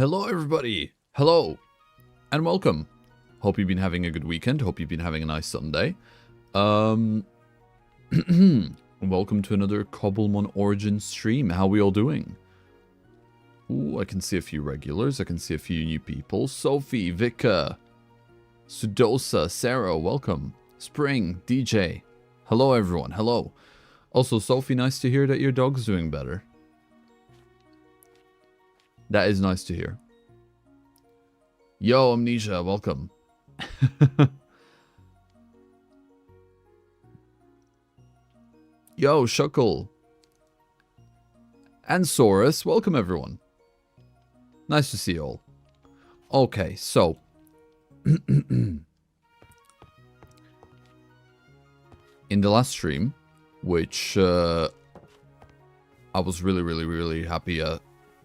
Hello everybody! Hello! And welcome! Hope you've been having a good weekend, hope you've been having a nice Sunday. Welcome to another Cobblemon Origins stream. How are we all doing? Ooh, I can see a few regulars, I can see a few new people. Sophie, Vika, Sudosa, Sarah, welcome. Spring, DJ. Hello everyone, hello. Also, Sophie, nice to hear that your dog's doing better. That is nice to hear. Yo, Amnesia, welcome. Yo, Shuckle. And Saurus, welcome everyone. Nice to see you all. Okay, so. In the last stream, which I was really happy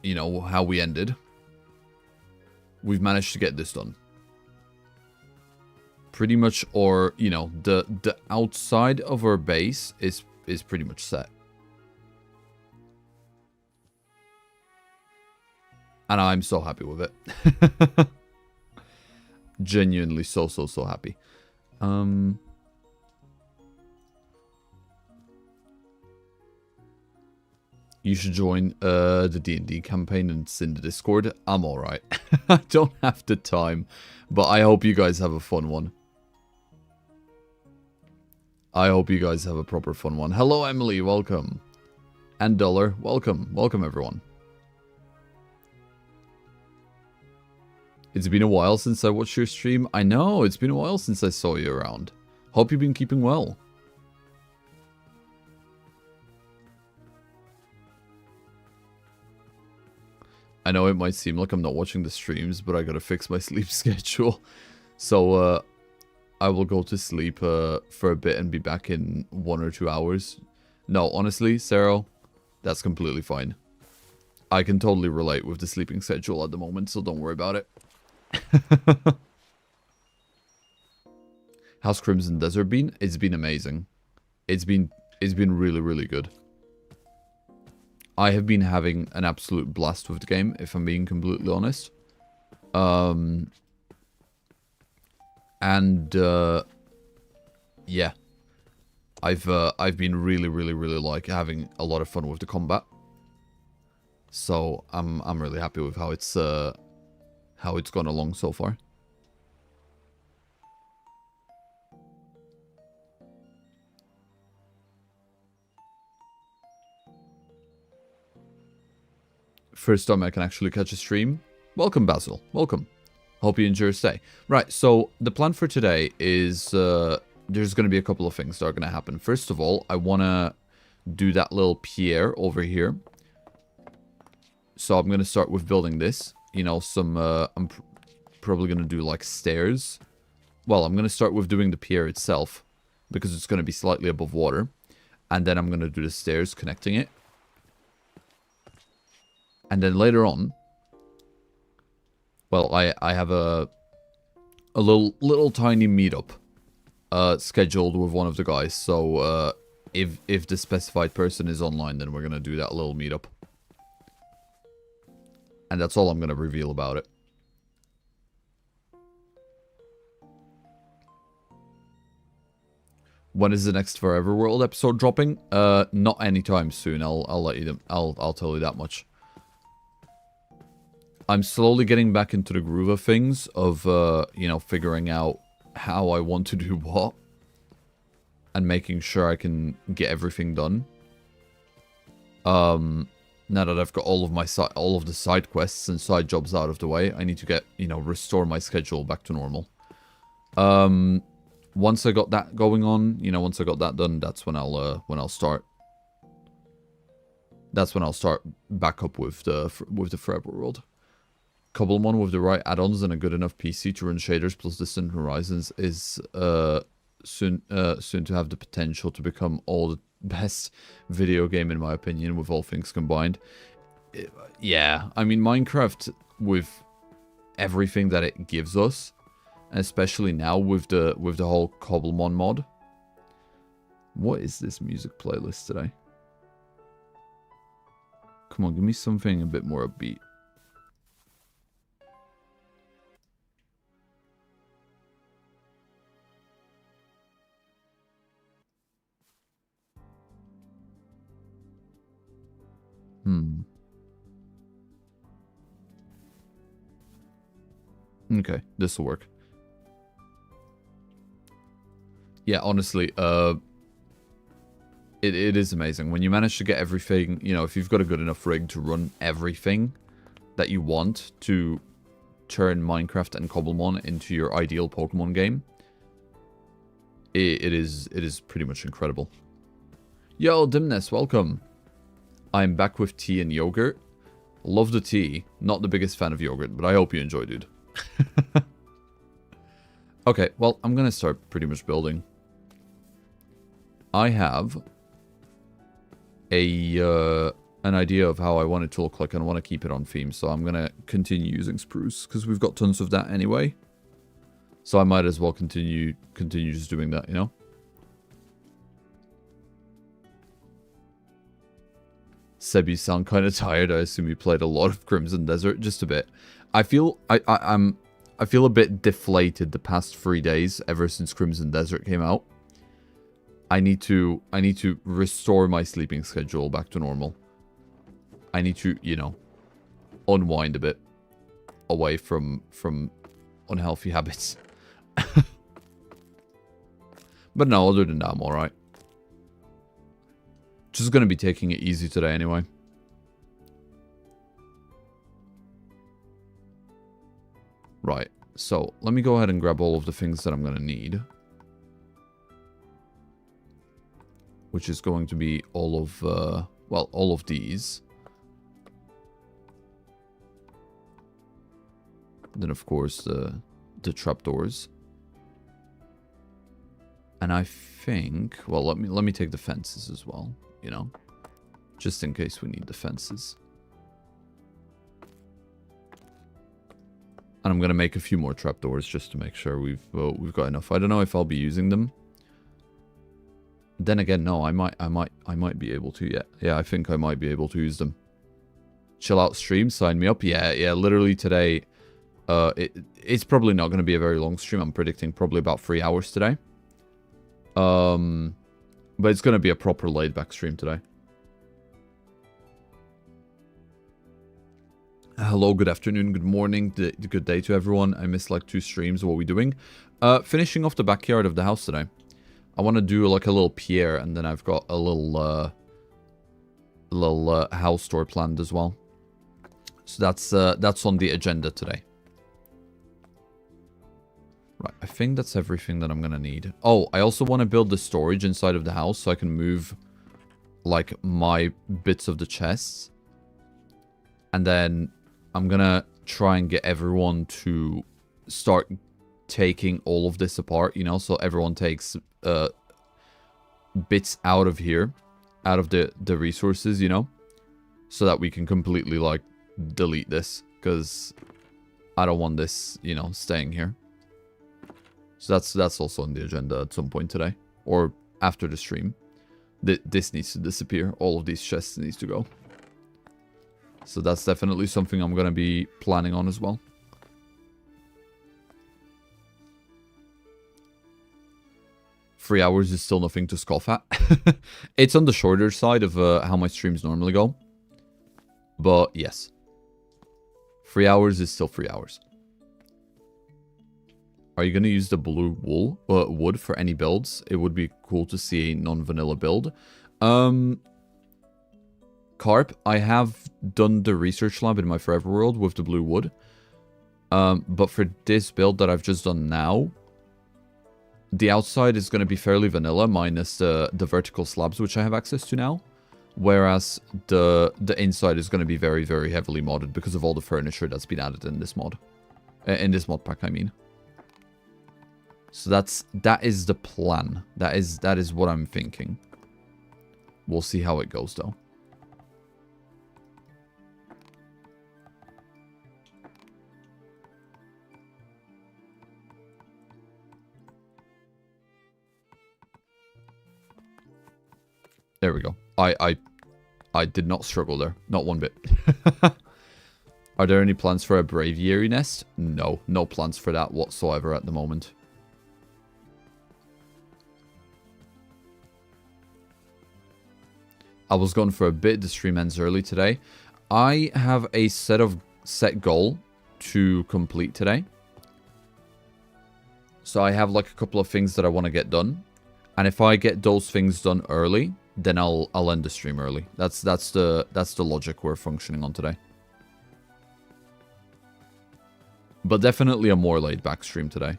you know, how we ended. We've managed to get this done. Pretty much, or, you know, the outside of our base is pretty much set. And I'm so happy with it. Genuinely so happy. You should join the D&D campaign and it's in the Discord. I'm alright. I don't have the time, but I hope you guys have a fun one. I hope you guys have a proper fun one. Hello, Emily. Welcome. And Dollar. Welcome. Welcome, everyone. It's been a while since I watched your stream. I know. It's been a while since I saw you around. Hope you've been keeping well. I know it might seem like I'm not watching the streams, but I gotta fix my sleep schedule. So, I will go to sleep for a bit and be back in 1 or 2 hours. No, honestly, Sarah, that's completely fine. I can totally relate with the sleeping schedule at the moment, so don't worry about it. How's Crimson Desert been? It's been amazing. It's been really good. I have been having an absolute blast with the game, if I'm being completely honest. Yeah. I've been really like having a lot of fun with the combat. So I'm really happy with how it's gone along so far. First time I can actually catch a stream. Welcome, Basil. Welcome. Hope you enjoy your stay. Right, so the plan for today is there's going to be a couple of things that are going to happen. First of all, I want to do that little pier over here. So I'm going to start with building this. You know, I'm probably going to do like stairs. Well, I'm going to start with doing the pier itself because it's going to be slightly above water. And then I'm going to do the stairs connecting it. And then later on, well, I have a little tiny meetup scheduled with one of the guys. So if the specified person is online, then we're gonna do that little meetup. And that's all I'm gonna reveal about it. When is the next Forever World episode dropping? Not anytime soon. I'll let you. I'll tell you that much. I'm slowly getting back into the groove of things, of, you know, figuring out how I want to do what. And making sure I can get everything done. Now that I've got all of the side quests and side jobs out of the way, I need to get, you know, restore my schedule back to normal. Once I got that going on, you know, once I got that done, that's when I'll start. That's when I'll start back up with the Forever World. Cobblemon with the right add-ons and a good enough PC to run shaders plus Distant Horizons is soon to have the potential to become all the best video game in my opinion, with all things combined. Yeah, I mean Minecraft with everything that it gives us, especially now with the whole Cobblemon mod. What is this music playlist today? Come on, give me something a bit more upbeat. Okay, this will work. Yeah, honestly, it is amazing. When you manage to get everything, you know, if you've got a good enough rig to run everything that you want to turn Minecraft and Cobblemon into your ideal Pokemon game, it is pretty much incredible. Yo, Dimness, welcome. I'm back with tea and yogurt. Love the tea. Not the biggest fan of yogurt, but I hope you enjoy, dude. Okay, well, I'm gonna start pretty much building. I have an idea of how I want it to look like, and I want to keep it on theme, so I'm gonna continue using spruce because we've got tons of that anyway. So I might as well continue just doing that, you know. Seb, you sound kind of tired. I assume you played a lot of Crimson Desert, just a bit. I feel I feel a bit deflated the past 3 days ever since Crimson Desert came out. I need to restore my sleeping schedule back to normal. I need to, you know, unwind a bit away from unhealthy habits. But no, other than that, I'm alright. Just gonna be taking it easy today anyway. Right, so let me go ahead and grab all of the things that I'm gonna need. Which is going to be all of, well, all of these. Then, of course, the trapdoors. And I think, well, let me take the fences as well, you know, just in case we need the fences. And I'm gonna make a few more trapdoors just to make sure we've got enough. I don't know if I'll be using them. Then again, no, I might be able to. Yeah, I think I might be able to use them. Chill out stream, sign me up. Yeah. Literally today, it's probably not going to be a very long stream. I'm predicting probably about 3 hours today. But it's going to be a proper laid back stream today. Hello, good afternoon, good morning, good day to everyone. I missed like 2 streams. What are we doing? Finishing off the backyard of the house today. I want to do like a little pier, and then I've got a little house tour planned as well. So that's on the agenda today. Right, I think that's everything that I'm gonna need. Oh, I also want to build the storage inside of the house so I can move like my bits of the chests. And then I'm gonna try and get everyone to start taking all of this apart, you know, so everyone takes bits out of here, out of the resources, you know, so that we can completely like delete this, because I don't want this, you know, staying here. So that's also on the agenda at some point today, or after the stream. This needs to disappear. All of these chests needs to go. So that's definitely something I'm gonna be planning on as well. Three hours is still nothing to scoff at. It's on the shorter side of how my streams normally go. But yes. 3 hours is still 3 hours. Are you going to use the blue wood for any builds? It would be cool to see a non-vanilla build. Carp, I have done the research lab in my Forever World with the blue wood. But for this build that I've just done now, the outside is going to be fairly vanilla, minus the vertical slabs, which I have access to now. Whereas the inside is going to be very, very heavily modded because of all the furniture that's been added in this mod. In this mod pack, I mean. So that is the plan. That is what I'm thinking. We'll see how it goes, though. There we go. I did not struggle there. Not one bit. Are there any plans for a Braviary nest? No. No plans for that whatsoever at the moment. I was gone for a bit. The stream ends early today. I have a set goal to complete today. So I have like a couple of things that I want to get done. And if I get those things done early, then I'll end the stream early. That's the logic we're functioning on today. But definitely a more laid back stream today.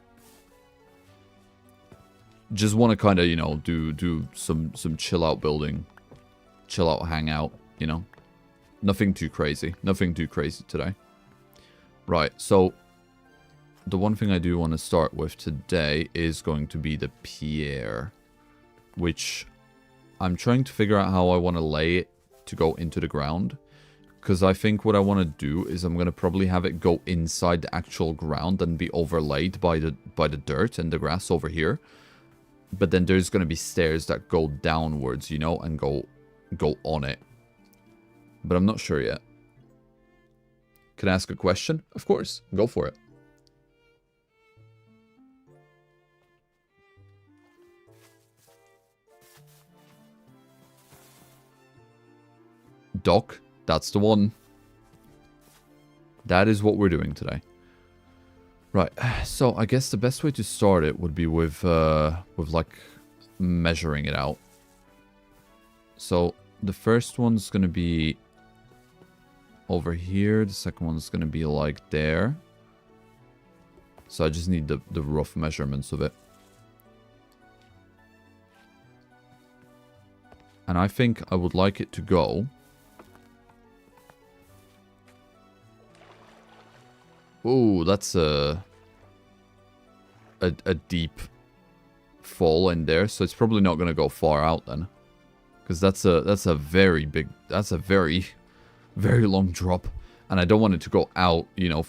Just want to kind of, you know, do some chill out building. Chill out hangout, you know. Nothing too crazy. Nothing too crazy today. Right, so the one thing I do want to start with today is going to be the pier, which I'm trying to figure out how I want to lay it to go into the ground. Because I think what I want to do is I'm going to probably have it go inside the actual ground and be overlaid by the dirt and the grass over here. But then there's going to be stairs that go downwards, you know, and go on it. But I'm not sure yet. Can I ask a question? Of course. Go for it. Doc, that's the one. That is what we're doing today. Right, so I guess the best way to start it would be with like measuring it out. So the first one's gonna be over here. The second one's gonna be like there. So I just need the rough measurements of it. And I think I would like it to go. Ooh, that's a deep fall in there, so it's probably not going to go far out then, because that's a very big, that's a very long drop, and I don't want it to go out, you know,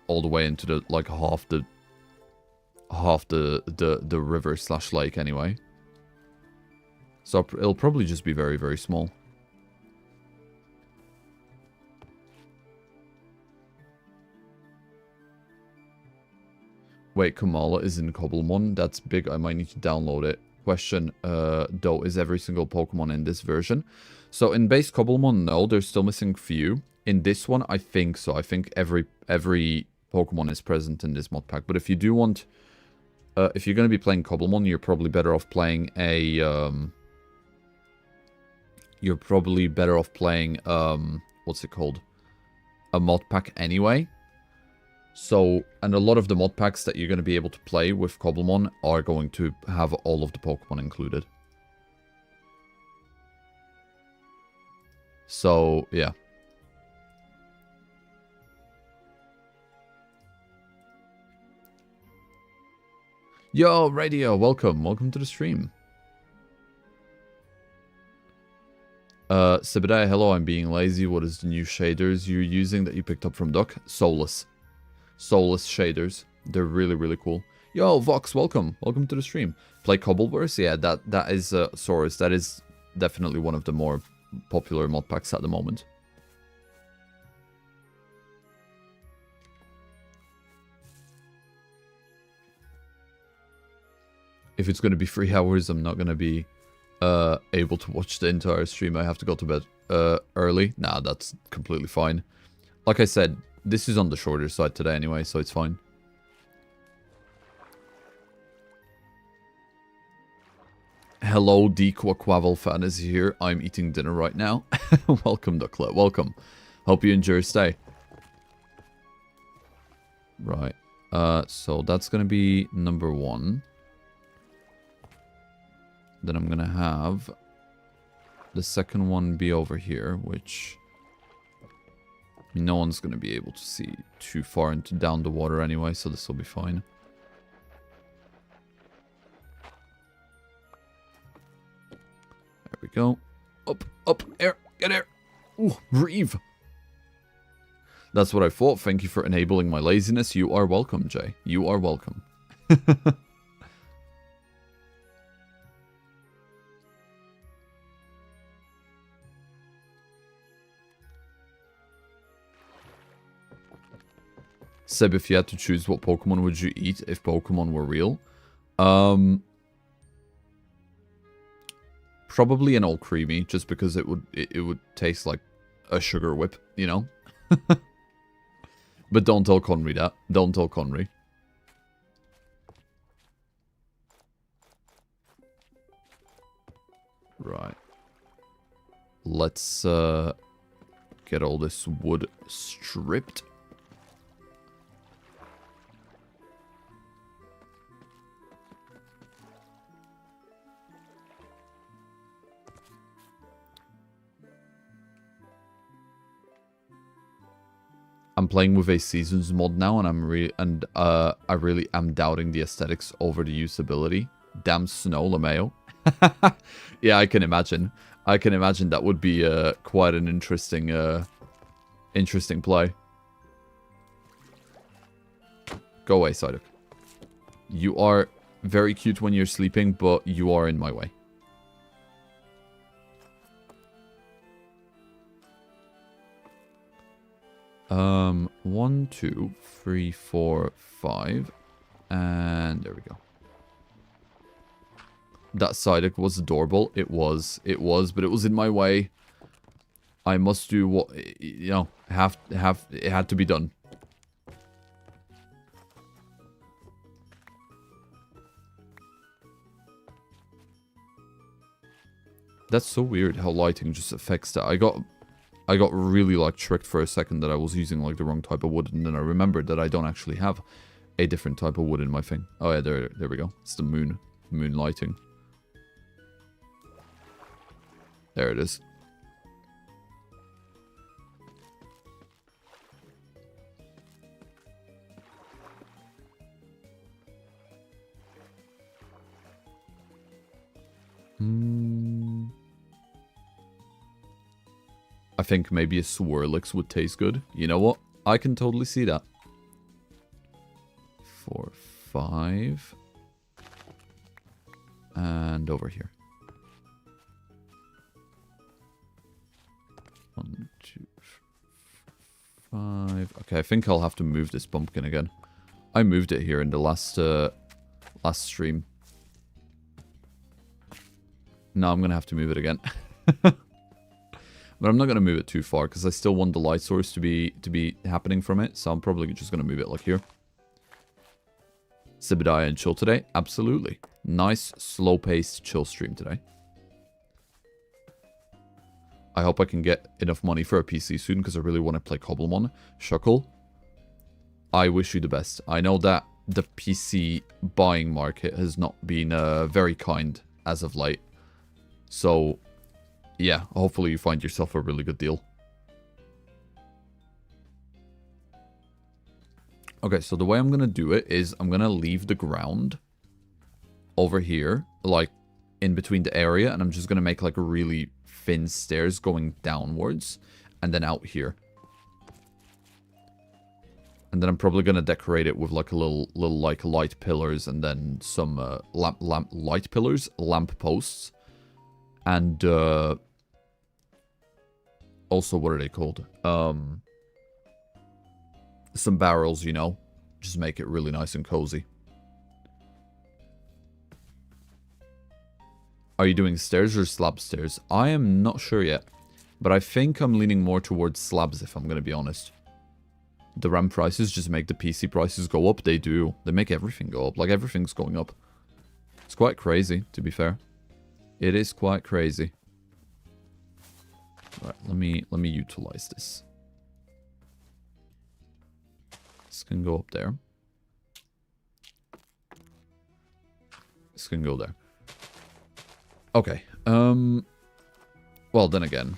all the way into the like half the river / lake anyway. So it'll probably just be very small. Wait, Kamala is in Cobblemon. That's big. I might need to download it. Question, though, is every single Pokemon in this version? So in base Cobblemon, no, there's still missing few. In this one, I think so. I think every Pokemon is present in this mod pack. But if you do want, if you're going to be playing Cobblemon, you're probably better off playing a, what's it called? A mod pack anyway. So, and a lot of the mod packs that you're going to be able to play with Cobblemon are going to have all of the Pokemon included. So, yeah. Yo, Radio, welcome. Welcome to the stream. Sebbediah, hello, I'm being lazy. What is the new shaders you're using that you picked up from Duck? Soulless shaders. They're really cool. Yo, Vox, welcome. Welcome to the stream. Play Cobbleverse? Yeah, that is Saurus. That is definitely one of the more popular mod packs at the moment. If it's going to be 3 hours, I'm not going to be able to watch the entire stream. I have to go to bed early. Nah, that's completely fine. Like I said, this is on the shorter side today anyway, so it's fine. Hello, Quavel fan is here. I'm eating dinner right now. Welcome, Ducklet. Welcome. Hope you enjoy your stay. Right. So that's going to be number 1. Then I'm going to have the second one be over here, which no one's going to be able to see too far into down the water anyway, so this will be fine. There we go. Up, air, get air. Ooh, breathe. That's what I thought. Thank you for enabling my laziness. You are welcome, Jay. You are welcome. Seb, if you had to choose, what Pokemon would you eat if Pokemon were real? Probably an all creamy, just because it would taste like a sugar whip, you know? But don't tell Conry that. Don't tell Conry. Right. Let's get all this wood stripped. I'm playing with a seasons mod now, and I really am doubting the aesthetics over the usability. Damn snow, LeMayo. Yeah, I can imagine. I can imagine that would be quite an interesting play. Go away, Psyduck. You are very cute when you're sleeping, but you are in my way. One, 2, 3, 4, 5, and there we go. That Psyduck was adorable. It was, but it was in my way. I must do what, you know, it had to be done. That's so weird how lighting just affects that. I got really like tricked for a second that I was using like the wrong type of wood, and then I remembered that I don't actually have a different type of wood in my thing. Oh yeah, there we go. It's the moon lighting. There it is. I think maybe a Swirlix would taste good. You know what? I can totally see that. 4, 5. And over here. 1, 2, 5. Okay, I think I'll have to move this pumpkin again. I moved it here in the last stream. No, I'm gonna have to move it again. But I'm not gonna move it too far because I still want the light source to be happening from it. So I'm probably just gonna move it like here. Sebbediah and chill today? Absolutely. Nice, slow-paced chill stream today. I hope I can get enough money for a PC soon because I really want to play Cobblemon. Shuckle, I wish you the best. I know that the PC buying market has not been very kind as of late. So, yeah, hopefully you find yourself a really good deal. Okay, so the way I'm going to do it is I'm going to leave the ground over here, like in between the area, and I'm just going to make like a really thin stairs going downwards and then out here. And then I'm probably going to decorate it with like a little like light pillars and then some light pillars, lamp posts. And also, what are they called? Some barrels, you know. Just make it really nice and cozy. Are you doing stairs or slab stairs? I am not sure yet. But I think I'm leaning more towards slabs, if I'm going to be honest. The RAM prices just make the PC prices go up. They do. They make everything go up. Like, everything's going up. It's quite crazy, to be fair. It is quite crazy. Right, let me utilize this. This can go up there. This can go there. Okay. Well, then again.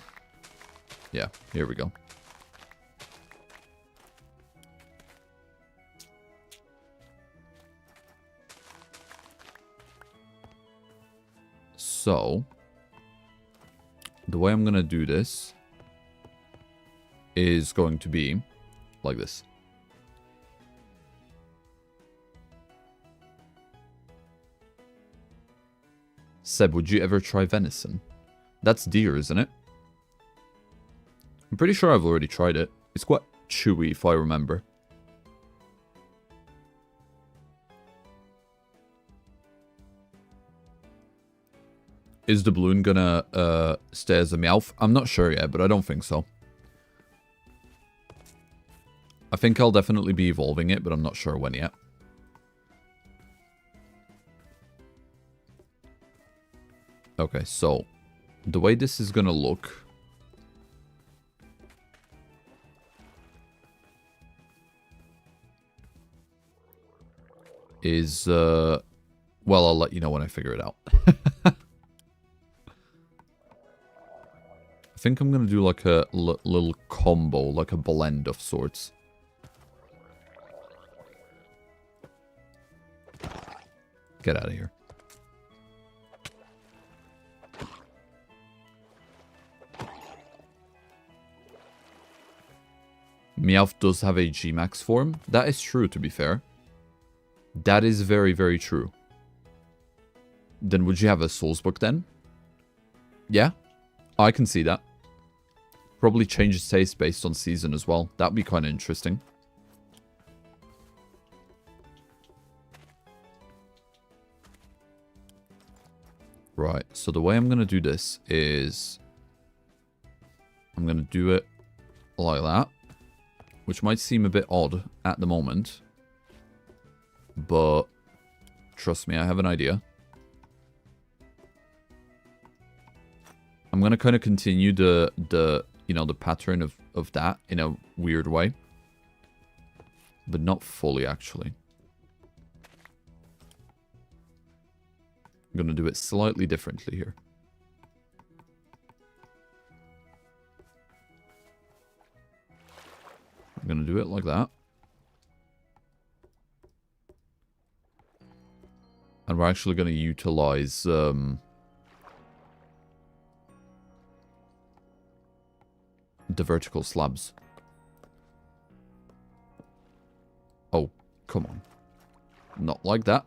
Yeah, here we go. So, the way I'm going to do this is going to be like this. Seb, would you ever try venison? That's deer, isn't it? I'm pretty sure I've already tried it. It's quite chewy, if I remember. Is the balloon gonna stay as a Meowth? I'm not sure yet, but I don't think so. I think I'll definitely be evolving it, but I'm not sure when yet. Okay, so the way this is gonna look is, well, I'll let you know when I figure it out. I think I'm gonna do like a little combo, like a blend of sorts. Get out of here. Meowth does have a Gmax form. That is true, to be fair. That is very, very true. Then would you have a Soulsbook then? Yeah, I can see that. Probably change its taste based on season as well. That'd be kind of interesting. Right, so the way I'm going to do this is I'm going to do it like that, which might seem a bit odd at the moment, but trust me, I have an idea. I'm going to kind of continue the you know, the pattern of that in a weird way, but not fully, actually. I'm going to do it slightly differently here. I'm going to do it like that. And we're actually going to utilize the vertical slabs. Oh, come on. Not like that.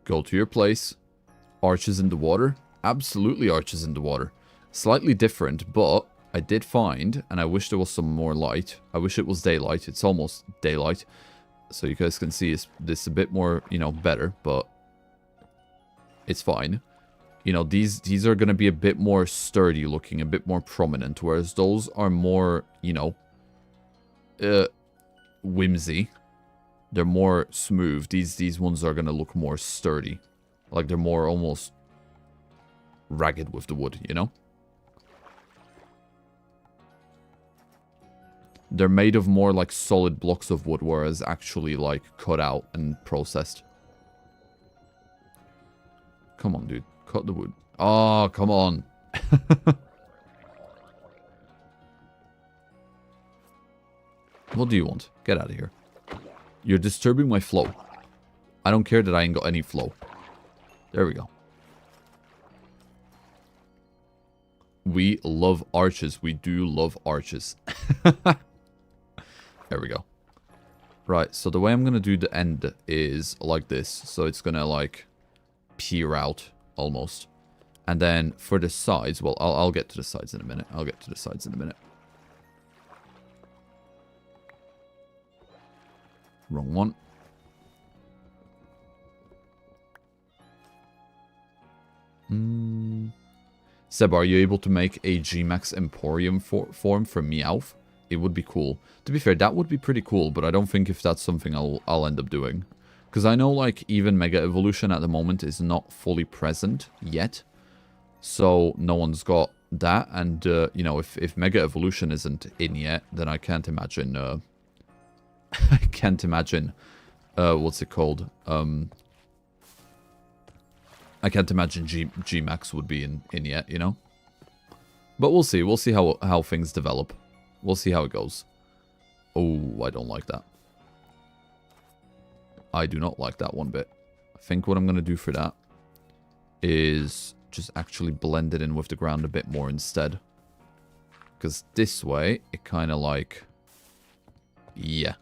Go to your place. Arches in the water. Absolutely arches in the water. Slightly different, but I did find, and I wish there was some more light. I wish it was daylight. It's almost daylight. So you guys can see this a bit more, you know, better, but it's fine. You know, these are going to be a bit more sturdy looking, a bit more prominent, whereas those are more, you know, whimsy. They're more smooth. These ones are going to look more sturdy. Like they're more almost ragged with the wood, you know? They're made of more like solid blocks of wood, whereas actually like cut out and processed. Come on, dude. Cut the wood. Oh, come on. What do you want? Get out of here. You're disturbing my flow. I don't care that I ain't got any flow. There we go. We love arches. We do love arches. There we go. Right, so the way I'm going to do the end is like this. So it's going to like peer out almost. And then for the sides, well, I'll get to the sides in a minute. I'll get to the sides in a minute. Wrong one. Seb, are you able to make a Gmax Emporium form for Meowth? It would be cool. To be fair, that would be pretty cool, but I don't think if that's something I'll end up doing. Because I know, like, even Mega Evolution at the moment is not fully present yet. So, no one's got that. And, you know, if Mega Evolution isn't in yet, then I can't imagine... I can't imagine... what's it called? I can't imagine Gmax would be in yet, you know? But we'll see. We'll see how things develop. We'll see how it goes. Oh, I don't like that. I do not like that one bit. I think what I'm going to do for that is just actually blend it in with the ground a bit more instead. Because this way, it kind of like... Yeah.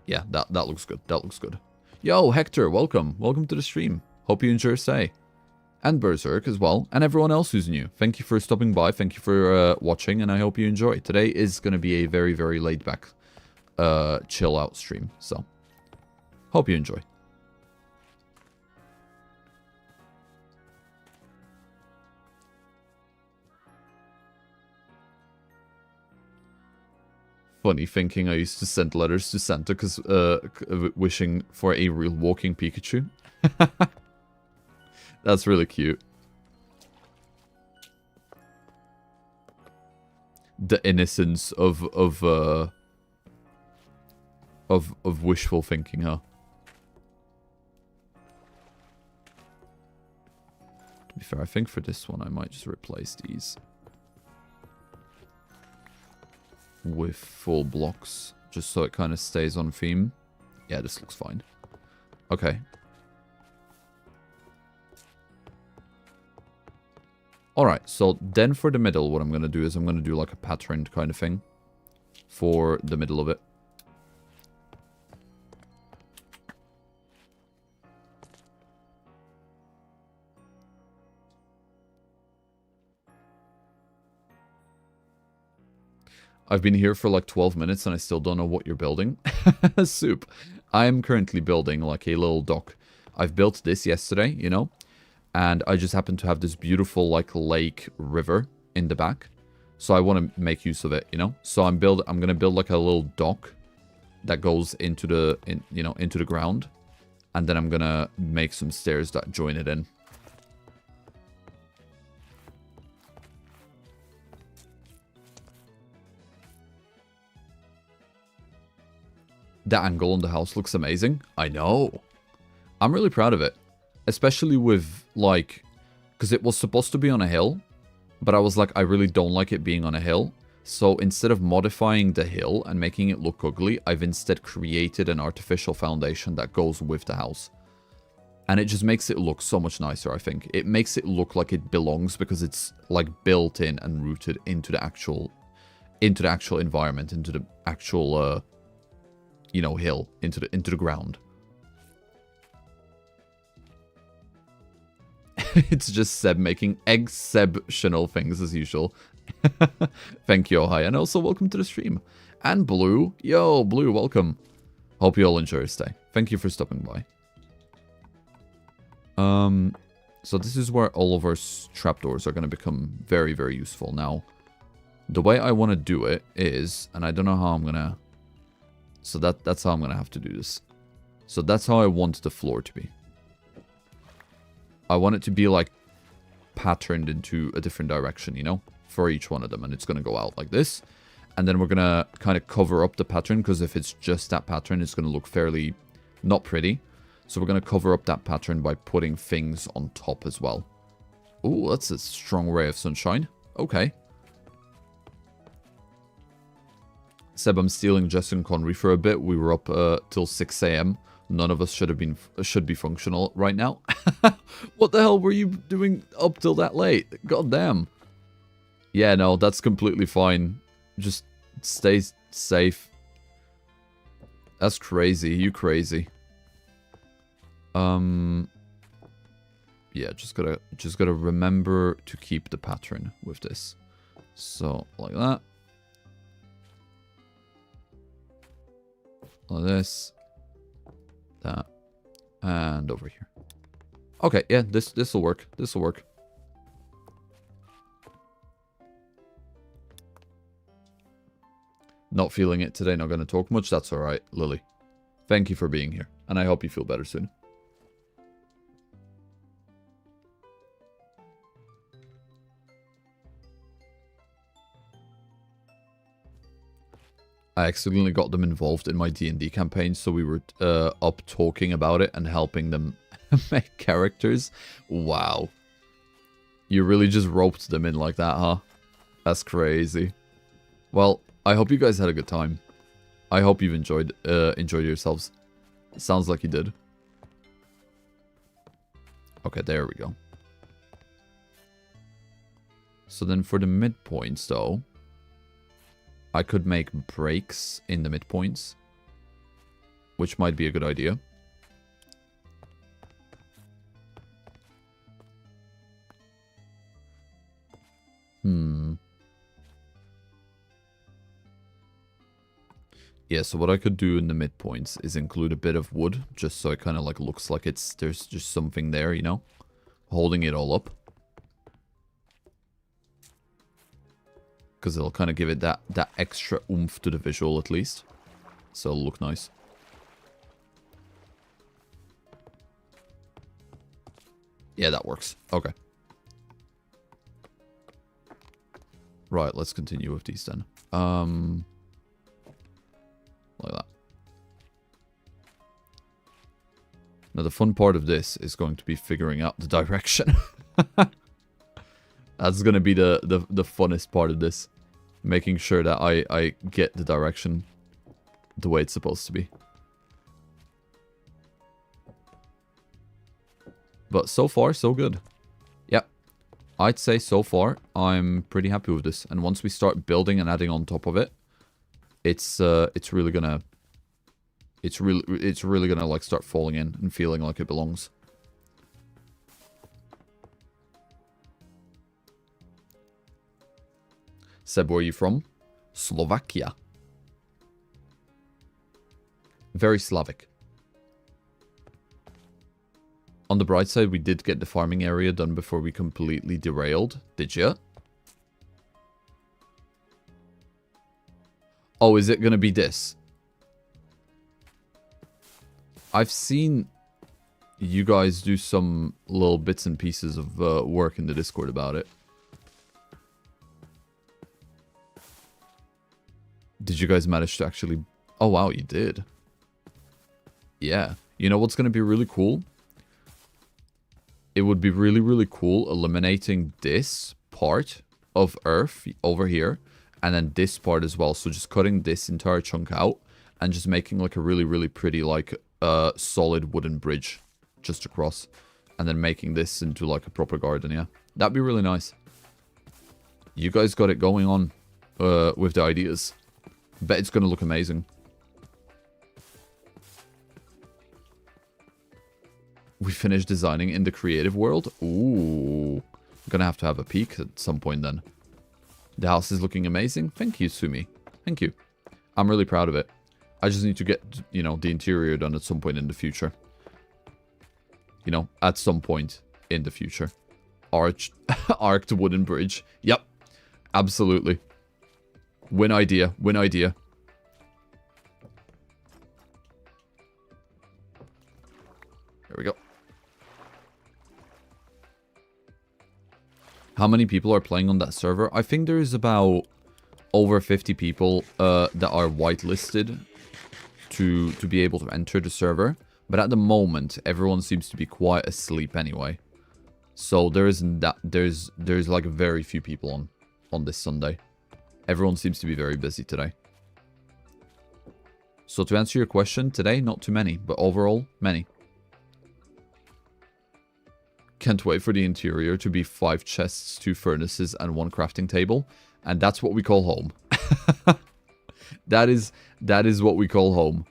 Yeah, that looks good. That looks good. Yo, Hector, welcome. Welcome to the stream. Hope you enjoy your stay. And Berserk as well. And everyone else who's new. Thank you for stopping by. Thank you for watching. And I hope you enjoy. Today is going to be a very, very laid back chill out stream. So, hope you enjoy. Funny thinking I used to send letters to Santa because wishing for a real walking Pikachu. That's really cute. the innocence of wishful thinking, huh? To be fair, I think for this one I might just replace these with full blocks, just so it kind of stays on theme. Yeah, this looks fine. Okay. Alright, so then for the middle, what I'm going to do is I'm going to do like a patterned kind of thing for the middle of it. I've been here for like 12 minutes and I still don't know what you're building. Soup. I am currently building like a little dock. I've built this yesterday, you know, and I just happen to have this beautiful like lake river in the back. So I want to make use of it, you know. So I'm going to build like a little dock that goes into the into the ground, and then I'm going to make some stairs that join it in. The angle on the house looks amazing. I know. I'm really proud of it. Especially with, like... Because it was supposed to be on a hill. But I was like, I really don't like it being on a hill. So instead of modifying the hill and making it look ugly, I've instead created an artificial foundation that goes with the house. And it just makes it look so much nicer, I think. It makes it look like it belongs because it's, like, built in and rooted into the actual environment, into the actual... you know, hill into the ground. It's just Seb making exceptional things as usual. Thank you, Ohio, and also welcome to the stream. And Blue, yo, Blue, welcome. Hope you all enjoy your stay. Thank you for stopping by. So this is where all of our trapdoors are going to become very, very useful. Now, the way I want to do it is, and I don't know how I'm going to... So that's how I'm going to have to do this. So that's how I want the floor to be. I want it to be like patterned into a different direction, you know, for each one of them. And it's going to go out like this. And then we're going to kind of cover up the pattern, because if it's just that pattern, it's going to look fairly not pretty. So we're going to cover up that pattern by putting things on top as well. Ooh, that's a strong ray of sunshine. Okay. Seb, I'm stealing Justin Connery for a bit. We were up till 6 a.m. None of us should be functional right now. What the hell were you doing up till that late? God damn. Yeah, no, that's completely fine. Just stay safe. That's crazy. You crazy. Yeah, just gotta remember to keep the pattern with this. So like that. This, that, and over here. Okay, yeah, this'll work. This'll work. Not feeling it today, not gonna talk much. That's alright, Lily. Thank you for being here, and I hope you feel better soon. I accidentally got them involved in my D&D campaign, so we were up talking about it and helping them make characters. Wow. You really just roped them in like that, huh? That's crazy. Well, I hope you guys had a good time. I hope you've enjoyed yourselves. Sounds like you did. Okay, there we go. So then for the midpoints, though... I could make breaks in the midpoints, which might be a good idea. Yeah, so what I could do in the midpoints is include a bit of wood, just so it kind of like looks like there's just something there, you know, holding it all up. Because it'll kind of give it that extra oomph to the visual at least. So it'll look nice. Yeah, that works. Okay. Right, let's continue with these then. Like that. Now the fun part of this is going to be figuring out the direction. That's going to be the funnest part of this. Making sure that I get the direction the way it's supposed to be. But so far, so good. Yep. I'd say so far, I'm pretty happy with this. And once we start building and adding on top of it, it's really gonna... It's really gonna like start falling in and feeling like it belongs. Seb, where are you from? Slovakia. Very Slavic. On the bright side, we did get the farming area done before we completely derailed. Did you? Oh, is it gonna be this? I've seen you guys do some little bits and pieces of work in the Discord about it. Did you guys manage to actually... Oh, wow, you did. Yeah. You know what's going to be really cool? It would be really, really cool eliminating this part of Earth over here. And then this part as well. So just cutting this entire chunk out. And just making like a really, really pretty like solid wooden bridge just across. And then making this into like a proper garden, yeah. That'd be really nice. You guys got it going on with the ideas. Bet it's going to look amazing. We finished designing in the creative world. Ooh. I'm going to have a peek at some point then. The house is looking amazing. Thank you, Sumi. Thank you. I'm really proud of it. I just need to get, you know, the interior done at some point in the future. You know, at some point in the future. Arced wooden bridge. Yep. Absolutely. Win idea. Win idea. There we go. How many people are playing on that server? I think there is about over 50 people that are whitelisted to be able to enter the server. But at the moment, everyone seems to be quite asleep anyway. So there isn't that... There's like very few people on this Sunday. Everyone seems to be very busy today. So to answer your question, today, not too many. But overall, many. Can't wait for the interior to be 5 chests, 2 furnaces, and 1 crafting table. And that's what we call home. That is what we call home.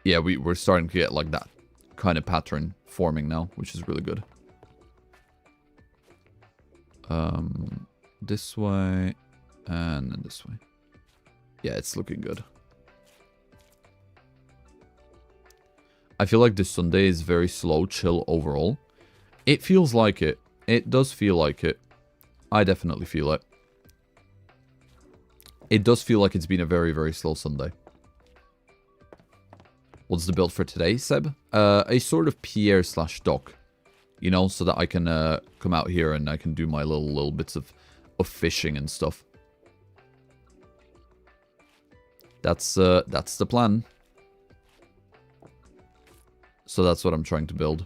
Yeah, we're starting to get like that kind of pattern forming now, which is really good. This way, and then this way. Yeah, it's looking good. I feel like this Sunday is very slow, chill overall. It feels like it. It does feel like it. I definitely feel it. It does feel like it's been a very, very slow Sunday. What's the build for today, Seb? A sort of pier slash dock. You know, so that I can come out here and I can do my little bits of fishing and stuff. That's the plan. So that's what I'm trying to build.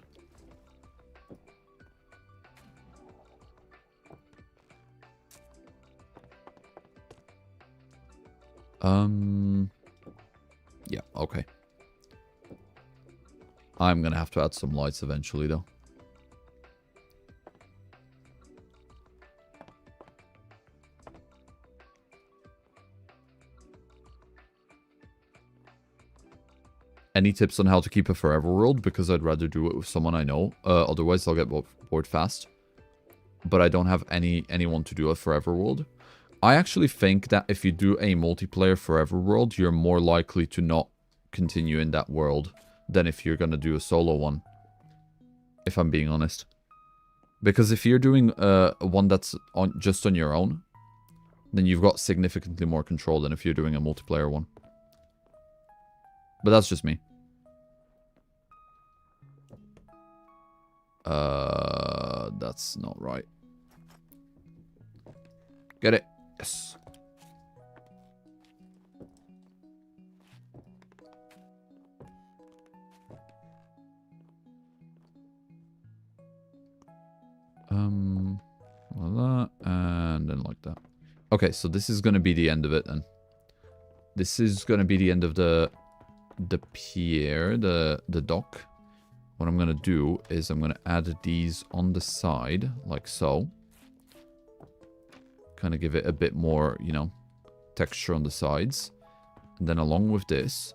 Yeah, okay. I'm gonna have to add some lights eventually, though. Any tips on how to keep a forever world? Because I'd rather do it with someone I know. Otherwise, I'll get bored fast. But I don't have anyone to do a forever world. I actually think that if you do a multiplayer forever world, you're more likely to not continue in that world than if you're going to do a solo one. If I'm being honest. Because if you're doing one that's just on your own, then you've got significantly more control than if you're doing a multiplayer one. But that's just me. That's not right. Get it? Yes. Like that, and then like that. Okay, so this is gonna be the end of it then. This is gonna be the end of the pier, the dock. What I'm gonna do is I'm gonna add these on the side, like so. Kind of give it a bit more, you know, texture on the sides. And then along with this,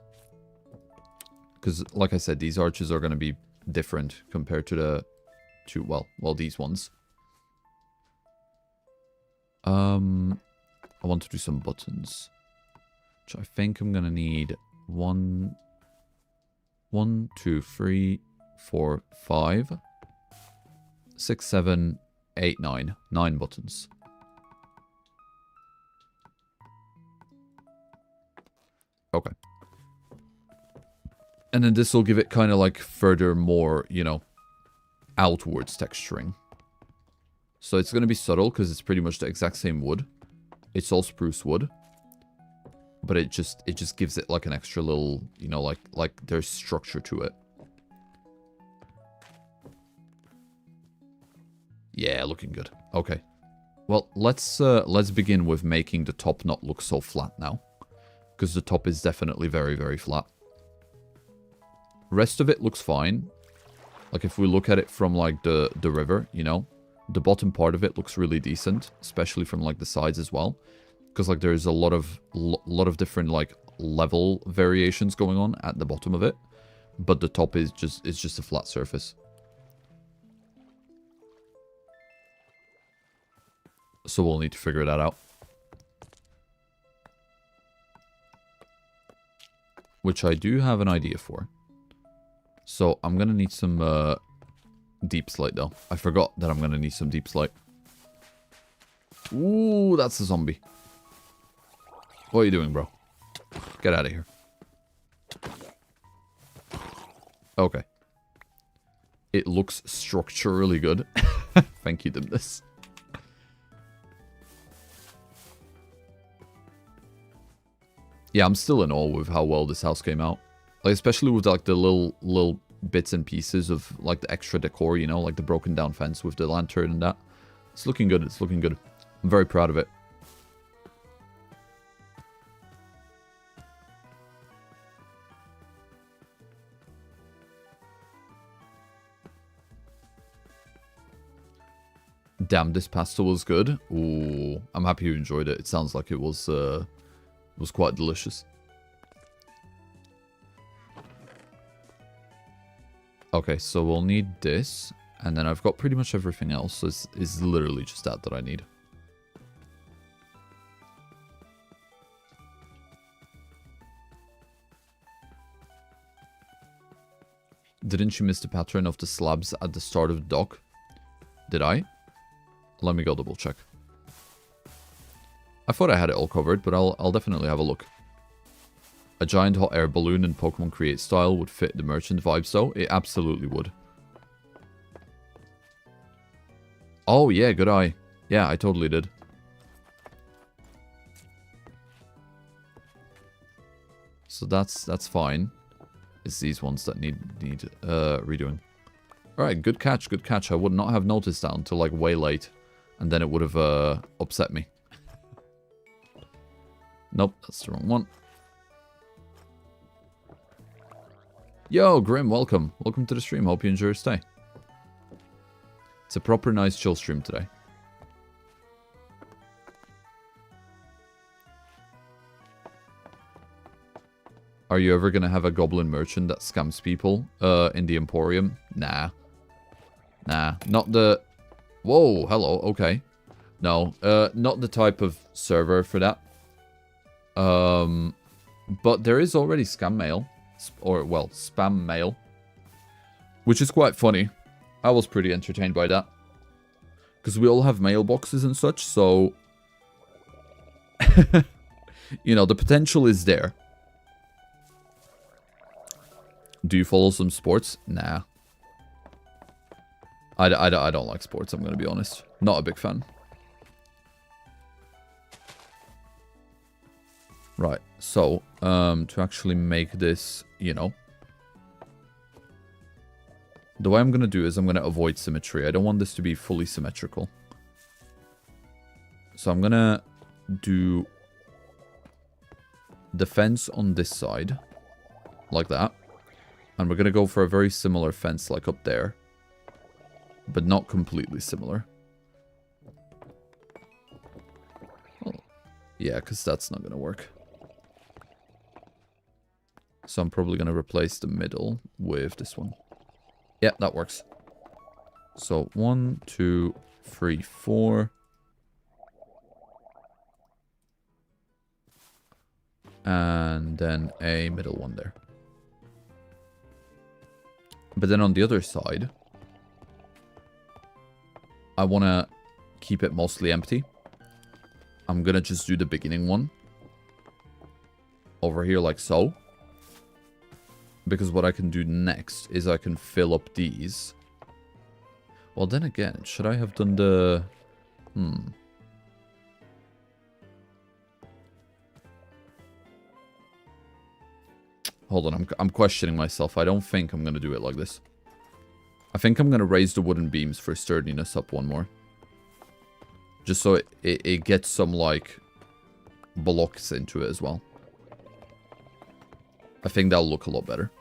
because like I said, these arches are gonna be different compared to the well, these ones. I want to do some buttons, which I think I'm gonna need 1, 2, 3, 4, 5, 6, 7, 8, 9. 9 buttons. Okay. And then this will give it kind of like further more, you know, outwards texturing. So it's going to be subtle because it's pretty much the exact same wood. It's all spruce wood. But it just gives it like an extra little, you know, like there's structure to it. Yeah, looking good. Okay. Well, let's begin with making the top not look so flat now. Because the top is definitely very, very flat. Rest of it looks fine. Like if we look at it from like the river, you know, the bottom part of it looks really decent, especially from like the sides as well. Because like there's a lot of different like level variations going on at the bottom of it, but the top is just a flat surface. So we'll need to figure that out. Which I do have an idea for. So I'm gonna need some deep slate though. I forgot that I'm gonna need some deep slate. Ooh, that's a zombie. What are you doing, bro? Get out of here. Okay. It looks structurally good. Thank you, Dimness. Yeah, I'm still in awe with how well this house came out. Like, especially with like the little bits and pieces of like the extra decor, you know, like the broken down fence with the lantern and that. It's looking good. It's looking good. I'm very proud of it. Damn, this pasta was good. Ooh, I'm happy you enjoyed it. It sounds like it was quite delicious. Okay, so we'll need this, and then I've got pretty much everything else. So it's literally just that I need. Didn't you miss the pattern of the slabs at the start of the dock? Did I? Let me go double check. I thought I had it all covered, but I'll definitely have a look. A giant hot air balloon in Pokemon Create style would fit the merchant vibes though. It absolutely would. Oh yeah, good eye. Yeah, I totally did. So that's fine. It's these ones that need redoing. Alright, good catch, good catch. I would not have noticed that until like way late. And then it would have upset me. Nope, that's the wrong one. Yo, Grim, welcome. Welcome to the stream. Hope you enjoy your stay. It's a proper nice chill stream today. Are you ever going to have a goblin merchant that scams people in the Emporium? Nah. Nah, not the... Whoa, hello, okay. No, not the type of server for that. But there is already scam mail. Or, well, spam mail. Which is quite funny. I was pretty entertained by that. Because we all have mailboxes and such, so... you know, the potential is there. Do you follow some sports? Nah. I don't like sports, I'm going to be honest. Not a big fan. Right, so, to actually make this, you know. The way I'm going to do is I'm going to avoid symmetry. I don't want this to be fully symmetrical. So I'm going to do the fence on this side. Like that. And we're going to go for a very similar fence like up there. But not completely similar. Oh. Yeah, because that's not going to work. So I'm probably going to replace the middle with this one. Yeah, that works. So 1, 2, 3, 4. And then a middle one there. But then on the other side, I want to keep it mostly empty. I'm going to just do the beginning one. Over here like so. Because what I can do next is I can fill up these. Well, then again, should I have done the... Hold on, I'm questioning myself. I don't think I'm going to do it like this. I think I'm going to raise the wooden beams for sturdiness up one more. Just so it gets some, like, blocks into it as well. I think that'll look a lot better.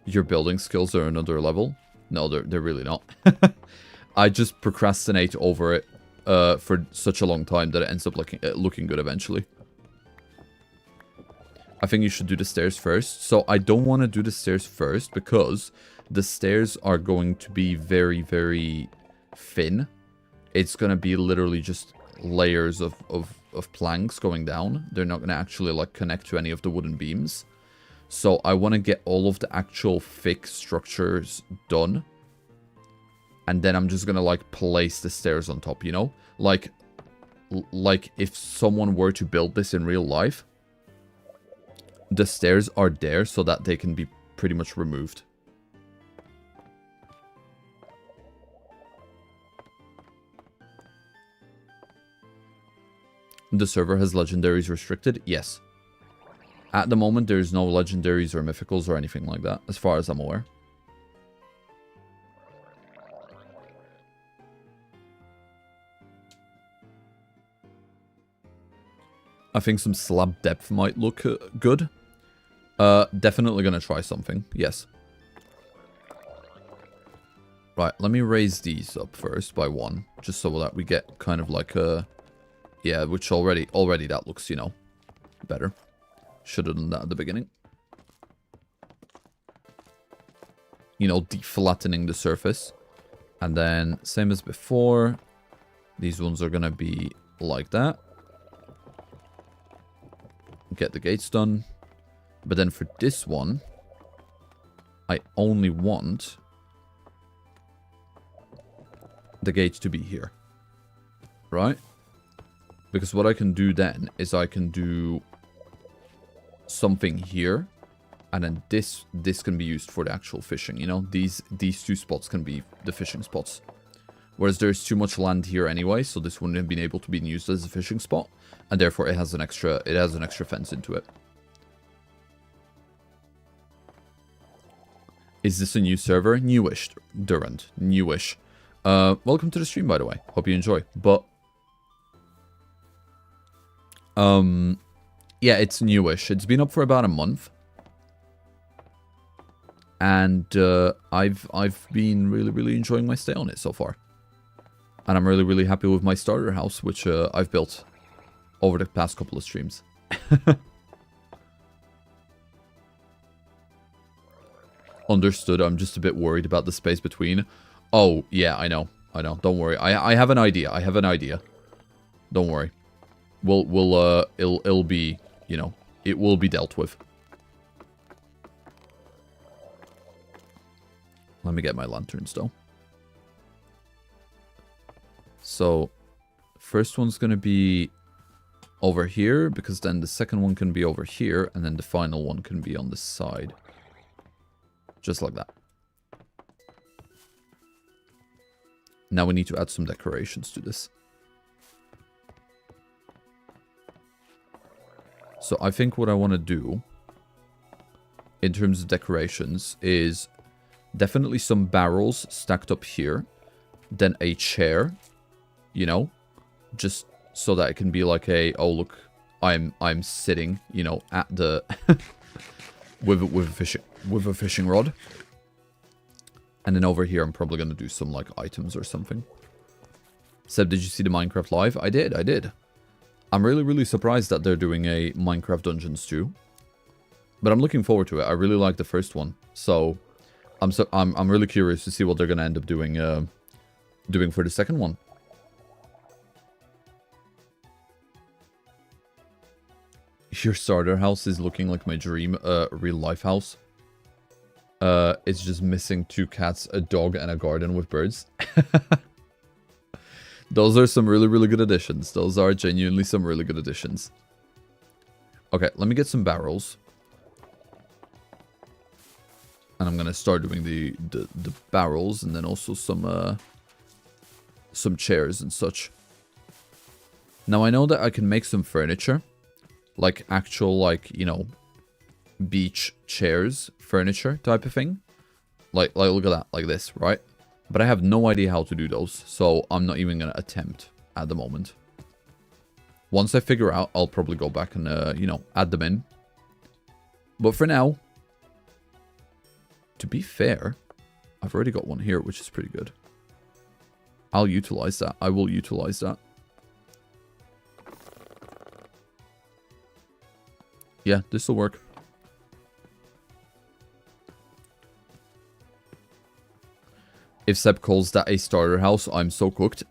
Your building skills are another level? No, they're really not. I just procrastinate over it for such a long time that it ends up looking good eventually. I think you should do the stairs first. So I don't want to do the stairs first because the stairs are going to be very, very thin. It's going to be literally just layers of planks going down. They're not going to actually like connect to any of the wooden beams. So I want to get all of the actual thick structures done. And then I'm just going to like place the stairs on top, you know? Like if someone were to build this in real life, the stairs are there so that they can be pretty much removed. The server has legendaries restricted? Yes. At the moment, there's no legendaries or mythicals or anything like that, as far as I'm aware. I think some slab depth might look good. Definitely gonna try something, yes. Right, let me raise these up first by 1, just so that we get kind of like a... Yeah, which already that looks, you know, better. Should have done that at the beginning. You know, deflattening the surface. And then, same as before, these ones are gonna be like that. Get the gates done. But then for this one, I only want the gates to be here. Right? Because what I can do then is I can do something here. And then this can be used for the actual fishing, you know? These two spots can be the fishing spots. Whereas there's too much land here anyway, so this wouldn't have been able to be used as a fishing spot. And therefore it has an extra fence into it. Is this a new server? Newish, Durant. Newish. Welcome to the stream, by the way. Hope you enjoy. But yeah, it's newish. It's been up for about a month. And I've been really enjoying my stay on it so far. And I'm really happy with my starter house, which I've built over the past couple of streams. Understood. I'm just a bit worried about the space between. Oh, yeah, I know. Don't worry. I have an idea. Don't worry. It'll be, you know, it will be dealt with. Let me get my lanterns, though. So, first one's going to be over here, because then the second one can be over here, and then the final one can be on the side. Just like that. Now we need to add some decorations to this. So I think what I want to do in terms of decorations is definitely some barrels stacked up here. Then a chair, you know, just so that it can be like a, oh look, I'm sitting, you know, at the with a fishing rod. And then over here I'm probably going to do some like items or something. Seb, did you see the Minecraft live? I did. I'm really surprised that they're doing a Minecraft Dungeons too. But I'm looking forward to it. I really like the first one. So I'm really curious to see what they're going to end up doing for the second one. Your starter house is looking like my dream real life house. It's just missing 2 cats, a dog, and a garden with birds. Those are some really good additions. Those are genuinely some really good additions. Okay, let me get some barrels. And I'm gonna start doing the barrels, and then also some chairs and such. Now I know that I can make some furniture, like actual, like, you know, beach chairs, furniture type of thing. Like look at that, like this, right? But I have no idea how to do those, so I'm not even gonna attempt at the moment. Once I figure out, I'll probably go back and you know, add them in. But for now, to be fair, I've already got one here, which is pretty good. I'll utilize that. I will utilize that. Yeah, this will work. If Seb calls that a starter house, I'm so cooked.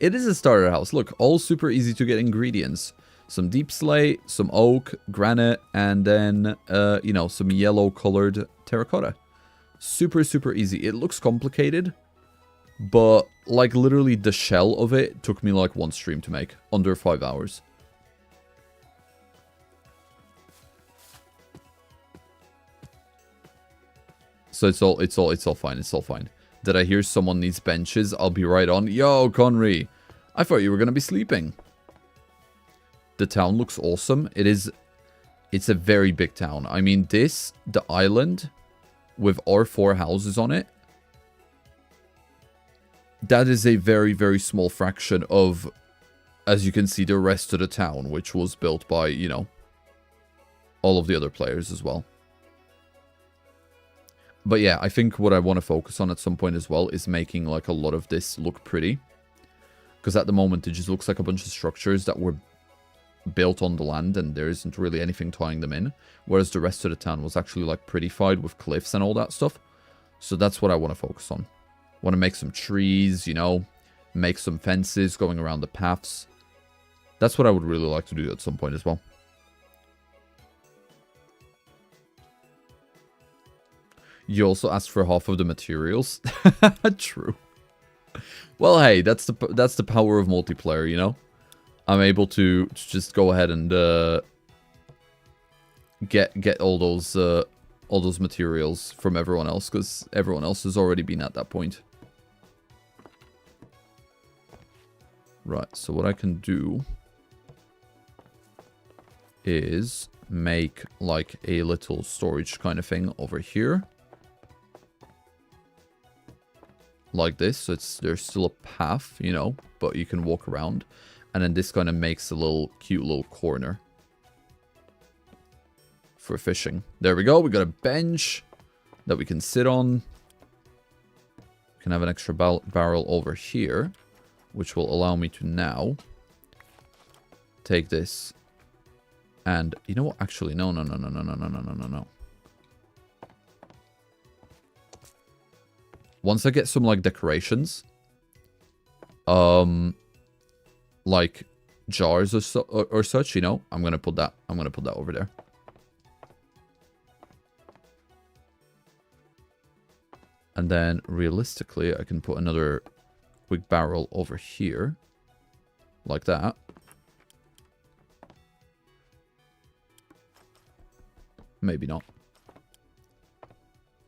It is a starter house. Look, all super easy to get ingredients. Some deep slate, some oak, granite, and then, you know, some yellow colored terracotta. Super easy. It looks complicated, but like literally the shell of it took me like 1 stream to make. Under 5 hours. So it's all fine. It's all fine. Did I hear someone needs benches? I'll be right on. Yo, Conry. I thought you were going to be sleeping. The town looks awesome. It's a very big town. I mean, the island with our 4 houses on it, that is a very small fraction of, as you can see, the rest of the town, which was built by, you know, all of the other players as well. But yeah, I think what I want to focus on at some point as well is making like a lot of this look pretty. Because at the moment it just looks like a bunch of structures that were built on the land and there isn't really anything tying them in. Whereas the rest of the town was actually like prettified with cliffs and all that stuff. So that's what I want to focus on. Want to make some trees, you know, make some fences going around the paths. That's what I would really like to do at some point as well. You also asked for half of the materials. True. Well, hey, that's the power of multiplayer, you know. I'm able to just go ahead and get all those materials from everyone else, because everyone else has already been at that point. Right. So what I can do is make like a little storage kind of thing over here. Like this, so there's still a path, you know, but you can walk around. And then this kind of makes a cute little corner for fishing. There we go. We got a bench that we can sit on. We can have an extra barrel over here, which will allow me to now take this. And you know what? Actually, no. Once I get some like decorations, like jars or such, you know, I'm gonna put that over there. And then realistically, I can put another quick barrel over here, like that. Maybe not.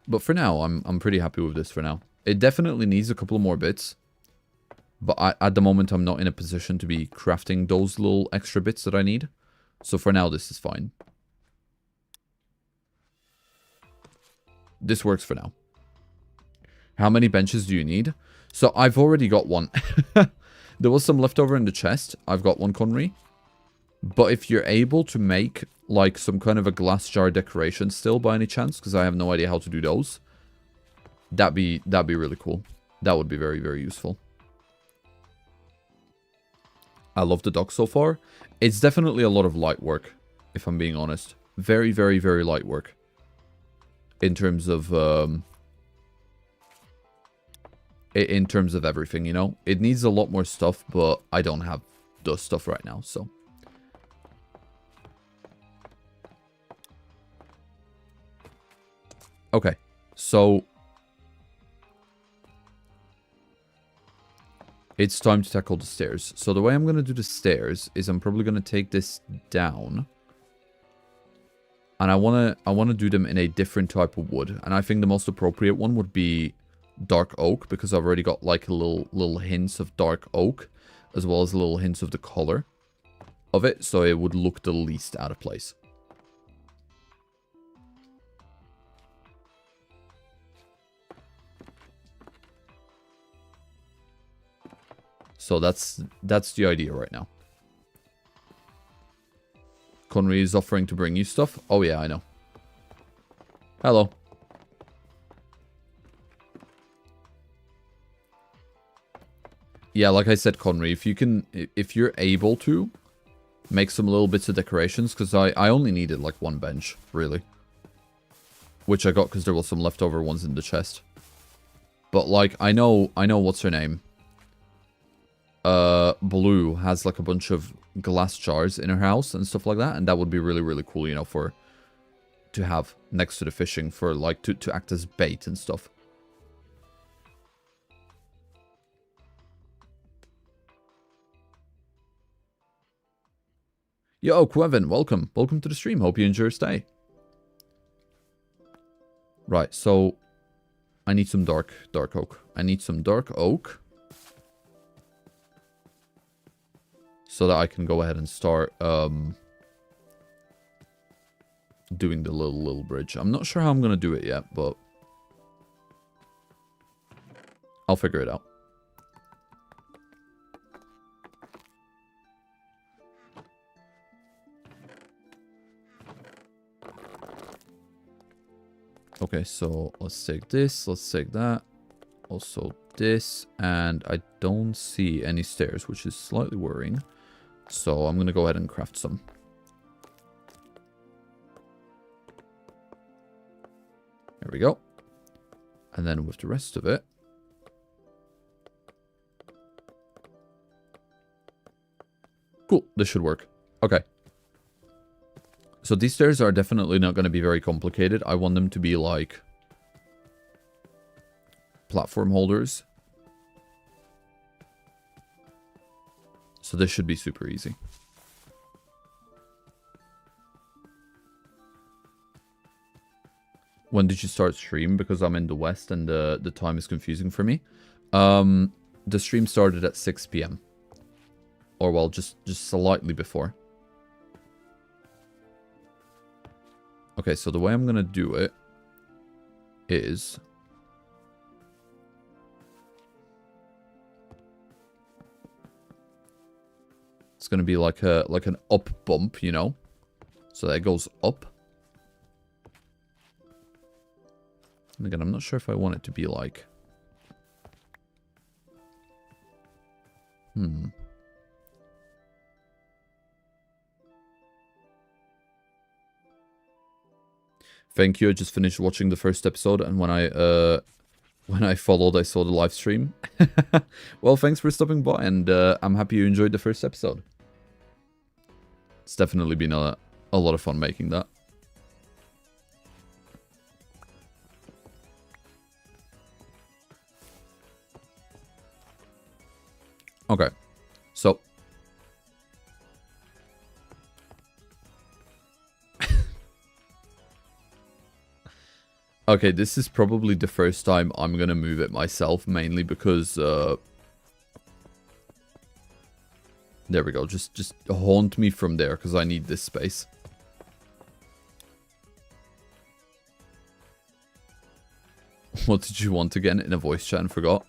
But for now, I'm pretty happy with this for now. It definitely needs a couple more bits. But at the moment, I'm not in a position to be crafting those little extra bits that I need. So for now, this is fine. This works for now. How many benches do you need? So I've already got one. There was some left over in the chest. I've got one, Conry. But if you're able to make like some kind of a glass jar decoration still by any chance, because I have no idea how to do those, that'd be really cool. That would be very, very useful. I love the dock so far. It's definitely a lot of light work, if I'm being honest. Very, very, very light work. In terms of everything, you know? It needs a lot more stuff, but I don't have the stuff right now, so. Okay, so it's time to tackle the stairs. So the way I'm going to do the stairs is I'm probably going to take this down. And I want to do them in a different type of wood. And I think the most appropriate one would be dark oak, because I've already got like a little hints of dark oak, as well as little hints of the color of it, so it would look the least out of place. So that's the idea right now. Conry is offering to bring you stuff. Oh yeah, I know. Hello. Yeah, like I said, Conry, if you're able to make some little bits of decorations, because I only needed like one bench, really. Which I got because there was some leftover ones in the chest. But like, I know what's her name. Blue has like a bunch of glass jars in her house and stuff like that, and that would be really, really cool, you know, to have next to the fishing for like to act as bait and stuff. Yo, Quevin, welcome to the stream. Hope you enjoy your stay. Right, so I need some dark oak. I need some dark oak. So that I can go ahead and start doing the little bridge. I'm not sure how I'm going to do it yet, but I'll figure it out. Okay, so let's take this, let's take that. Also this, and I don't see any stairs, which is slightly worrying. So I'm going to go ahead and craft some. There we go. And then with the rest of it. Cool, this should work. Okay. So these stairs are definitely not going to be very complicated. I want them to be like platform holders. So this should be super easy. When did you start stream? Because I'm in the West and the time is confusing for me. The stream started at 6 PM. Or well, just slightly before. Okay, so the way I'm going to do it is it's going to be like an up bump, you know? So that goes up. And again, I'm not sure if I want it to be like Thank you. I just finished watching the first episode, and when I followed, I saw the live stream. Well, thanks for stopping by, and I'm happy you enjoyed the first episode. It's definitely been a lot of fun making that. Okay, so Okay, this is probably the first time I'm gonna move it myself, mainly because, there we go, just haunt me from there, because I need this space. What did you want again in a voice chat and forgot?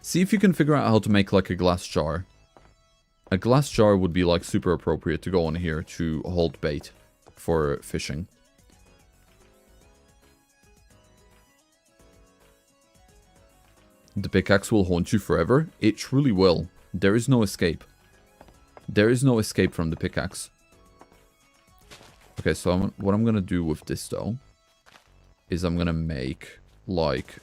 See if you can figure out how to make, like, a glass jar. A glass jar would be, like, super appropriate to go on here to hold bait for fishing. The pickaxe will haunt you forever. It truly will. There is no escape. There is no escape from the pickaxe. Okay, so what I'm gonna do with this, though, is I'm gonna make, like...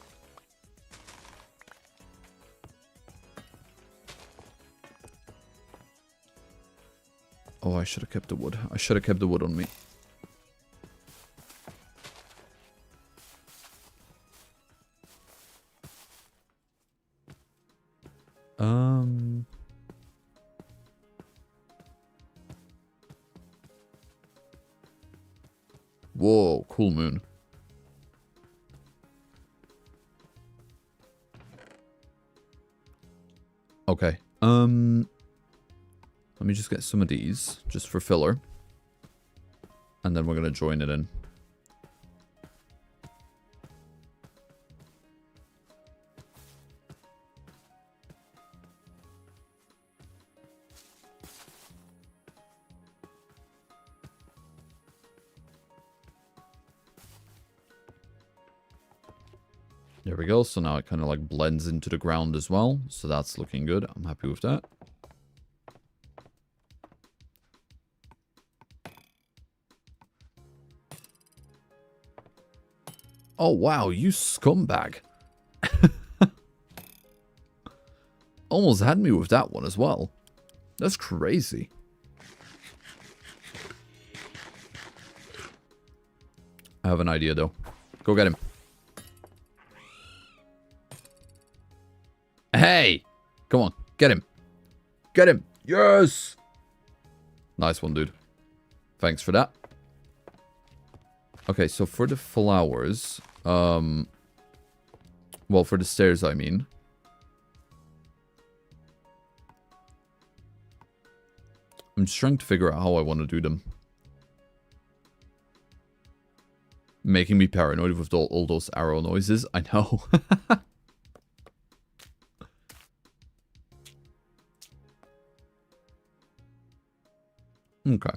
Oh, I should have kept the wood. I should have kept the wood on me. Whoa, cool moon. Okay. Let me just get some of these, just for filler. And then we're gonna join it in. There we go. So now it kind of like blends into the ground as well. So that's looking good. I'm happy with that. Oh, wow. You scumbag. Almost had me with that one as well. That's crazy. I have an idea, though. Go get him. Hey! Come on. Get him. Get him. Yes! Nice one, dude. Thanks for that. Okay, so for the flowers... well, for the stairs, I mean. I'm just trying to figure out how I want to do them. Making me paranoid with all those arrow noises. I know. Okay.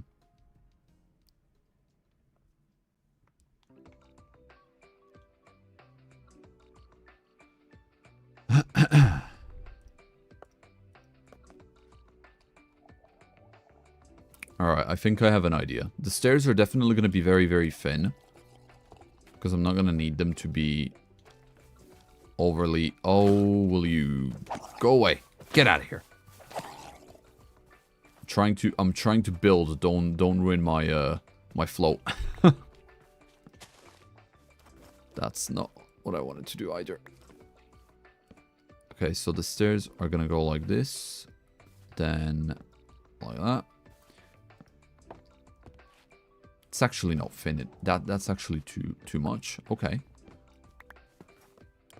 Alright, I think I have an idea. The stairs are definitely going to be very, very thin. Because I'm not going to need them to be overly... Oh, will you... Go away. Get out of here. I'm trying to build. Don't ruin my my float. That's not what I wanted to do either. Okay, so the stairs are gonna go like this, then like that. It's actually not thin. That's actually too much. Okay.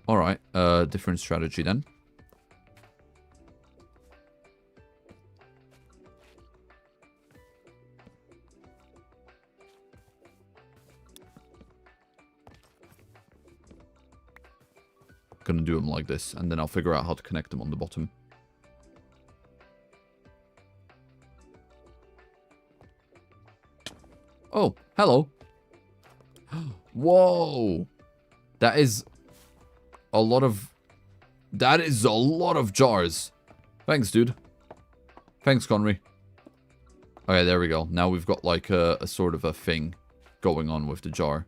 All right. Different strategy then. Gonna do them like this, and then I'll figure out how to connect them on the bottom. Oh, hello. Whoa. That is a lot of... That is a lot of jars. Thanks, dude. Thanks, Conry. Okay, there we go. Now we've got like a sort of a thing going on with the jar.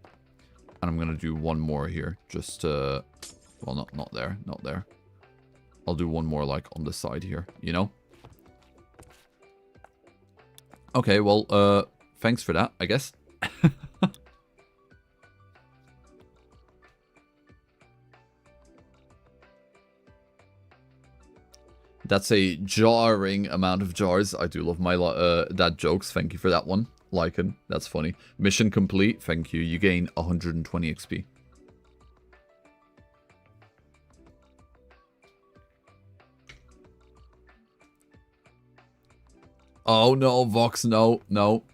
And I'm gonna do one more here. Just, well, not there. Not there. I'll do one more, like, on the side here, you know? Okay, well, thanks for that, I guess. That's a jarring amount of jars. I do love my dad jokes. Thank you for that one. Lycan, that's funny. Mission complete, thank you. You gain 120 XP. Oh no, Vox, no, no.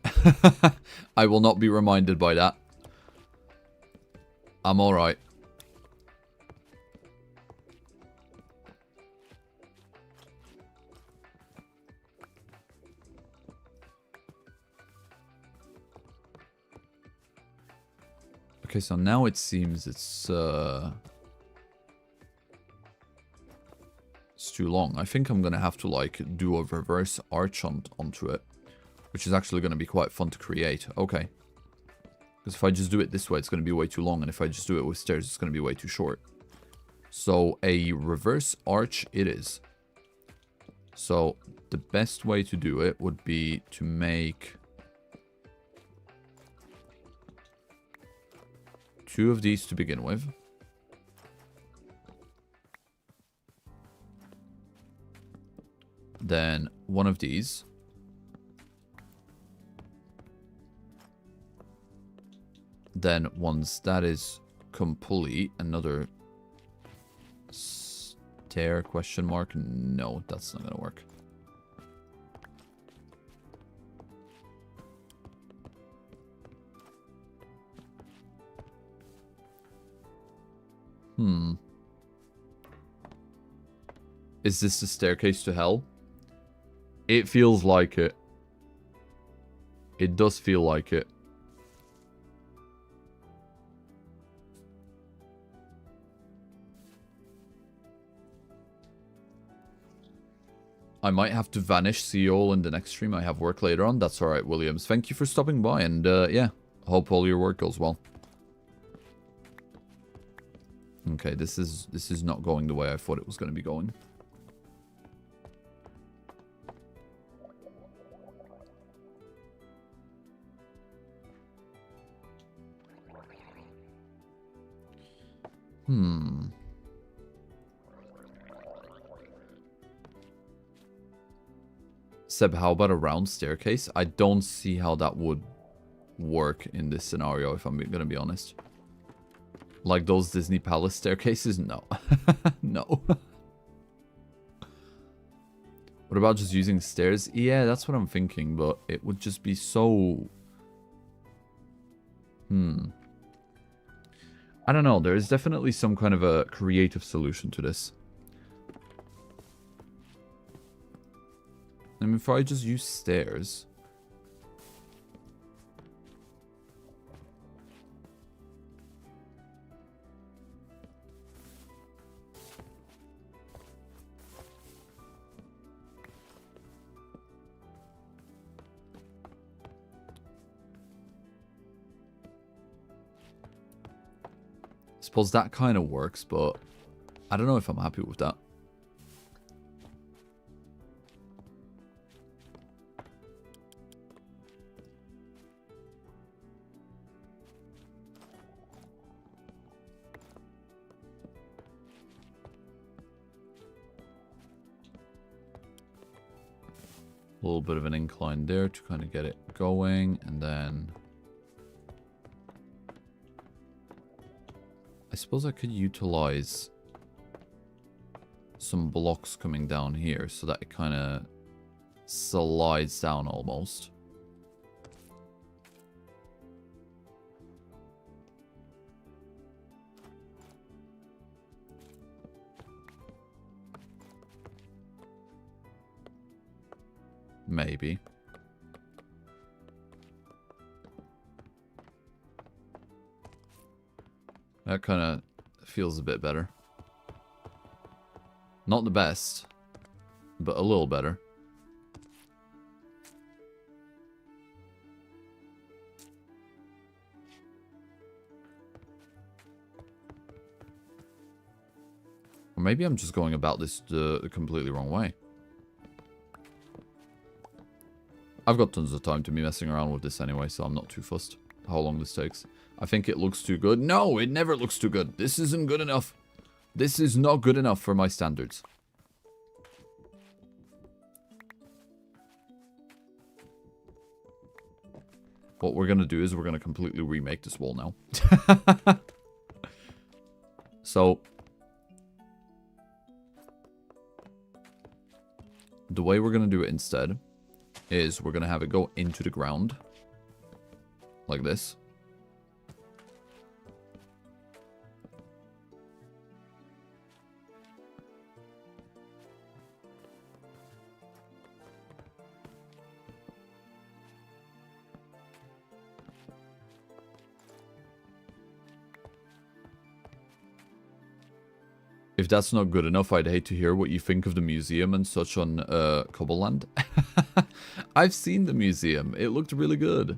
I will not be reminded by that. I'm alright. Okay, so now it seems it's too long. I think I'm gonna have to like do a reverse arch onto it, which is actually gonna be quite fun to create. Okay, because if I just do it this way, it's gonna be way too long, and if I just do it with stairs, it's gonna be way too short. So a reverse arch it is. So the best way to do it would be to make 2 of these to begin with. Then 1 of these. Then once that is complete, another stair question mark. No, that's not gonna work. Is this the staircase to hell? It feels like it. It does feel like it. I might have to vanish, see you all in the next stream. I have work later on. That's alright, Williams. Thank you for stopping by, and yeah, hope all your work goes well. Okay, this is not going the way I thought it was going to be going. Seb, how about a round staircase? I don't see how that would work in this scenario, if I'm going to be honest. Like those Disney Palace staircases? No. No. What about just using stairs? Yeah, that's what I'm thinking, but it would just be so... I don't know, there is definitely some kind of a creative solution to this. I mean, if I just use stairs... I suppose that kind of works, but I don't know if I'm happy with that. A little bit of an incline there to kind of get it going, and then I suppose I could utilize some blocks coming down here so that it kind of slides down almost. Maybe. That kind of feels a bit better. Not the best, but a little better. Or maybe I'm just going about this the completely wrong way. I've got tons of time to be messing around with this anyway, so I'm not too fussed how long this takes. I think it looks too good. No, it never looks too good. This isn't good enough. This is not good enough for my standards. what we're going to do is we're going to completely remake this wall now. So, the way we're going to do it instead is we're going to have it go into the ground. Like this. If that's not good enough, I'd hate to hear what you think of the museum and such on Cobbleland. I've seen the museum. It looked really good.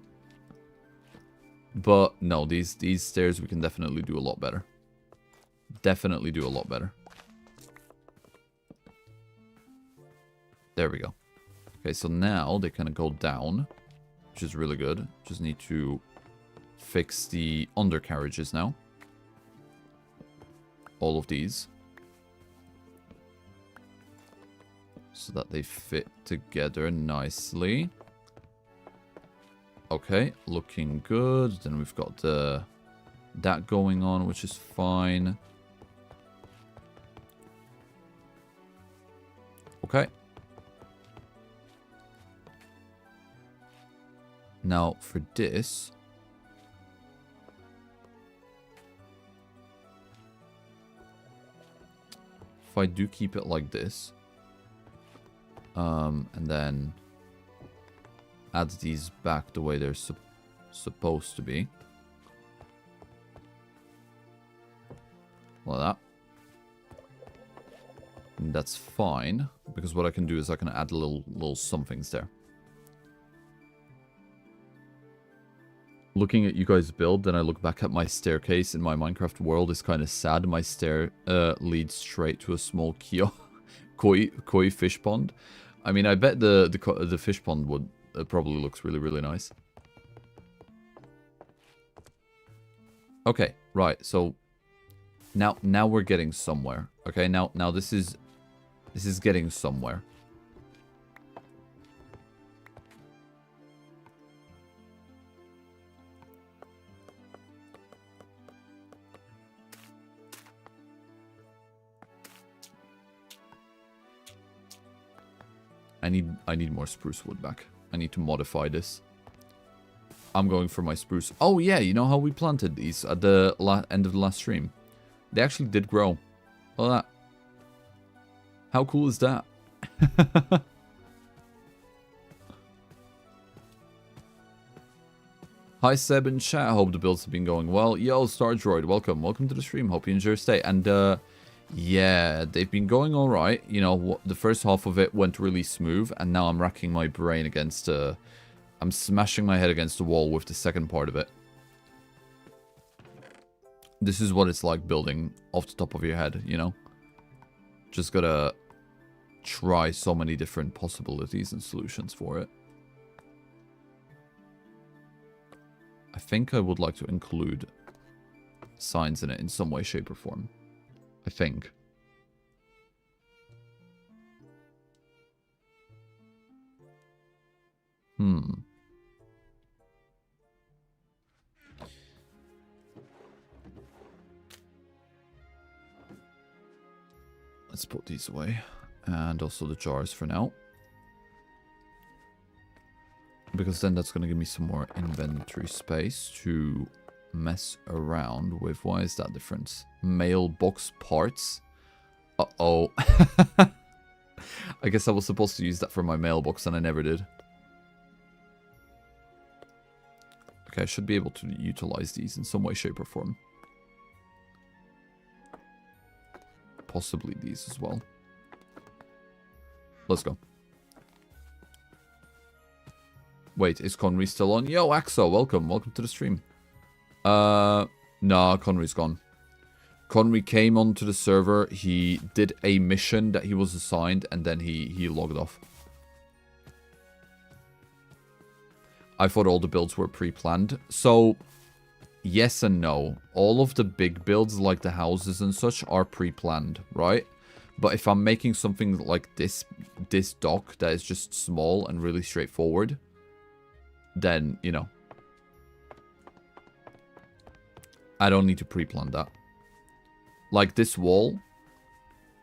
But no, these stairs we can definitely do a lot better. Definitely do a lot better. There we go. Okay, so now they kind of go down, which is really good. Just need to fix the undercarriages now. All of these. So that they fit together nicely. Okay, looking good. Then we've got that going on, which is fine. Okay. Now for this, if I do keep it like this, and then add these back the way they're supposed to be. Like that. And that's fine, because what I can do is I can add little somethings there. Looking at you guys build, then I look back at my staircase in my Minecraft world is kind of sad. My stair leads straight to a small koi fish pond. I mean, I bet the fish pond would probably looks really, really nice. Okay, right. So now we're getting somewhere. Okay, now this is getting somewhere. I need more spruce wood back. I need to modify this. I'm going for my spruce. Oh yeah, you know how we planted these at the end of the last stream? They actually did grow. Look at that. How cool is that? Hi Seb and chat. Hope the builds have been going well. Yo, Star Droid, welcome. Welcome to the stream. Hope you enjoy your stay. And yeah, they've been going all right. You know, the first half of it went really smooth, and now I'm racking my brain against... I'm smashing my head against the wall with the second part of it. This is what it's like building off the top of your head, you know? Just gotta try so many different possibilities and solutions for it. I think I would like to include signs in it in some way, shape, or form. I think. Let's put these away. And also the jars for now. Because then that's going to give me some more inventory space to mess around with. Why is that different? Mailbox parts. Uh-oh. I guess I was supposed to use that for my mailbox and I never did. Okay, I should be able to utilize these in some way, shape, or form. Possibly these as well. Let's go. Wait, is Conry still on? Yo, Axo, welcome. Welcome to the stream. Nah, Conry's gone. Conry came onto the server. He did a mission that he was assigned, and then he logged off. I thought all the builds were pre-planned. So, yes and no. All of the big builds, like the houses and such, are pre-planned, right? But if I'm making something like this dock that is just small and really straightforward, then, you know, I don't need to pre-plan that. Like this wall,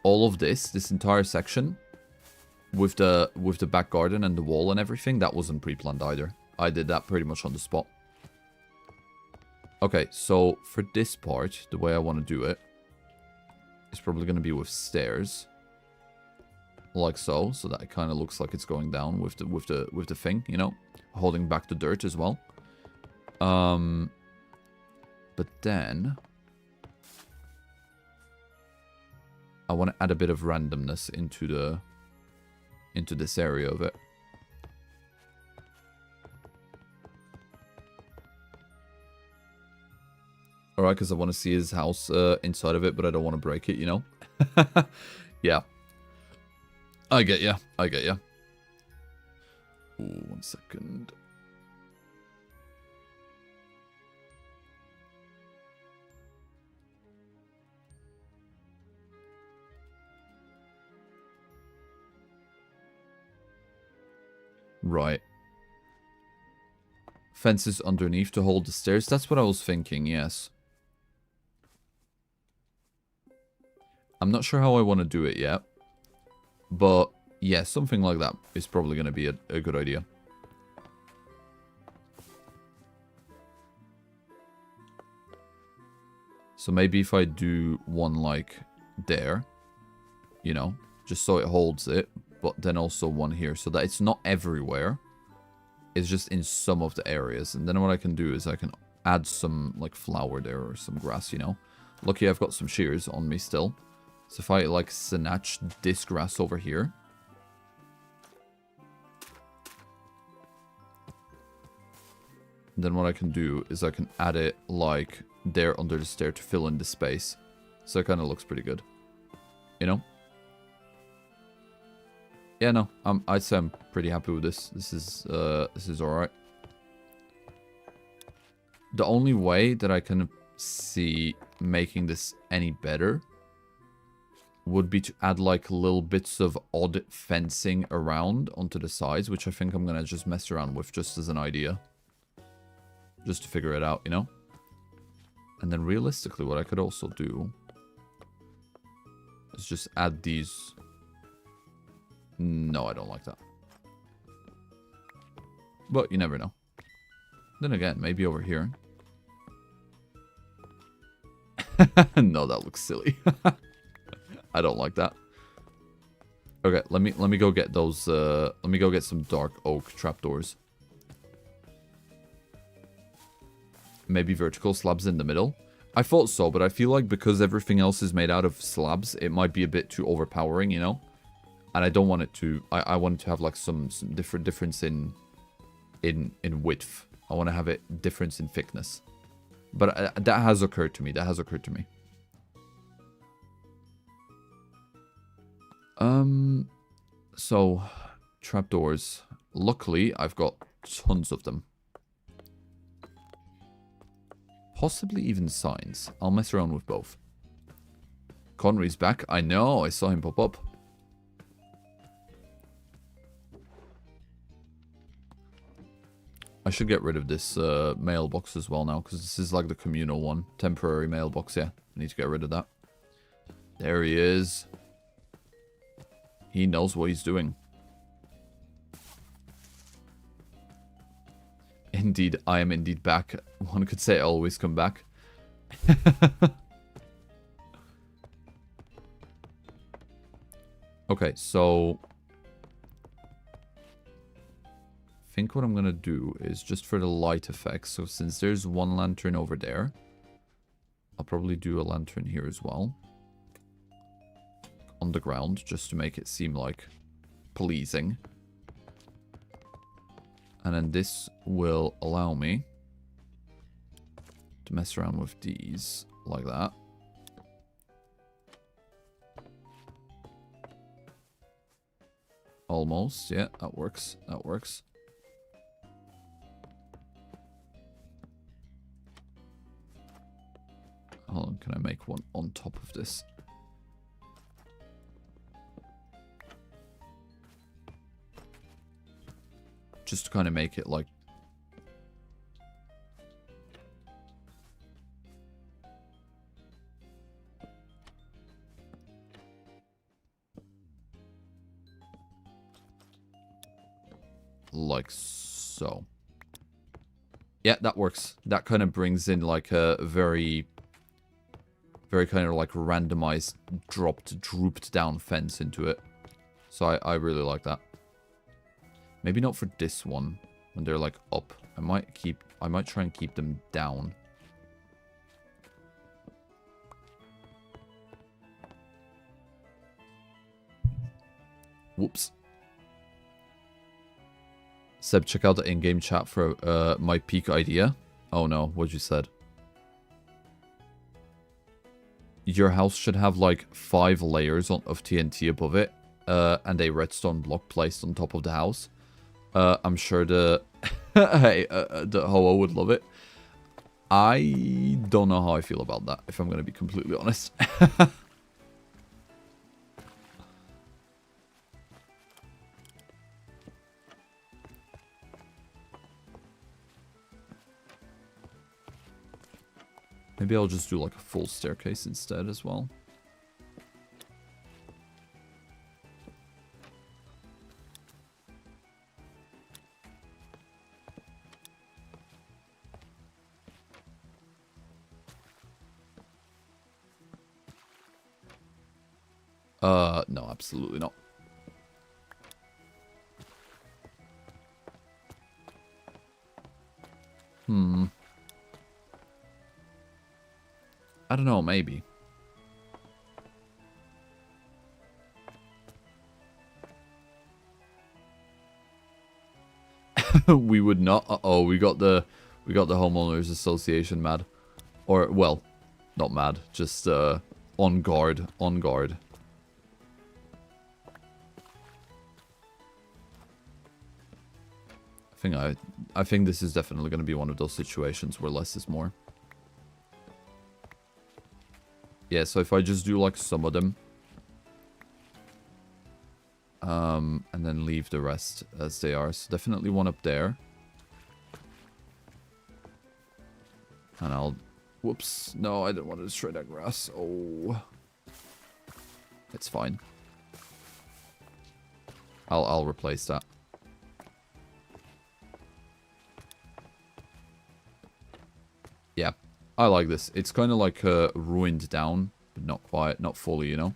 all of this entire section, with the back garden and the wall and everything, that wasn't pre-planned either. I did that pretty much on the spot. Okay, so for this part, the way I want to do it is probably going to be with stairs, like so that it kind of looks like it's going down with the thing, you know, holding back the dirt as well. But then I want to add a bit of randomness into this area of it. Alright, because I want to see his house inside of it, but I don't want to break it, you know? Yeah. I get ya. I get ya. Ooh, 1 second. Right. Fences underneath to hold the stairs. That's what I was thinking, yes. I'm not sure how I want to do it yet. But, yeah, something like that is probably going to be a good idea. So maybe if I do one like there, you know, just so it holds it. But then also one here, so that it's not everywhere. It's just in some of the areas. And then what I can do is I can add some like flower there or some grass, you know. Lucky I've got some shears on me still. So if I like snatch this grass over here. Then what I can do is I can add it like there under the stair to fill in the space. So it kind of looks pretty good. You know? Yeah, no, I'd say I'm pretty happy with this. This is alright. The only way that I can see making this any better would be to add like little bits of odd fencing around onto the sides, which I think I'm gonna just mess around with just as an idea. Just to figure it out, you know? And then realistically, what I could also do is just add these. No, I don't like that. But you never know. Then again, maybe over here. No, that looks silly. I don't like that. Okay, let me go get those let me go get some dark oak trapdoors. Maybe vertical slabs in the middle. I thought so, but I feel like because everything else is made out of slabs, it might be a bit too overpowering, you know? And I don't want it to... I want it to have like some difference in width. I want to have it difference in thickness. But that has occurred to me. That has occurred to me. So, trapdoors. Luckily, I've got tons of them. Possibly even signs. I'll mess around with both. Conry's back. I know. I saw him pop up. I should get rid of this mailbox as well now, because this is like the communal one. Temporary mailbox, yeah. I need to get rid of that. There he is. He knows what he's doing. Indeed, I am indeed back. One could say I always come back. Okay, so... I think what I'm going to do is just for the light effects. So since there's one lantern over there, I'll probably do a lantern here as well. On the ground, just to make it seem like pleasing. And then this will allow me to mess around with these like that. Almost, yeah, that works. That works. Hold on, can I make one on top of this? Just to kind of make it like... like so. Yeah, that works. That kind of brings in like a very kind of like randomized drooped down fence into it. So I really like that. Maybe not for this one when they're like up. I might try and keep them down. Whoops. Seb, check out the in-game chat for my peak idea. Oh no, what you said. Your house should have like 5 layers of TNT above it, and a redstone block placed on top of the house. I'm sure the the Ho-Oh would love it. I don't know how I feel about that, if I'm going to be completely honest. Maybe I'll just do like a full staircase instead as well. No, absolutely not. I don't know, maybe. We would not. Uh-oh, we got the homeowners association mad. Or, well, not mad, just on guard, on guard. I think this is definitely going to be one of those situations where less is more. Yeah, so if I just do like some of them, and then leave the rest as they are. So definitely one up there. And I'll, whoops, no, I didn't want to destroy that grass. Oh, it's fine. I'll replace that. Yeah, I like this. It's kind of like ruined down, but not quite, not fully, you know?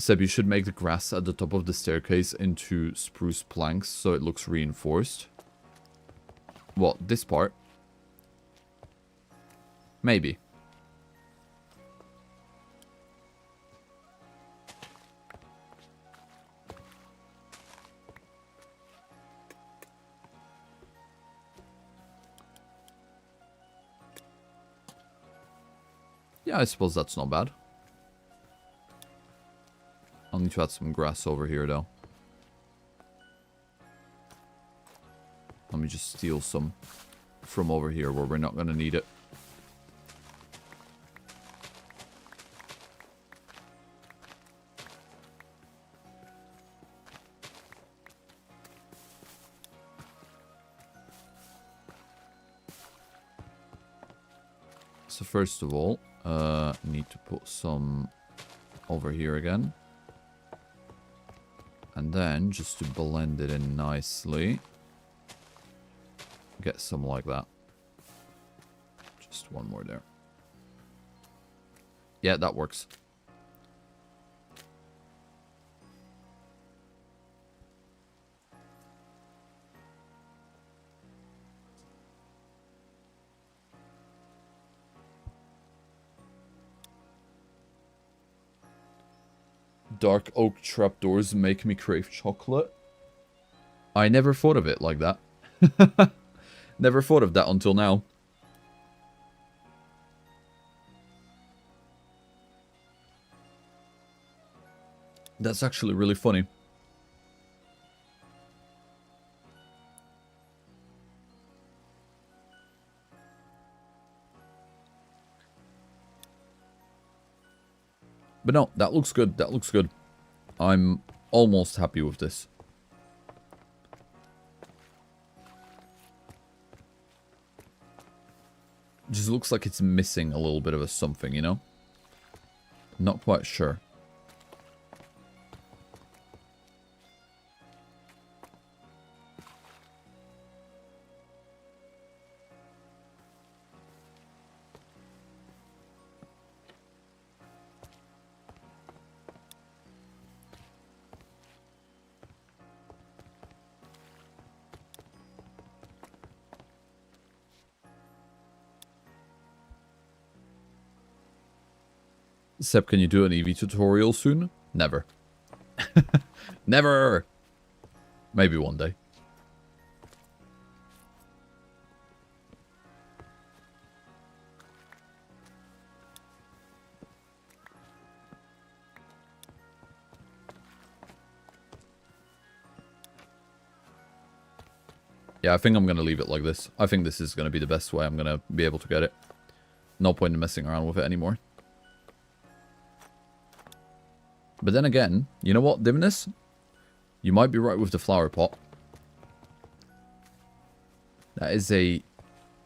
Seb, you should make the grass at the top of the staircase into spruce planks so it looks reinforced. What, this part? Maybe. Yeah, I suppose that's not bad. I'll need to add some grass over here, though. Let me just steal some from over here where we're not going to need it. So first of all, need to put some over here again. And then, just to blend it in nicely, get some like that. Just one more there. Yeah, that works. Dark oak trapdoors make me crave chocolate. I never thought of it like that. Never thought of that until now. That's actually really funny. But no, that looks good. That looks good. I'm almost happy with this. Just looks like it's missing a little bit of a something, you know? Not quite sure. Seb, can you do an EV tutorial soon? Never. Never! Maybe one day. Yeah, I think I'm going to leave it like this. I think this is going to be the best way I'm going to be able to get it. No point in messing around with it anymore. But then again, you know what, Dimness? You might be right with the flower pot. That is a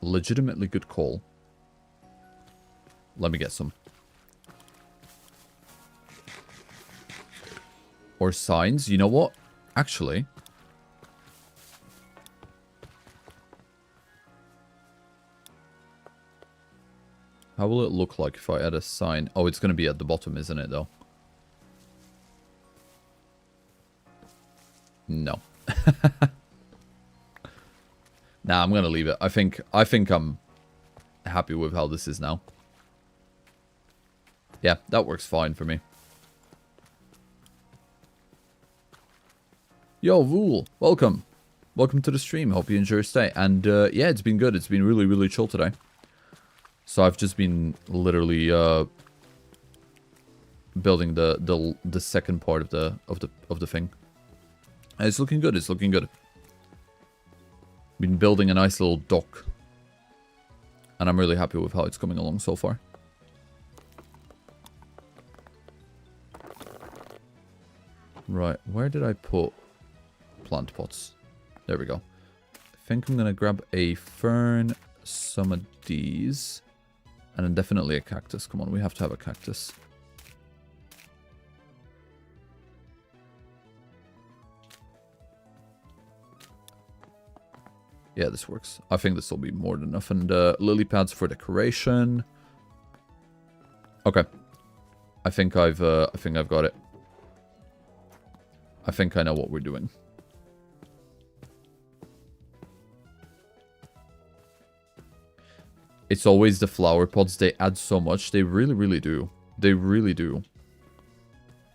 legitimately good call. Let me get some. Or signs. You know what? Actually... how will it look like if I add a sign? Oh, it's going to be at the bottom, isn't it, though? No. Nah, I'm going to leave it. I think I'm happy with how this is now. Yeah, that works fine for me. Yo, Vool, welcome. Welcome to the stream. Hope you enjoy your stay. And yeah, it's been good. It's been really, really chill today. So I've just been literally building the second part of the thing. And it's looking good. It's looking good. Been building a nice little dock, and I'm really happy with how it's coming along so far. Right, where did I put plant pots? There we go. I think I'm gonna grab a fern, some of these. And then definitely a cactus. Come on, we have to have a cactus. Yeah, this works. I think this will be more than enough. And lily pads for decoration. Okay. I think I've got it. I think I know what we're doing. It's always the flower pots. They add so much. They really, really do. They really do.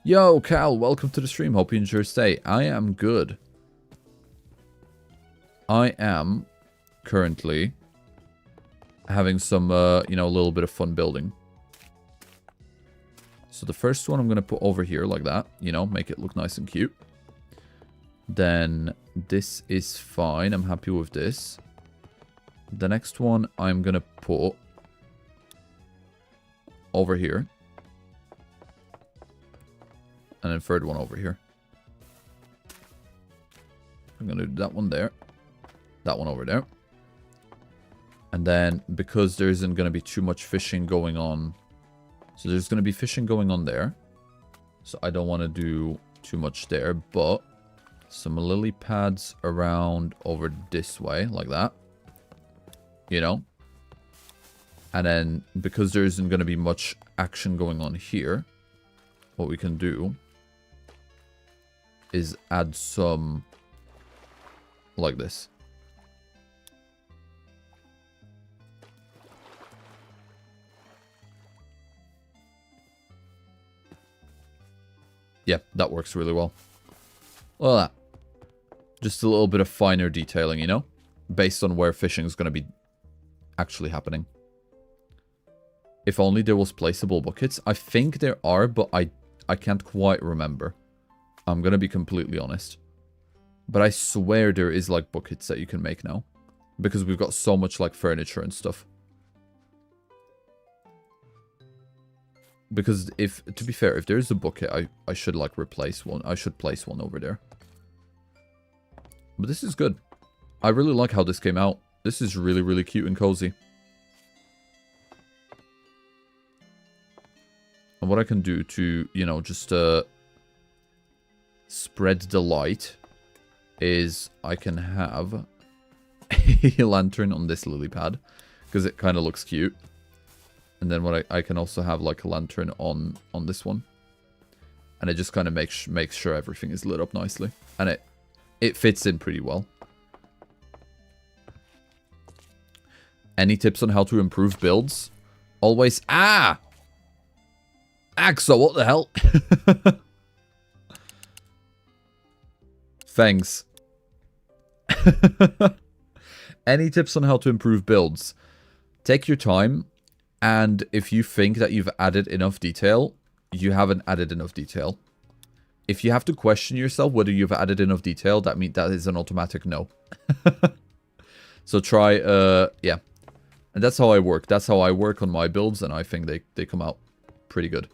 Yo, Cal, welcome to the stream. Hope you enjoy your stay. I am good. I am currently having some, you know, a little bit of fun building. So the first one I'm going to put over here like that. You know, make it look nice and cute. Then this is fine. I'm happy with this. The next one I'm going to put over here. And then third one over here. I'm going to do that one there. That one over there. And then because there isn't going to be too much fishing going on. So there's going to be fishing going on there. So I don't want to do too much there. But some lily pads around over this way like that. You know, and then because there isn't going to be much action going on here, what we can do is add some like this. Yeah, that works really well. Well, that. Just a little bit of finer detailing, you know, based on where fishing is going to be actually happening. If only there was placeable buckets. I think there are, but I can't quite remember. I'm gonna be completely honest. But I swear there is like buckets that you can make now. Because we've got so much like furniture and stuff. Because if, to be fair, if there's a bucket, I should like replace one. I should place one over there. But this is good. I really like how this came out. This is really, really cute and cozy. And what I can do to, you know, just spread the light is I can have a lantern on this lily pad because it kind of looks cute. And then what I can also have like a lantern on this one. And it just kind of makes sure everything is lit up nicely. And it fits in pretty well. Any tips on how to improve builds? Always... Ah! Axo, what the hell? Thanks. Any tips on how to improve builds? Take your time, and if you think that you've added enough detail, you haven't added enough detail. If you have to question yourself whether you've added enough detail, that is an automatic no. So try, yeah. And that's how I work. That's how I work on my builds, and I think they come out pretty good.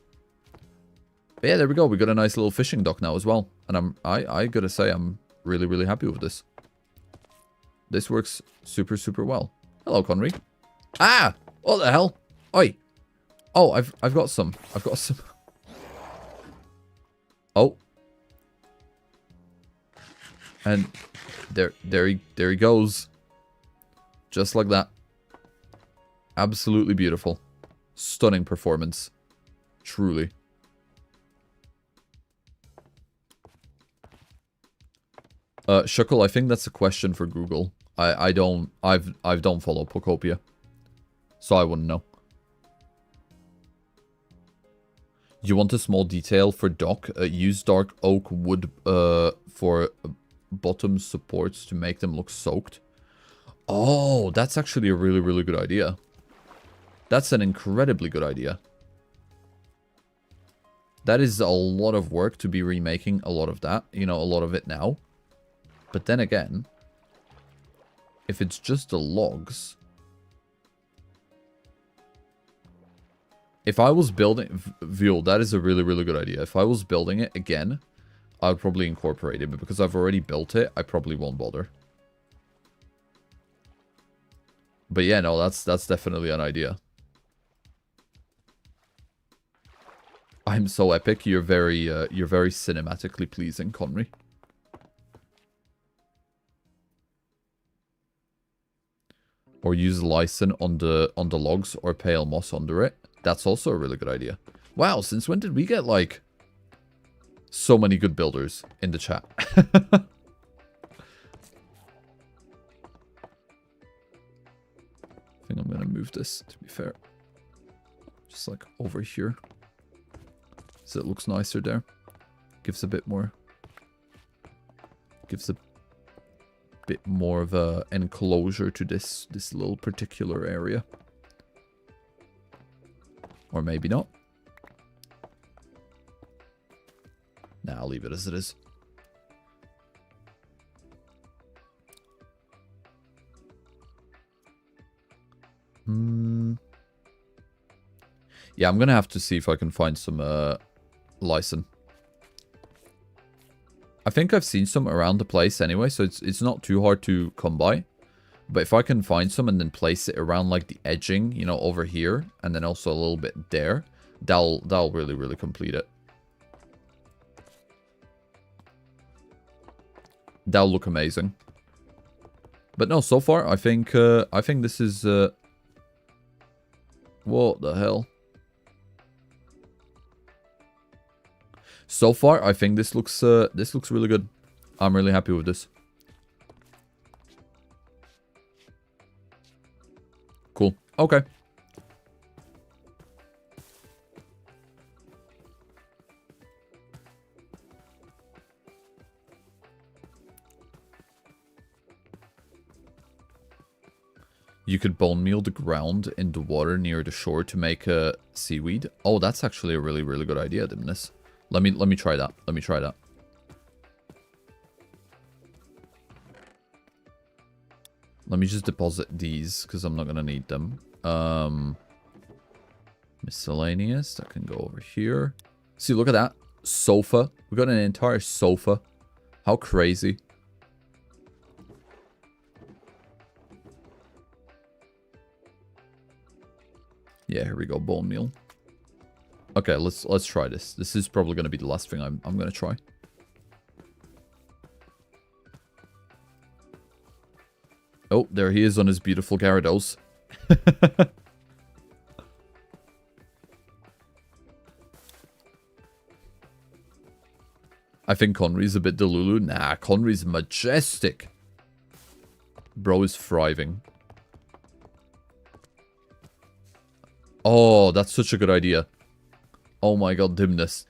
But yeah, there we go. We got a nice little fishing dock now as well. And I gotta say, I'm really, really happy with this. This works super, super well. Hello, Conry. Ah! What the hell? Oi! Oh, I've got some. I've got some. Oh. And there he goes. Just like that. Absolutely beautiful. Stunning performance. Truly. Shuckle, I think that's a question for Google. I don't follow Pocopia. So I wouldn't know. You want a small detail for dock? Use dark oak wood for bottom supports to make them look soaked. Oh, that's actually a really, really good idea. That's an incredibly good idea. That is a lot of work to be remaking a lot of that. You know, a lot of it now. But then again, if it's just the logs... If I was building... Viol, that is a really, really good idea. If I was building it again, I would probably incorporate it. But because I've already built it, I probably won't bother. But yeah, no, that's definitely an idea. I'm so epic. You're very cinematically pleasing, Conry. Or use lysin on the logs or pale moss under it. That's also a really good idea. Wow, since when did we get like so many good builders in the chat? I think I'm gonna move this, to be fair. Just like over here. So it looks nicer there. Gives a bit more. Gives a bit more of a enclosure to this little particular area. Or maybe not. Nah, I'll leave it as it is. Yeah, I'm gonna have to see if I can find some lysin. I think I've seen some around the place anyway, so it's not too hard to come by. But if I can find some and then place it around like the edging, you know, over here, and then also a little bit there, that'll really, really complete it. That'll look amazing. But no, so far I think this is what the hell? So far, I think this looks really good. I'm really happy with this. Cool. Okay. You could bone meal the ground in the water near the shore to make a seaweed. Oh, that's actually a really, really good idea, Dimness. Let me try that. Let me try that. Let me just deposit these because I'm not gonna need them. Miscellaneous. That can go over here. See, look at that. Sofa. We got an entire sofa. How crazy. Yeah, here we go. Bone meal. Okay, let's try this. This is probably going to be the last thing I'm going to try. Oh, there he is on his beautiful Gyarados. I think Conry's a bit delulu. Nah, Conry's majestic. Bro is thriving. Oh, that's such a good idea. Oh my god, dimness.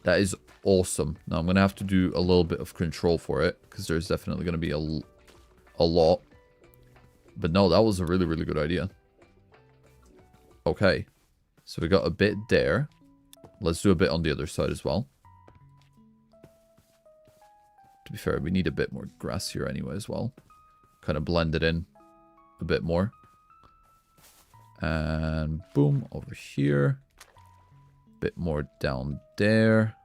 That is awesome. Now I'm going to have to do a little bit of control for it, because there's definitely going to be a lot. But no, that was a really, really good idea. Okay. So we got a bit there. Let's do a bit on the other side as well. To be fair, we need a bit more grass here anyway as well. Kind of blend it in a bit more. And boom, over here. Bit more down there.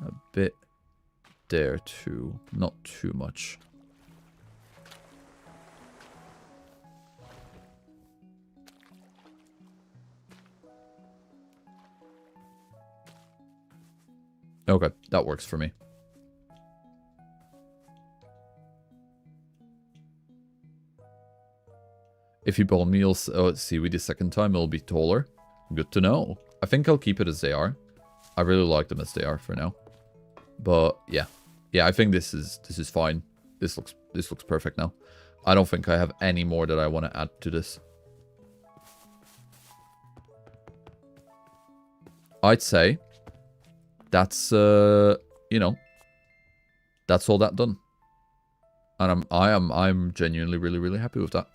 A bit there too. Not too much. Okay, that works for me. If you bone meals seaweed the second time, it'll be taller. Good to know. I think I'll keep it as they are. I really like them as they are for now. But yeah. Yeah, I think this is fine. This looks perfect now. I don't think I have any more that I want to add to this. I'd say that's you know, that's all that done. And I'm genuinely really, really happy with that.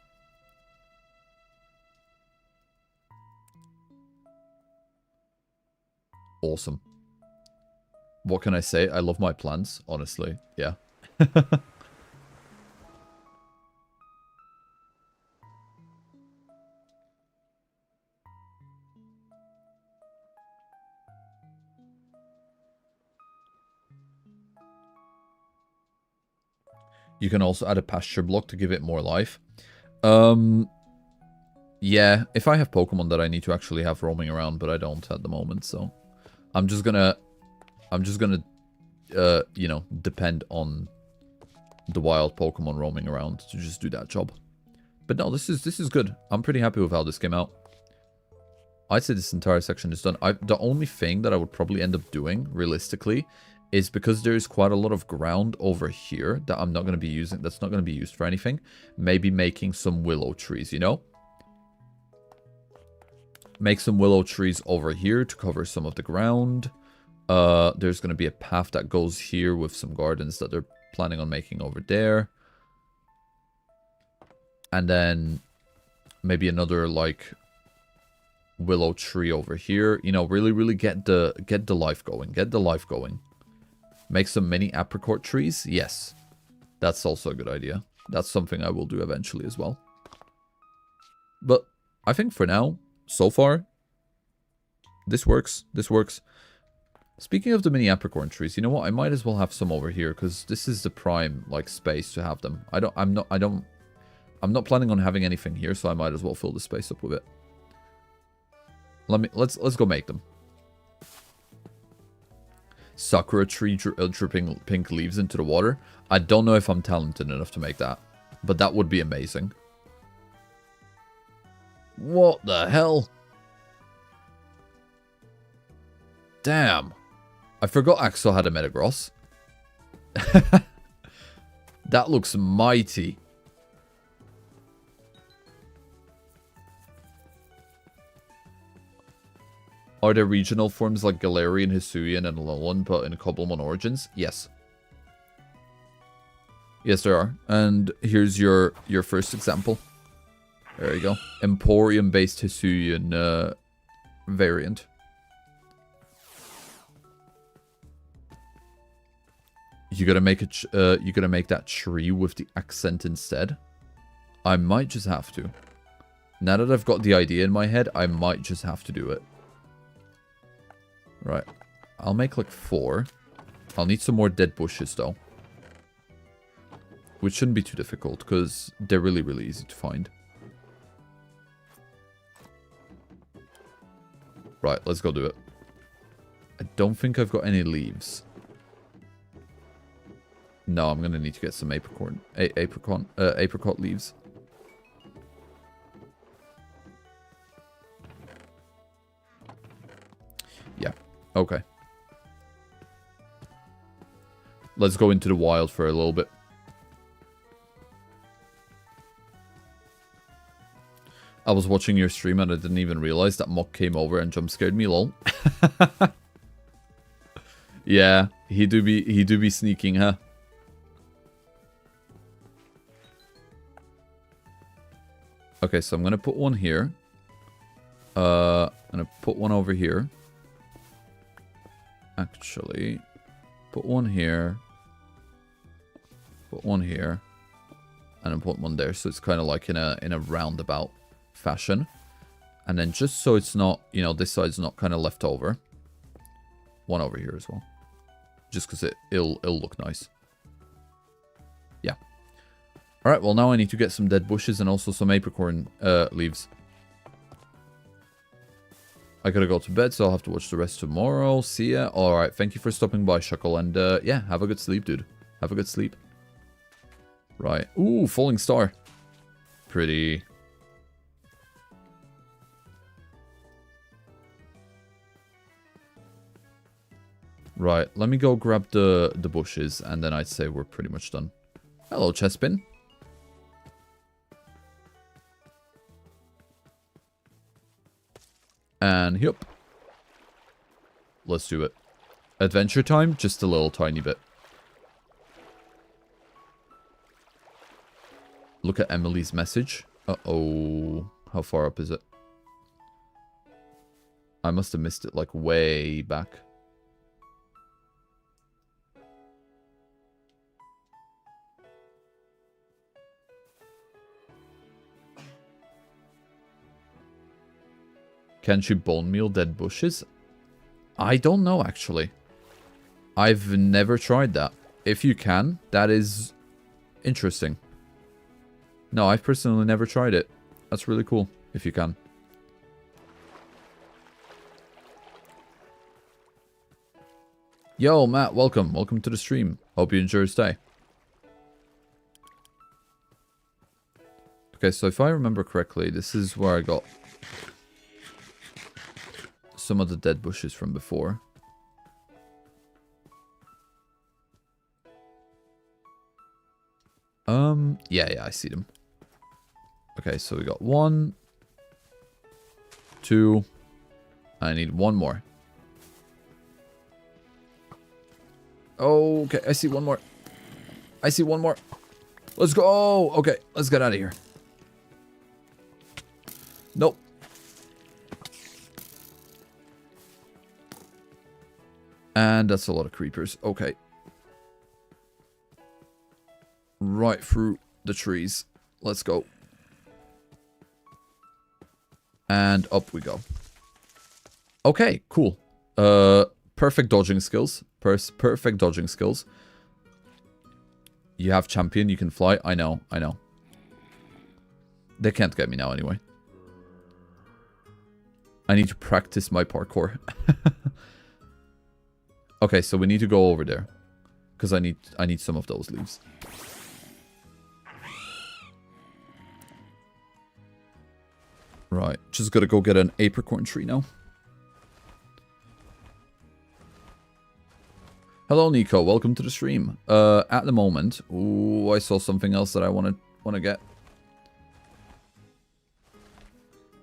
Awesome. What can I say? I love my plants, honestly. Yeah. You can also add a pasture block to give it more life. Yeah, if I have Pokemon that I need to actually have roaming around, but I don't at the moment, so I'm just gonna you know, depend on the wild Pokemon roaming around to just do that job. But no, this is good. I'm pretty happy with how this came out. I'd say this entire section is done. The only thing that I would probably end up doing, realistically, is because there's quite a lot of ground over here that I'm not going to be using, that's not going to be used for anything. Maybe making some willow trees, you know? Make some willow trees over here to cover some of the ground. There's going to be a path that goes here with some gardens that they're planning on making over there. And then maybe another, like, willow tree over here. You know, really, really get the life going. Get the life going. Make some mini apricot trees. Yes. That's also a good idea. That's something I will do eventually as well. But I think for now, so far, this works. This works. Speaking of the mini apricot trees, you know what? I might as well have some over here because this is the prime, like, space to have them. I'm not planning on having anything here, so I might as well fill the space up with it. Let's go make them. Sakura tree dripping pink leaves into the water. I don't know if I'm talented enough to make that, but that would be amazing. What the hell? Damn. I forgot Axel had a Metagross. That looks mighty. Are there regional forms like Galarian, Hisuian, and Alolan put in Cobblemon Origins? Yes. Yes, there are. And here's your first example. There you go. Emporium-based Hisuian variant. You gotta make that tree with the accent instead. I might just have to. Now that I've got the idea in my head, I might just have to do it. Right. I'll make like 4. I'll need some more dead bushes though. Which shouldn't be too difficult because they're really, really easy to find. Right, let's go do it. I don't think I've got any leaves. No, I'm going to need to get some apricot leaves. Yeah, okay. Let's go into the wild for a little bit. I was watching your stream and I didn't even realize that Mock came over and jump scared me, lol. Yeah, he do be sneaking, huh? Okay, so I'm gonna put one here. I'm gonna put one over here. Actually, put one here. Put one here. And then put one there. So it's kind of like in a roundabout fashion. And then just so it's not, you know, this side's not kind of left over. One over here as well. Just because it'll look nice. Yeah. Alright, well now I need to get some dead bushes and also some apricorn leaves. I gotta go to bed, so I'll have to watch the rest tomorrow. See ya. Alright, thank you for stopping by, Shuckle. And yeah, have a good sleep, dude. Have a good sleep. Right. Ooh, falling star. Pretty. Right, let me go grab the bushes, and then I'd say we're pretty much done. Hello, Chespin. And yep. Let's do it. Adventure time, just a little tiny bit. Look at Emily's message. Uh-oh. How far up is it? I must have missed it like way back. Can she bone meal dead bushes? I don't know, actually. I've never tried that. If you can, that is interesting. No, I've personally never tried it. That's really cool, if you can. Yo, Matt, welcome. Welcome to the stream. Hope you enjoy your stay. Okay, so if I remember correctly, this is where I got some of the dead bushes from before. Yeah, I see them. Okay, so we got 1, 2. I need one more. Okay, I see one more. I see one more. Let's go. Okay, let's get out of here. Nope. And that's a lot of creepers. Okay. Right through the trees. Let's go. And up we go. Okay, cool. Perfect dodging skills. Perfect dodging skills. You have champion, you can fly. I know, I know. They can't get me now anyway. I need to practice my parkour. Okay, so we need to go over there. Because I need some of those leaves. Right, just gotta go get an apricorn tree now. Hello, Nico. Welcome to the stream. At the moment, ooh, I saw something else that I wanna get.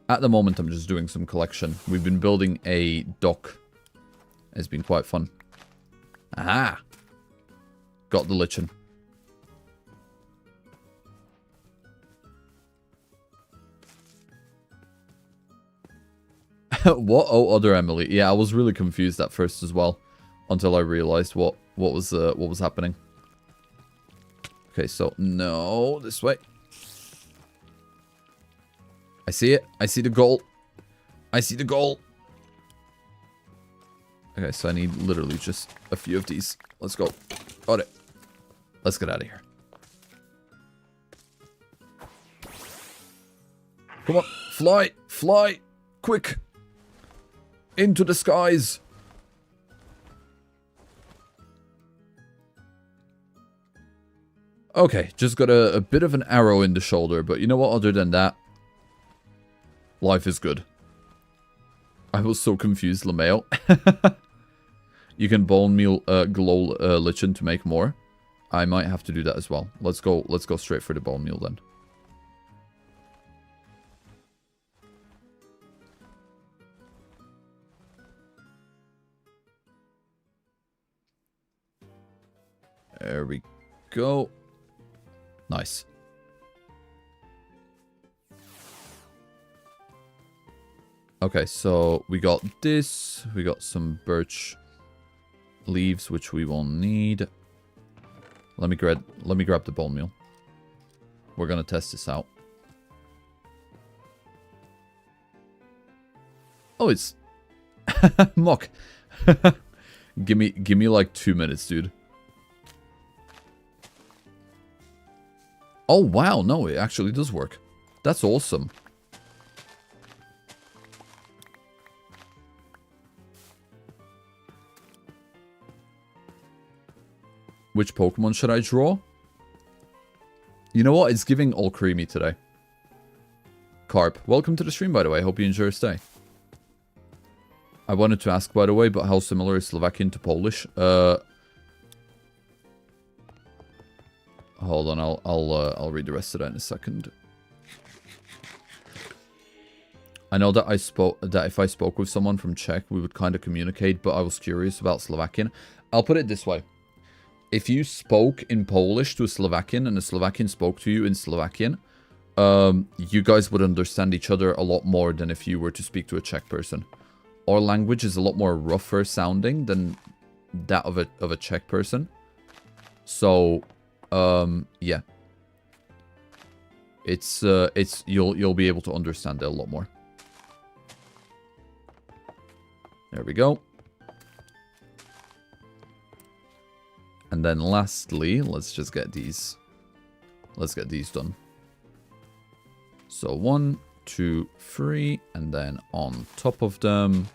At the moment, I'm just doing some collection. We've been building a dock. It's been quite fun. Aha! Got the lichen. What? Oh, other Emily. Yeah, I was really confused at first as well, until I realized what was happening. Okay, so no, this way. I see it. I see the goal. I see the goal. Okay, so I need literally just a few of these. Let's go. Got it. Let's get out of here. Come on. Fly. Fly. Quick. Into the skies. Okay, just got a bit of an arrow in the shoulder, but you know what? Other than that, life is good. I was so confused, LeMayo. You can bone meal glow lichen to make more. I might have to do that as well. Let's go straight for the bone meal then. There we go. Nice. Okay, so we got this. We got some birch leaves, which we won't need. Let me grab the bone meal. We're gonna test this out. Oh, it's Mock. give me like 2 minutes, dude. Oh wow, no, it actually does work. That's awesome. Which Pokemon should I draw? You know what? It's giving all creamy today. Carp, welcome to the stream, by the way. Hope you enjoy your stay. I wanted to ask, by the way, but how similar is Slovakian to Polish? Hold on, I'll read the rest of that in a second. I know that if I spoke with someone from Czech, we would kind of communicate, but I was curious about Slovakian. I'll put it this way. If you spoke in Polish to a Slovakian and a Slovakian spoke to you in Slovakian, you guys would understand each other a lot more than if you were to speak to a Czech person. Our language is a lot more rougher sounding than that of a Czech person. So, yeah. You'll be able to understand it a lot more. There we go. And then lastly, let's just get these. Let's get these done. So 1, 2, 3, and then on top of them,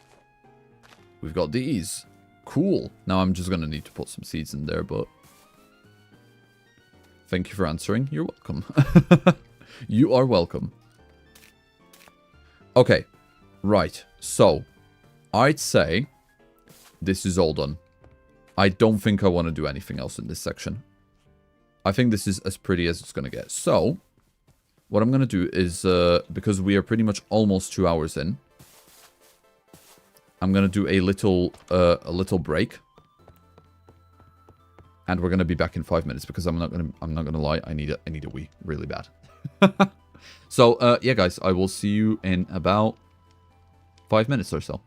we've got these. Cool. Now I'm just gonna need to put some seeds in there, but thank you for answering. You're welcome. You are welcome. Okay, right. So I'd say this is all done. I don't think I want to do anything else in this section. I think this is as pretty as it's going to get. So, what I'm going to do is, because we are pretty much almost 2 hours in, I'm going to do a little break. And we're going to be back in 5 minutes because I'm not going to lie, I need a wee really bad. So, yeah guys, I will see you in about 5 minutes or so.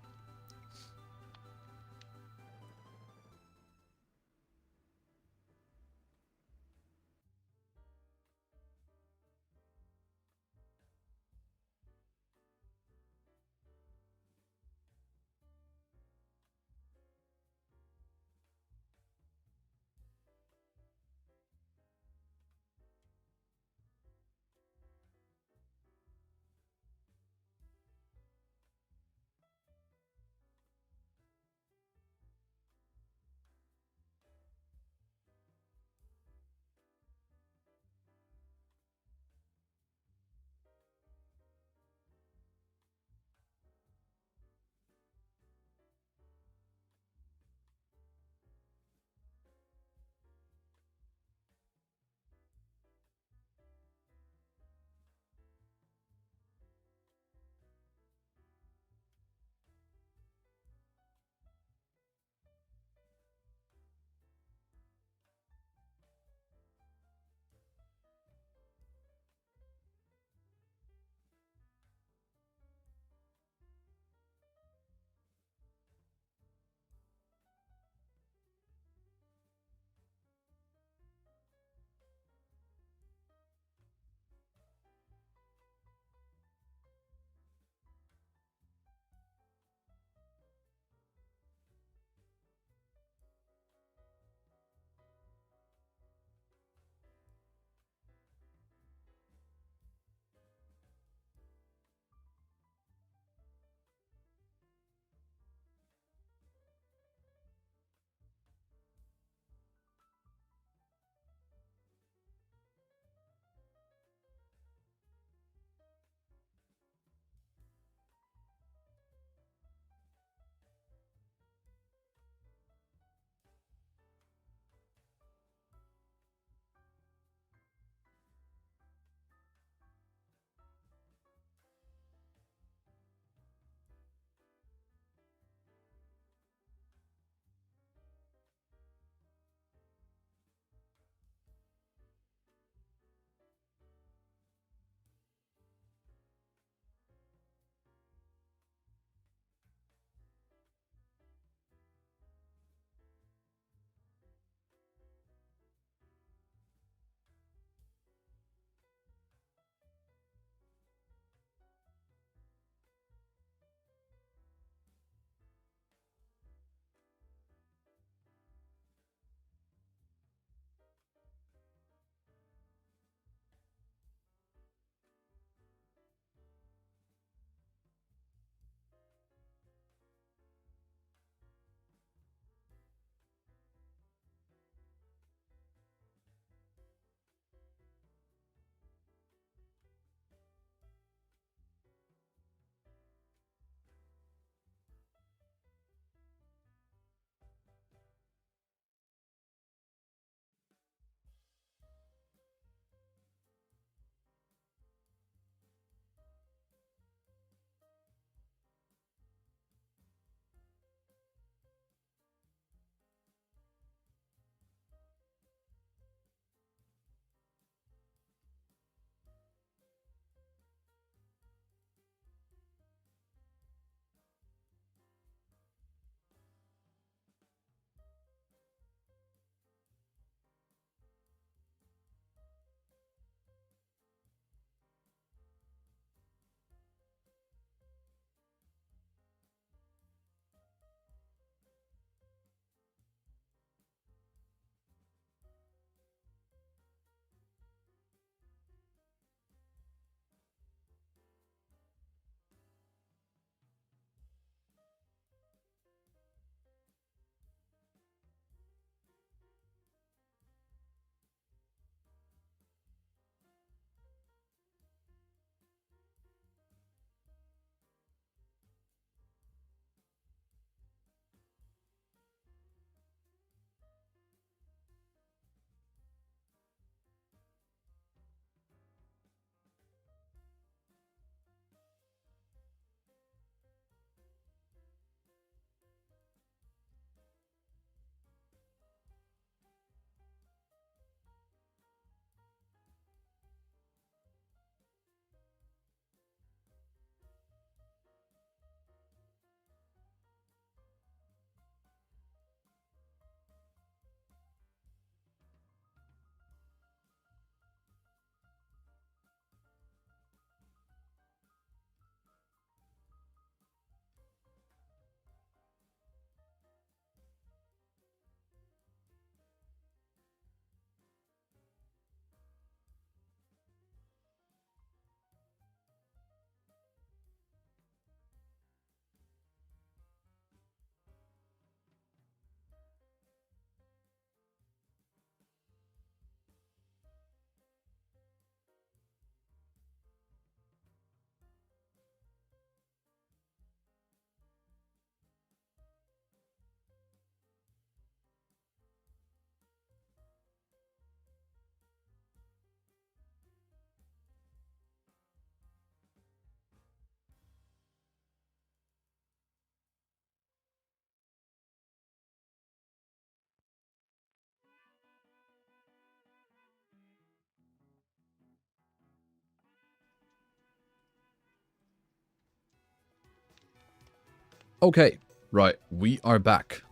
Okay, right, we are back.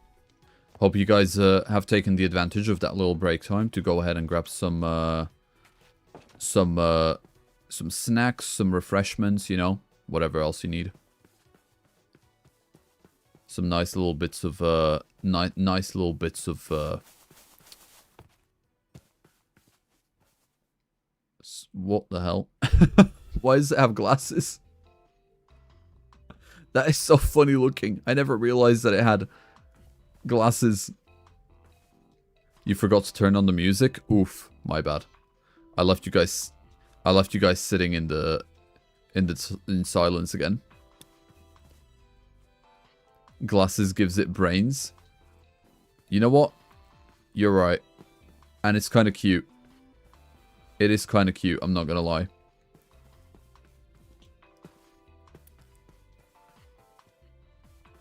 Hope you guys have taken the advantage of that little break time to go ahead and grab some snacks, some refreshments, you know, whatever else you need. Some nice little bits of what the hell? Why does it have glasses? That is so funny looking. I never realized that it had glasses. You forgot to turn on the music? Oof, my bad. I left you guys sitting in silence again. Glasses gives it brains. You know what? You're right. And it's kind of cute. It is kind of cute, I'm not gonna lie.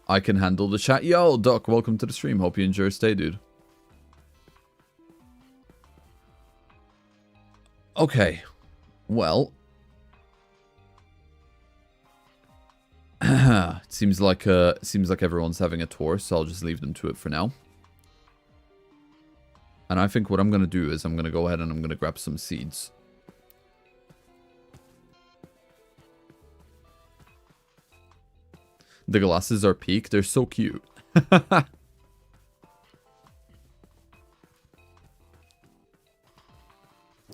I can handle the chat. Yo, Doc, welcome to the stream. Hope you enjoy your stay, dude. Okay. Well. It seems like everyone's having a tour, so I'll just leave them to it for now. And I think what I'm going to do is I'm going to go ahead and I'm going to grab some seeds. The glasses are peak. They're so cute.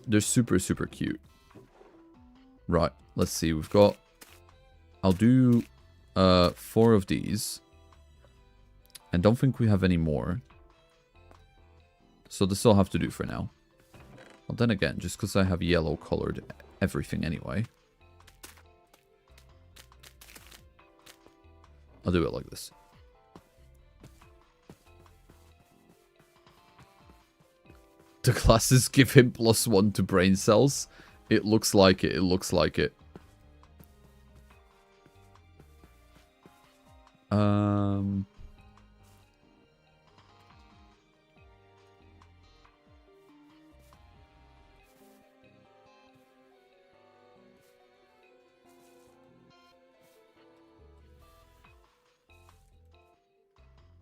They're super, super cute. Right. Let's see. We've got... I'll do 4 of these. And don't think we have any more. So this will have to do for now. Well, then again, just because I have yellow colored everything anyway. I'll do it like this. The glasses give him +1 to brain cells. It looks like it. It looks like it.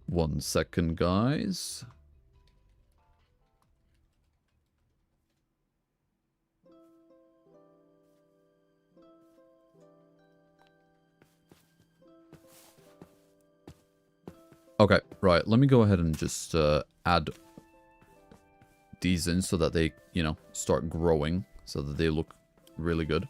1 second, guys. Okay, right. Let me go ahead and just add these in so that they, you know, start growing, so that they look really good.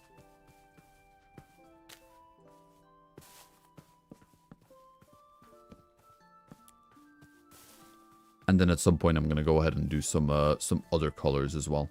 And then at some point I'm going to go ahead and do some other colors as well.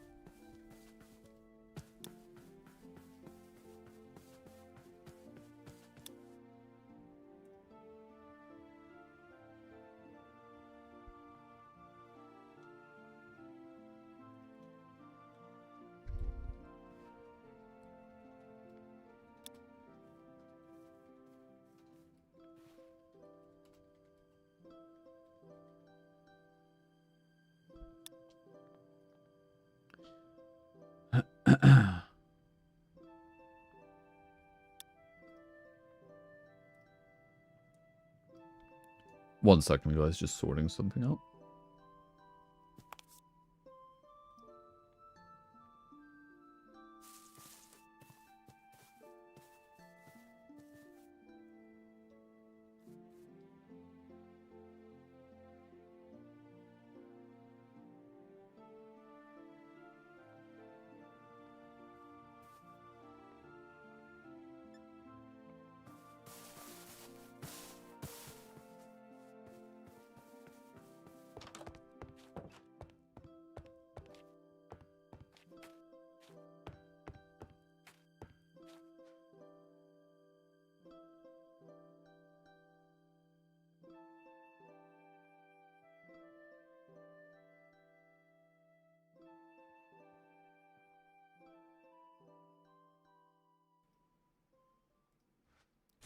One second, guys, just sorting something out.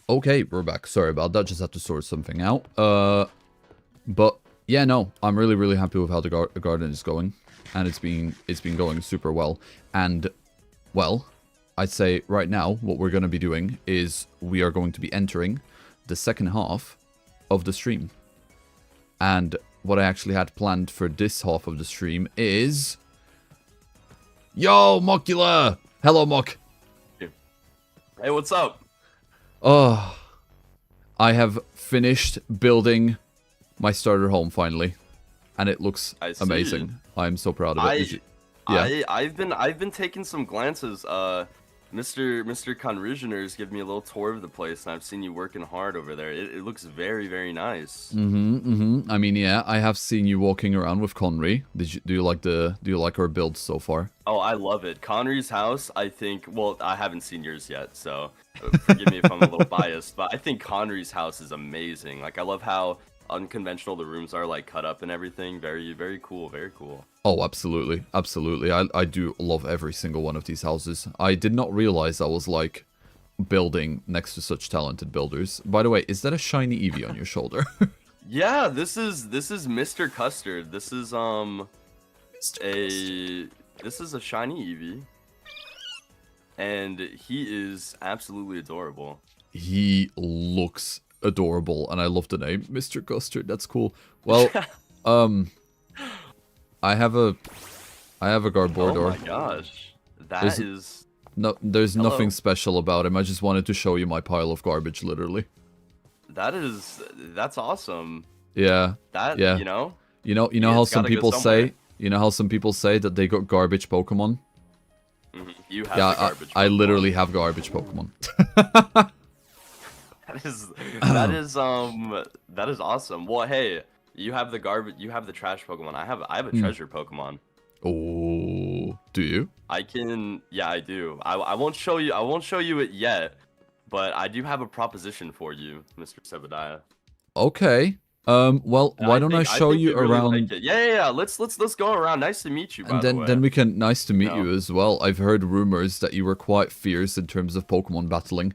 Okay, we're back. Sorry about that. Just had to sort something out. But yeah, no, I'm really, really happy with how the garden is going, and it's been going super well. And well, I'd say right now what we're going to be doing is we are going to be entering the second half of the stream. And what I actually had planned for this half of the stream is... Yo, Mockula! Hello, Mock. Hey, what's up? Oh, I have finished building my starter home finally. And it looks amazing. I'm so proud of it. I've been taking some glances. Mr. Conrisioner's giving me a little tour of the place, and I've seen you working hard over there. It looks very, very nice. I mean, yeah, I have seen you walking around with Conry. Do you like our builds so far? Oh, I love it. Conry's house, I think. Well, I haven't seen yours yet, so forgive me if I'm a little biased, but I think Conry's house is amazing. Like, I love how unconventional the rooms are, like cut up and everything. Very, very cool. Very cool. Oh, absolutely, absolutely. I do love every single one of these houses. I did not realize I was like building next to such talented builders. By the way, is that a shiny Eevee on your shoulder? Yeah, this is Mr. Custard. This is this is a shiny Eevee, and he is absolutely adorable. He looks adorable, and I love the name, Mr. Custard. That's cool. Well, I have a Garbodor. Oh my gosh, there's nothing special about him. I just wanted to show you my pile of garbage, literally. That's awesome. Yeah. Yeah. You know how some people say. You know how some people say that they got garbage Pokemon. You have garbage. I literally have garbage Pokemon. That is awesome. Well, hey, you have the garbage. You have the trash Pokemon. I have a treasure Pokemon. Oh, do you? I can. Yeah, I do. I won't show you. I won't show you it yet, but I do have a proposition for you, Mr. Sebbediah. Okay. Well, why don't I show you around? Like yeah. Let's go around. Nice to meet you. By the way. Then we can. Nice to meet you as well. I've heard rumors that you were quite fierce in terms of Pokemon battling.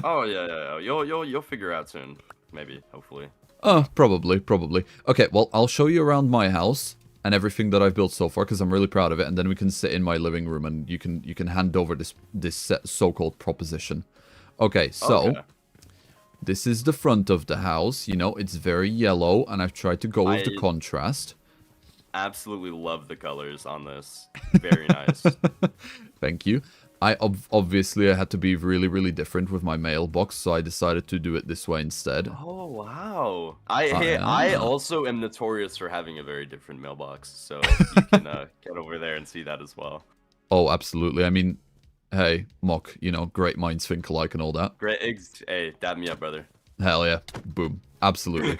Oh yeah. You'll figure out soon. Maybe. Hopefully. Probably. Okay. Well, I'll show you around my house and everything that I've built so far because I'm really proud of it. And then we can sit in my living room and you can hand over this so-called proposition. Okay. So. Okay. This is the front of the house. You know, it's very yellow, and I've tried to go with the contrast. Absolutely love the colors on this. Very nice. Thank you. Obviously I had to be really, really different with my mailbox, so I decided to do it this way instead. Oh wow! I also am notorious for having a very different mailbox, so you can get over there and see that as well. Oh, absolutely. I mean. Hey, Mock, you know, great minds think alike and all that. Great. Hey, dab me up, brother. Hell yeah. Boom. Absolutely.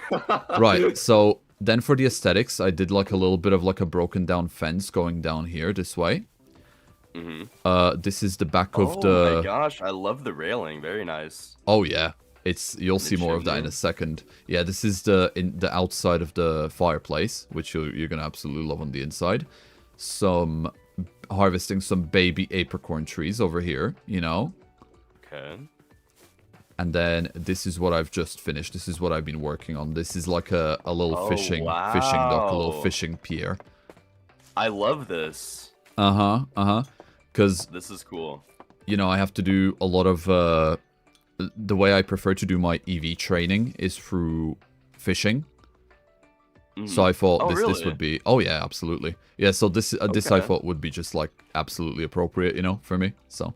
Right, so then for the aesthetics, I did like a little bit of like a broken down fence going down here this way. This is the back of the... Oh my gosh, I love the railing. Very nice. Oh yeah. You'll see more of that in a second. Yeah, this is the outside of the fireplace, which you're gonna absolutely love on the inside. Harvesting some baby apricorn trees over here, you know. Okay. And then this is what I've just finished. This is what I've been working on. This is like a little fishing dock, a little fishing pier. I love this. Because this is cool. You know, I have to do a lot of the way I prefer to do my EV training is through fishing. So I thought this would be... Oh, yeah, absolutely. Yeah, so this I thought would be just, like, absolutely appropriate, you know, for me, so...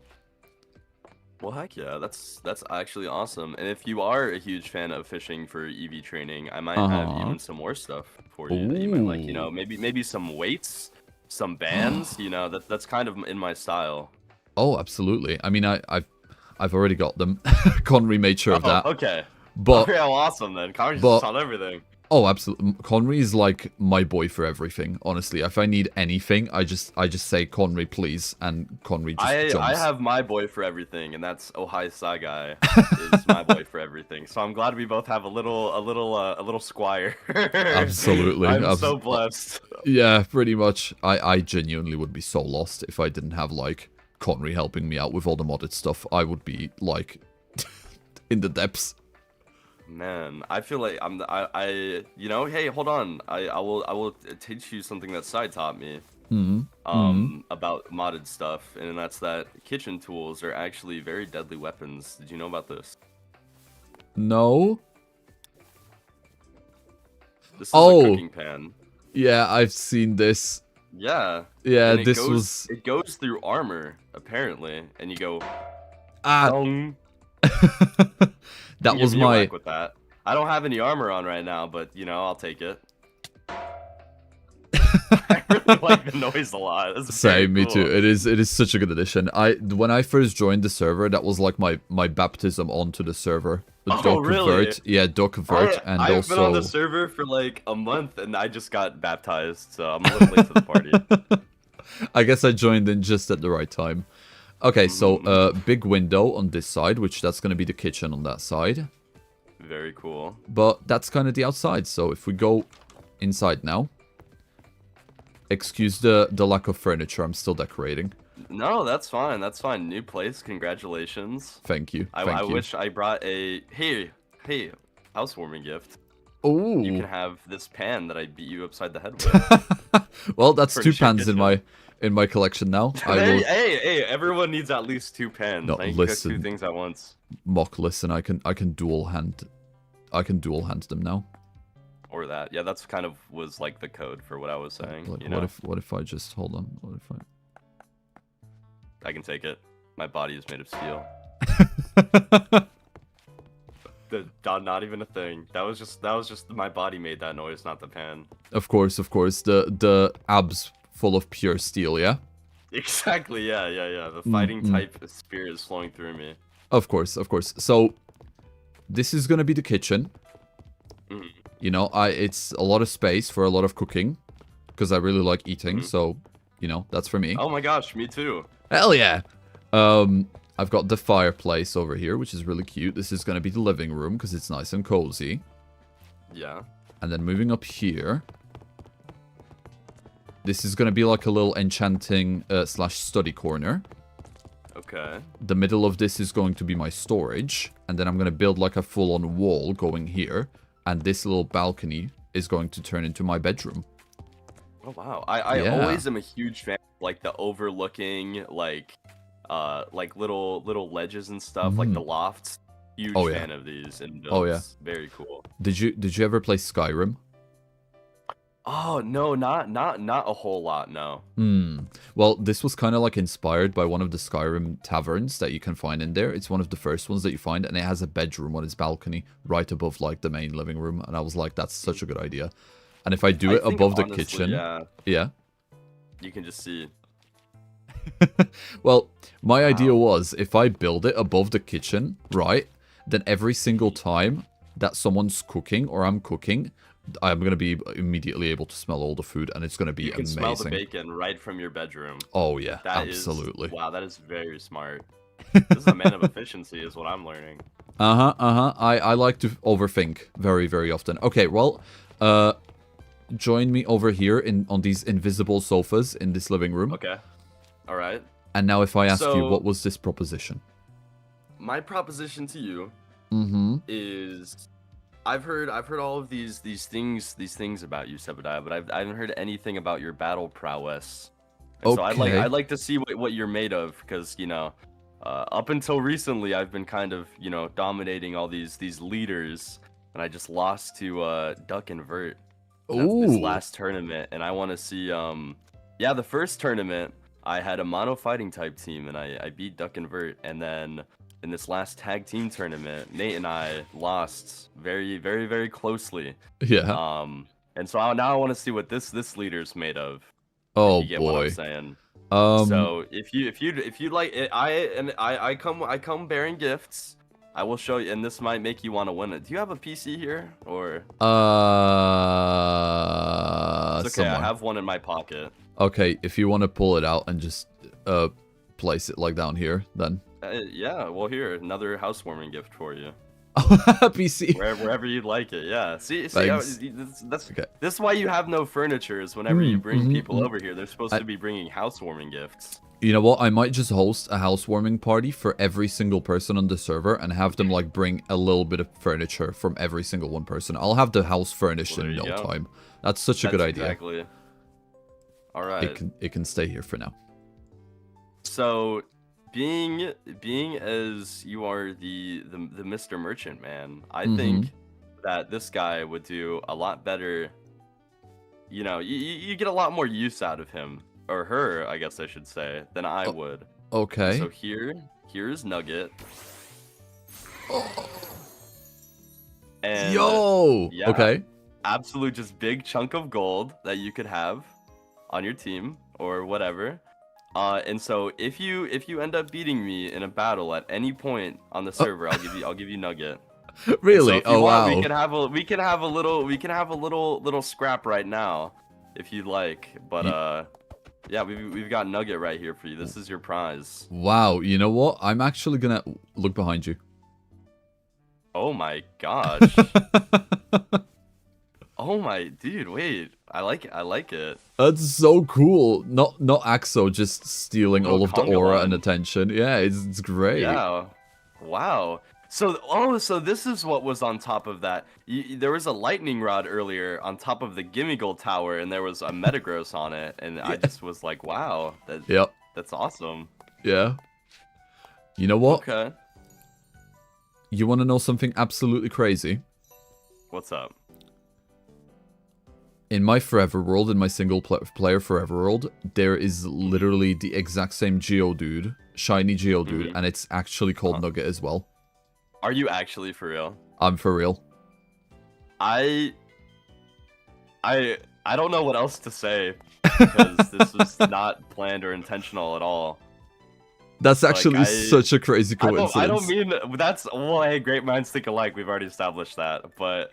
Well, heck yeah, that's actually awesome. And if you are a huge fan of fishing for EV training, I might have even some more stuff for you that you might like, you know, maybe some weights, some bands, you know, that's kind of in my style. Oh, absolutely. I mean, I've already got them. Conry made sure of that. Okay. But... Okay, well, awesome, then. Conry's just on everything. Oh, absolutely. Conry is like my boy for everything. Honestly, if I need anything, I just say Conry, please, and Conry just jumps. I have my boy for everything, and that's Ohai Sagai is my boy for everything. So I'm glad we both have a little squire. Absolutely, I'm so blessed. Yeah, pretty much. I genuinely would be so lost if I didn't have like Conry helping me out with all the modded stuff. I would be like in the depths. Man, I feel like you know, hey, hold on. I will teach you something that Sai taught me. About modded stuff, and that's that kitchen tools are actually very deadly weapons. Did you know about this? No. This is a Oh, cooking pan. yeah, I've seen this. Yeah. Yeah, And this was... It goes through armor, apparently, and you go... Ah! Dong. That was Give me a my... whack with that. I don't have any armor on right now, but, you know, I'll take it. I really like the noise a lot. It's Same, me cool. too. It is such a good addition. When I first joined the server, that was like my baptism onto the server. Oh, really? Yeah, Convert, and also... I've been on the server for like a month, and I just got baptized, so I'm a little late to the party. I guess I joined in just at the right time. Okay, so big window on this side, which that's going to be the kitchen on that side. Very cool. But that's kind of the outside, so if we go inside now... Excuse the lack of furniture, I'm still decorating. No, that's fine. That's fine. New place. Congratulations. Thank you. I wish I brought a hey housewarming gift. Oh. You can have this pan that I beat you upside the head with. Well, that's two pans in my collection now. Hey, everyone needs at least two pans. No, I can listen. cook two things at once. Mock, listen, I can dual hand them now. Or that. Yeah, that's kind of was like the code for what I was saying. Like, you know? what if I just hold on? What if I can take it. My body is made of steel. Not even a thing. That was just my body made that noise, not the pan. Of course. The abs full of pure steel, yeah? Exactly, yeah. The fighting type spirit is flowing through me. Of course. So, this is gonna be the kitchen. You know, it's a lot of space for a lot of cooking. Because I really like eating, so, you know, that's for me. Oh my gosh, me too. Hell yeah! I've got the fireplace over here, which is really cute. This is gonna be the living room, because it's nice and cozy. Yeah. And then moving up here... This is gonna be like a little enchanting slash study corner. Okay. The middle of this is going to be my storage. And then I'm gonna build like a full-on wall going here. And this little balcony is going to turn into my bedroom. Oh wow. I always am a huge fan of like the overlooking like little ledges and stuff, like the lofts. Huge fan of these and builds. Oh yeah. Very cool. Did you ever play Skyrim? Oh no, not a whole lot, no. Well, this was kind of like inspired by one of the Skyrim taverns that you can find in there. It's one of the first ones that you find, and it has a bedroom on its balcony right above like the main living room. And I was like, that's such a good idea. And if I do it above the kitchen, yeah, you can just see. Well, my idea was if I build it above the kitchen, right, then every single time that someone's cooking or I'm cooking, I'm going to be immediately able to smell all the food, and it's going to be amazing. You can smell the bacon right from your bedroom. Oh, yeah, absolutely. Wow, that is very smart. This is a man of efficiency is what I'm learning. I like to overthink very, very often. Okay, well, join me over here on these invisible sofas in this living room. Okay. All right. And now if I ask you, what was this proposition? My proposition to you is... I've heard all of these things about you, Sebbediah, but I haven't heard anything about your battle prowess. And so I'd like to see what you're made of, because you know, up until recently I've been kind of dominating all these leaders, and I just lost to Duck and Vert this last tournament, and I want to see the first tournament I had a mono fighting type team, and I beat Duck and Vert, and then in this last tag team tournament, Nate and I lost very, very, very closely. Yeah. And so now I want to see what this leader's made of. Oh you get boy. What I'm saying. So if you like it, I come bearing gifts. I will show you, and this might make you want to win it. Do you have a PC here, or? It's okay. I have one in my pocket. Okay, if you want to pull it out and just place it like down here, then. Yeah, well here, another housewarming gift for you. PC. Wherever you'd like it, yeah. See, Thanks. This is why you have no furniture, is whenever you bring people over here, they're supposed to be bringing housewarming gifts. You know what, I might just host a housewarming party for every single person on the server and have them like bring a little bit of furniture from every single one person. I'll have the house furnished in no time. That's such a good idea. Exactly. Alright. It can stay here for now. So being as you are the Mr. Merchant Man, I think that this guy would do a lot better. You know, you get a lot more use out of him or her, I guess I should say, than I would. Okay. So here's Nugget. And Yo. yeah, Okay. absolute just big chunk of gold that you could have on your team or whatever. And so if you end up beating me in a battle at any point on the server, I'll give you Nugget. Really? So if you want, wow. we can have a little scrap right now, if you'd like. But yeah, we've got Nugget right here for you. This is your prize. Wow. You know what? I'm actually gonna look behind you. Oh my gosh. Oh my dude, wait. I like it. That's so cool. Not Axo just stealing all of the aura and Cobblemon. attention. Yeah, it's great. Yeah. Wow. So this is what was on top of that. There was a lightning rod earlier on top of the Gimme Gold Tower, and there was a Metagross on it, and I just was like, wow, that's awesome. Yeah. You know what? Okay. You want to know something absolutely crazy? What's up? In my Forever World, in my single player Forever World, there is literally the exact same Geodude, shiny Geodude, and it's actually called Nugget as well. Are you actually for real? I'm for real. I don't know what else to say, because this was not planned or intentional at all. That's actually such a crazy coincidence. I don't mean that's, well, hey, great minds think alike. We've already established that, but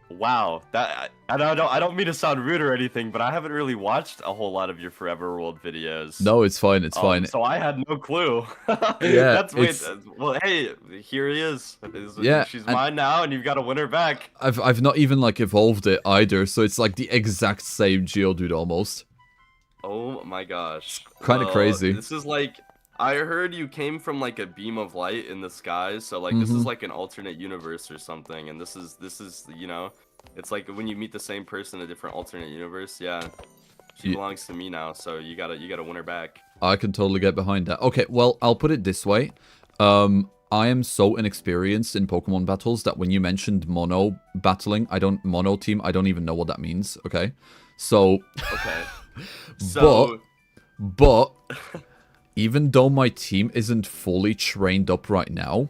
wow, that I don't mean to sound rude or anything, but I haven't really watched a whole lot of your Forever World videos. No, it's fine. It's fine. So I had no clue. Yeah, well, hey, here he is. Yeah, she's mine now, and you've got to win her back. I've not even like evolved it either, so it's like the exact same Geodude almost. Oh my gosh, Kind of crazy. This is like, I heard you came from like a beam of light in the skies, so like this is like an alternate universe or something, and this is you know, it's like when you meet the same person in a different alternate universe. Yeah, she belongs to me now, so you gotta win her back. I can totally get behind that. Okay, well, I'll put it this way. I am so inexperienced in Pokemon battles that when you mentioned mono battling, mono team, I don't even know what that means. Okay, so okay, so but even though my team isn't fully trained up right now,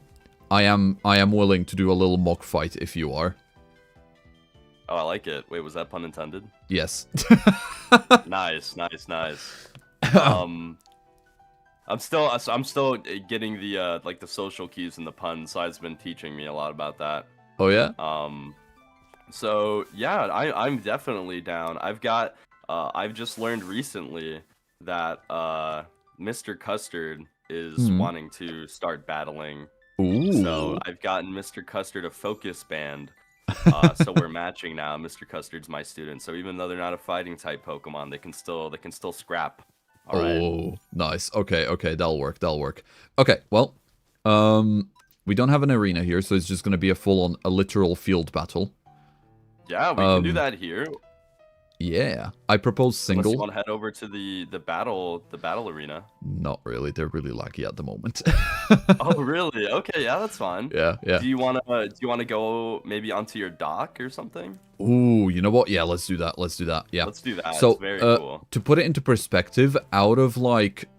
I am willing to do a little mock fight if you are. Oh, I like it. Wait, was that pun intended? Yes. Nice. I'm still getting the like the social cues and the puns. Side's been teaching me a lot about that. Oh yeah. So yeah, I'm definitely down. I've just learned recently that Mr. Custard is wanting to start battling. Ooh. So I've gotten Mr. Custard a focus band. So we're matching now. Mr. Custard's my student. So even though they're not a fighting type Pokemon, they can still scrap. All right. Nice. Okay, that'll work. Okay, well, we don't have an arena here, so it's just gonna be a literal field battle. Yeah, we can do that here. Yeah, I propose single. Unless you want to head over to the battle arena. Not really. They're really laggy at the moment. Oh, really? Okay, yeah, that's fine. Yeah. Do you wanna go maybe onto your dock or something? Ooh, you know what? Yeah, let's do that. Yeah. Let's do that. So, it's very cool. To put it into perspective, out of like,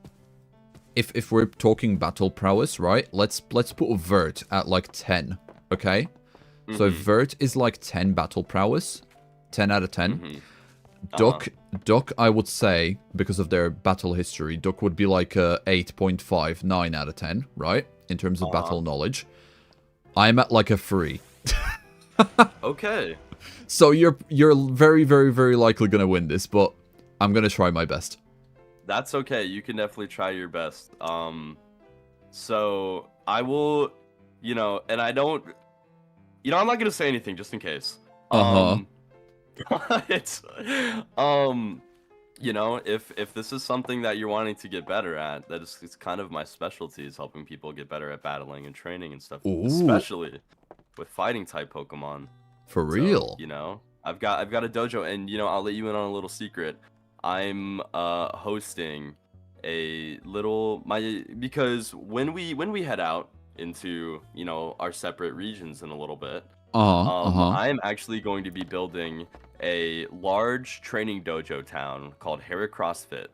if we're talking battle prowess, right? Let's put Vert at like 10. Okay. So Vert is like 10 battle prowess, 10 out of 10. Duck, I would say, because of their battle history, Duck would be like 8.5, 9 out of 10, right? In terms of battle knowledge. I'm at like a 3. Okay. So you're very, very, very likely gonna win this, but I'm gonna try my best. That's okay. You can definitely try your best. So I will, and I don't, I'm not gonna say anything just in case. It's if this is something that you're wanting to get better at, it's kind of my specialty, is helping people get better at battling and training and stuff. Ooh. Especially with fighting type Pokemon. For real. So, I've got a dojo, and I'll let you in on a little secret. I'm hosting a little because when we head out into, you know, our separate regions in a little bit. Uh-huh. I'm actually going to be building a large training dojo town called Hera CrossFit.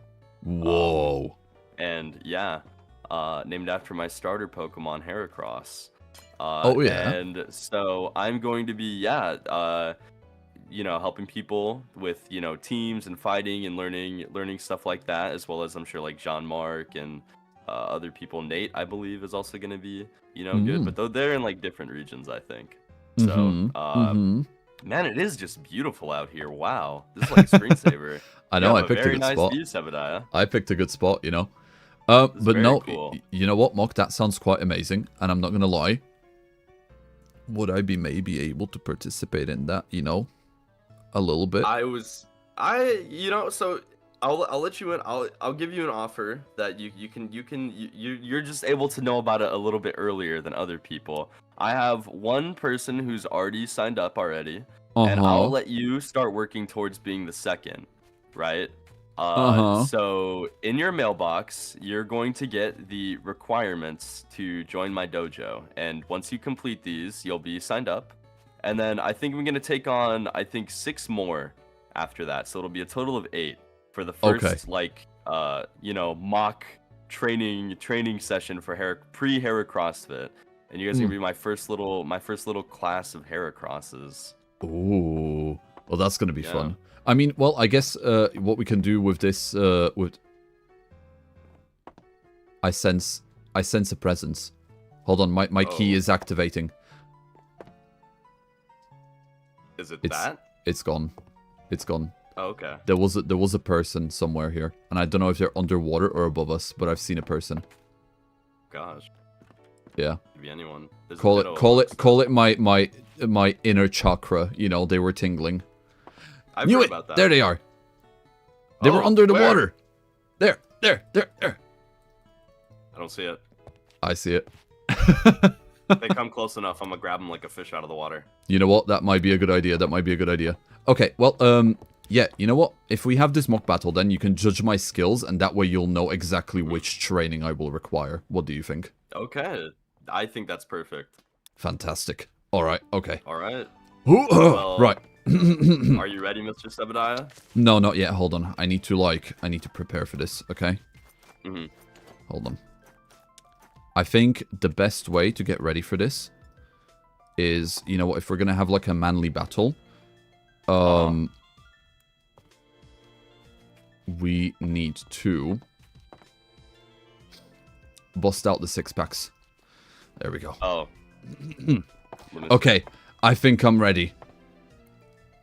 Whoa. And yeah, named after my starter Pokemon Heracross. Oh yeah. And so I'm going to be, you know, helping people with, you know, teams and fighting and learning stuff like that, as well as I'm sure like Jean-Marc and other people. Nate, I believe, is also going to be, you know, good, but though they're in like different regions, I think. So, man, it is just beautiful out here. Wow, this is like a screensaver. I know. I picked a very good nice spot. view, Sebbediah. I picked a good spot, you know. But no, cool. You know what, Mock? That sounds quite amazing, and I'm not gonna lie. Would I be maybe able to participate in that? You know, a little bit. You know, so I'll let you in. I'll give you an offer that you're just able to know about it a little bit earlier than other people. I have one person who's already signed up already, and I'll let you start working towards being the second, right? So in your mailbox, you're going to get the requirements to join my dojo, and once you complete these, you'll be signed up. And then I think I'm gonna take on 6 more after that, so it'll be a total of 8 for the first you know, mock training session for pre-Hera CrossFit. And you guys are gonna be my first little class of Hera Crosses. Ooh, well, that's gonna be fun. I mean, well, I guess what we can do with this, I sense a presence. Hold on, my key is activating. Is it that? It's gone. It's gone. Oh, okay. There was a person somewhere here, and I don't know if they're underwater or above us, but I've seen a person. Gosh. Yeah. Could be anyone. Call it my inner chakra. You know, they were tingling. I've heard about that. There they are. They were under the water. There. I don't see it. I see it. If they come close enough, I'm gonna grab them like a fish out of the water. You know what? That might be a good idea. Okay, well, yeah, you know what? If we have this mock battle, then you can judge my skills, and that way you'll know exactly which training I will require. What do you think? Okay. I think that's perfect. Fantastic. Alright, okay. Alright. Well, right. Are you ready, Mr. Sebbediah? No, not yet. Hold on. I need to prepare for this, okay? Hold on. I think the best way to get ready for this is, you know what, if we're gonna have like a manly battle, we need to bust out the 6-packs. There we go. Oh. Okay, I think I'm ready.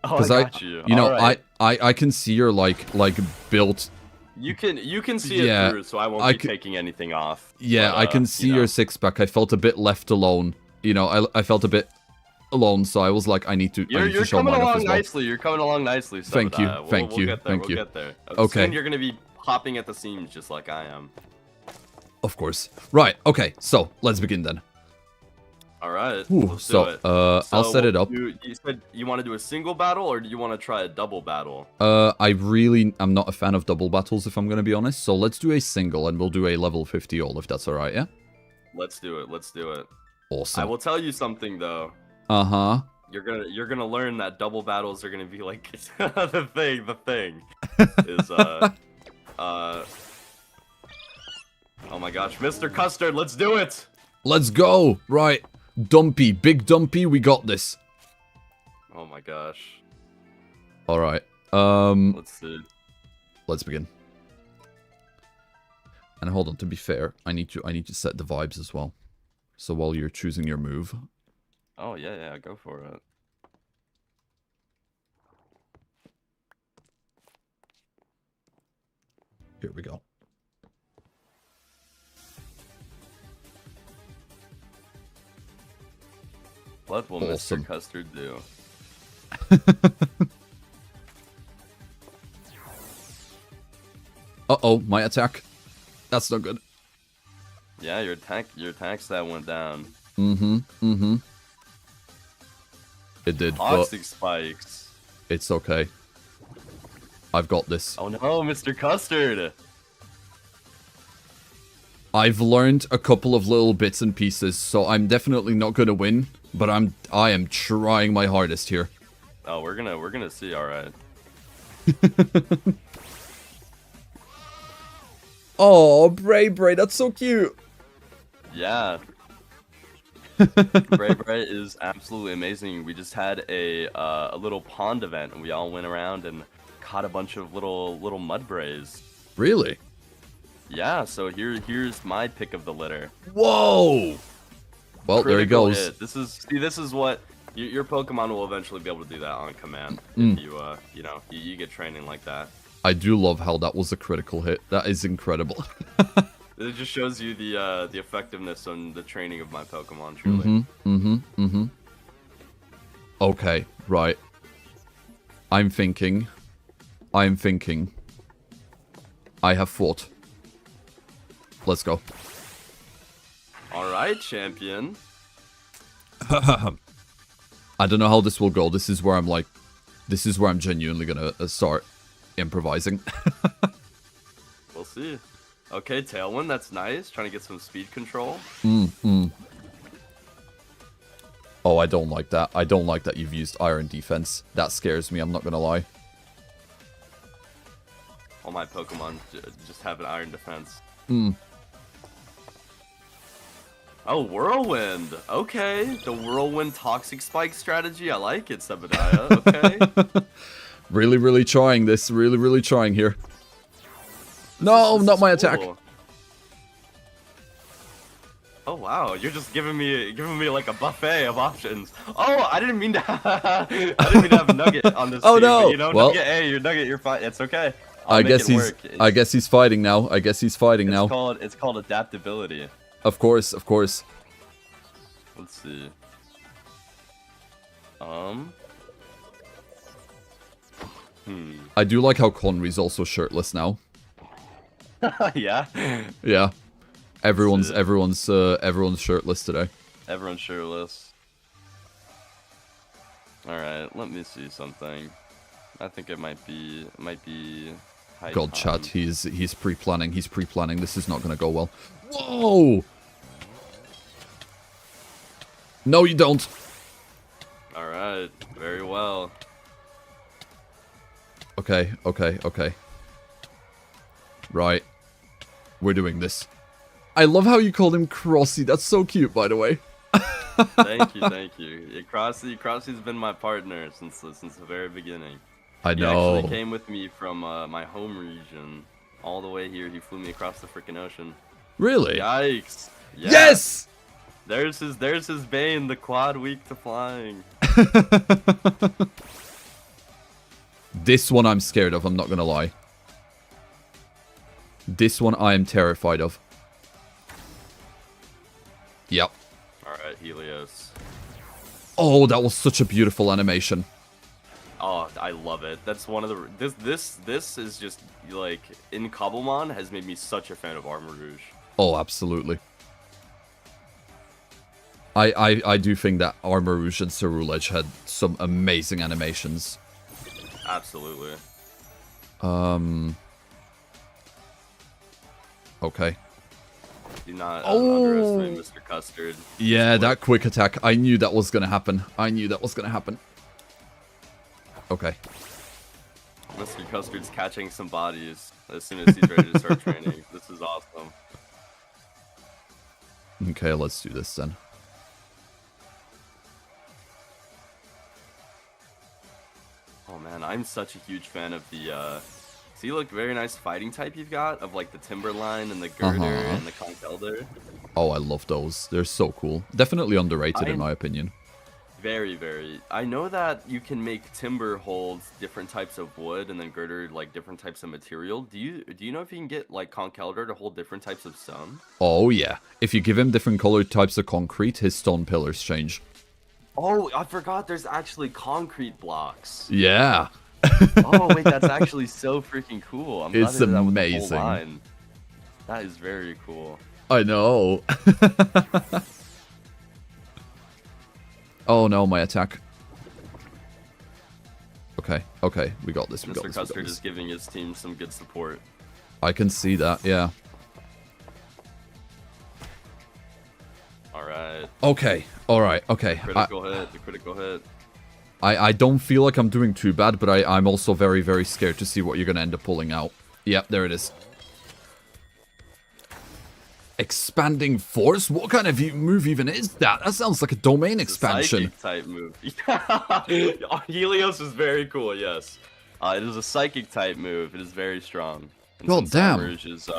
Oh, I got you. You know, right. I can see you're like built. You can see it through, so I won't be taking anything off. Yeah, but, I can see your 6-pack. I felt a bit left alone. You know, I felt a bit alone, so I was like, I need to. You're coming along nicely. You're coming along nicely. Thank you. Thank you. We'll get there. Okay. Soon you're gonna be hopping at the seams just like I am. Of course. Right. Okay. So let's begin then. All right. Let's do it. I'll set it up. You said you want to do a single battle, or do you want to try a double battle? I'm not a fan of double battles, if I'm gonna be honest. So let's do a single, and we'll do a level 50 all, if that's all right. Yeah. Let's do it. Let's do it. Awesome. I will tell you something though. You're gonna learn that double battles are gonna be like the thing is oh my gosh, Mr. Custard, let's do it. Let's go. Right. Dumpy, big Dumpy, we got this. Oh my gosh. All right. Let's see. Let's begin. And hold on, to be fair, I need to set the vibes as well. So while you're choosing your move. Oh yeah, go for it. Here we go. What will Mr. Custard do? Uh-oh, my attack. That's not good. Yeah, your attack stat went down. It did, Toxic spikes. It's okay. I've got this. Oh no, Mr. Custard! I've learned a couple of little bits and pieces, so I'm definitely not gonna win, but I am trying my hardest here. Oh, we're gonna see, alright. Oh, Bray, that's so cute. Yeah. Bray is absolutely amazing. We just had a little pond event, and we all went around and caught a bunch of little mud brays. Really? Yeah, so here's my pick of the litter. Whoa! Well, there he goes. Hit. This is what your Pokemon will eventually be able to do that on command. If you get training like that. I do love how that was a critical hit. That is incredible. It just shows you the effectiveness on the training of my Pokemon, truly. Okay, right. I'm thinking. I have fought. Let's go. Alright, champion. I don't know how this will go. This is where I'm genuinely gonna start improvising. We'll see. Okay, Tailwind, that's nice. Trying to get some speed control. Oh, I don't like that. I don't like that you've used Iron Defense. That scares me, I'm not gonna lie. All my Pokemon just have an Iron Defense. Oh, Whirlwind. Okay, the Whirlwind Toxic Spike strategy. I like it, Sebbediah. Okay. Really trying this. Really trying here. No, not my attack. Cool. Oh wow, you're just giving me like a buffet of options. Oh, I didn't mean to. I didn't mean to have Nugget on this. Oh team, no! But, you know, well, Nugget, hey, you're Nugget, you're fine. It's okay. I guess he's fighting now. It's called adaptability. Of course. Let's see. I do like how Conry's also shirtless now. Yeah. Yeah. Everyone's shirtless today. Everyone's shirtless. All right, let me see something. I think it might be God, chat, he's pre-planning. This is not gonna go well. Whoa! No, you don't. All right, very well. Okay. Right. We're doing this. I love how you called him Crossy. That's so cute, by the way. Thank you. Yeah, Crossy's been my partner since the very beginning. I know. He actually came with me from my home region all the way here. He flew me across the freaking ocean. Really? Yikes! Yeah. Yes. There's his Bane, the quad weak to flying. This one I'm scared of. I'm not gonna lie. This one I am terrified of. Yep. Alright, Helios. Oh, that was such a beautiful animation. Oh, I love it. That's one of the... This is just, like, in Cobblemon has made me such a fan of Armor Rouge. Oh, absolutely. I do think that Armor Rouge and Ceruledge had some amazing animations. Absolutely. Okay. Do not underestimate Mr. Custard. Yeah, that quick attack. I knew that was gonna happen. Okay. Mr. Custard's catching some bodies as soon as he's ready to start training. This is awesome. Okay, let's do this then. Oh man, I'm such a huge fan of the see, look, very nice fighting type you've got of like the Timberline and the Girder and the Conkeldurr. Oh, I love those. They're so cool. Definitely underrated in my opinion. Very, very. I know that you can make Timber hold different types of wood and then Girder like different types of material. Do you know if you can get like Conkeldurr to hold different types of stone? Oh yeah. If you give him different colored types of concrete, his stone pillars change. Oh, I forgot there's actually concrete blocks. Yeah. Oh wait, that's actually so freaking cool. I'm It's glad they did amazing. that with the whole line. That is very cool. I know. Oh no, my attack. Okay, we got this. Mr. Custard is giving his team some good support. I can see that, yeah. hit. Okay. All right. Okay. Critical hit. The critical hit. I don't feel like I'm doing too bad, but I'm also very, very scared to see what you're going to end up pulling out. Yep, there it is. Expanding force? What kind of move even is that? That sounds like a domain expansion. Psychic type move. Helios is very cool, yes. It is a psychic type move. It is very strong. And God damn. Rouge is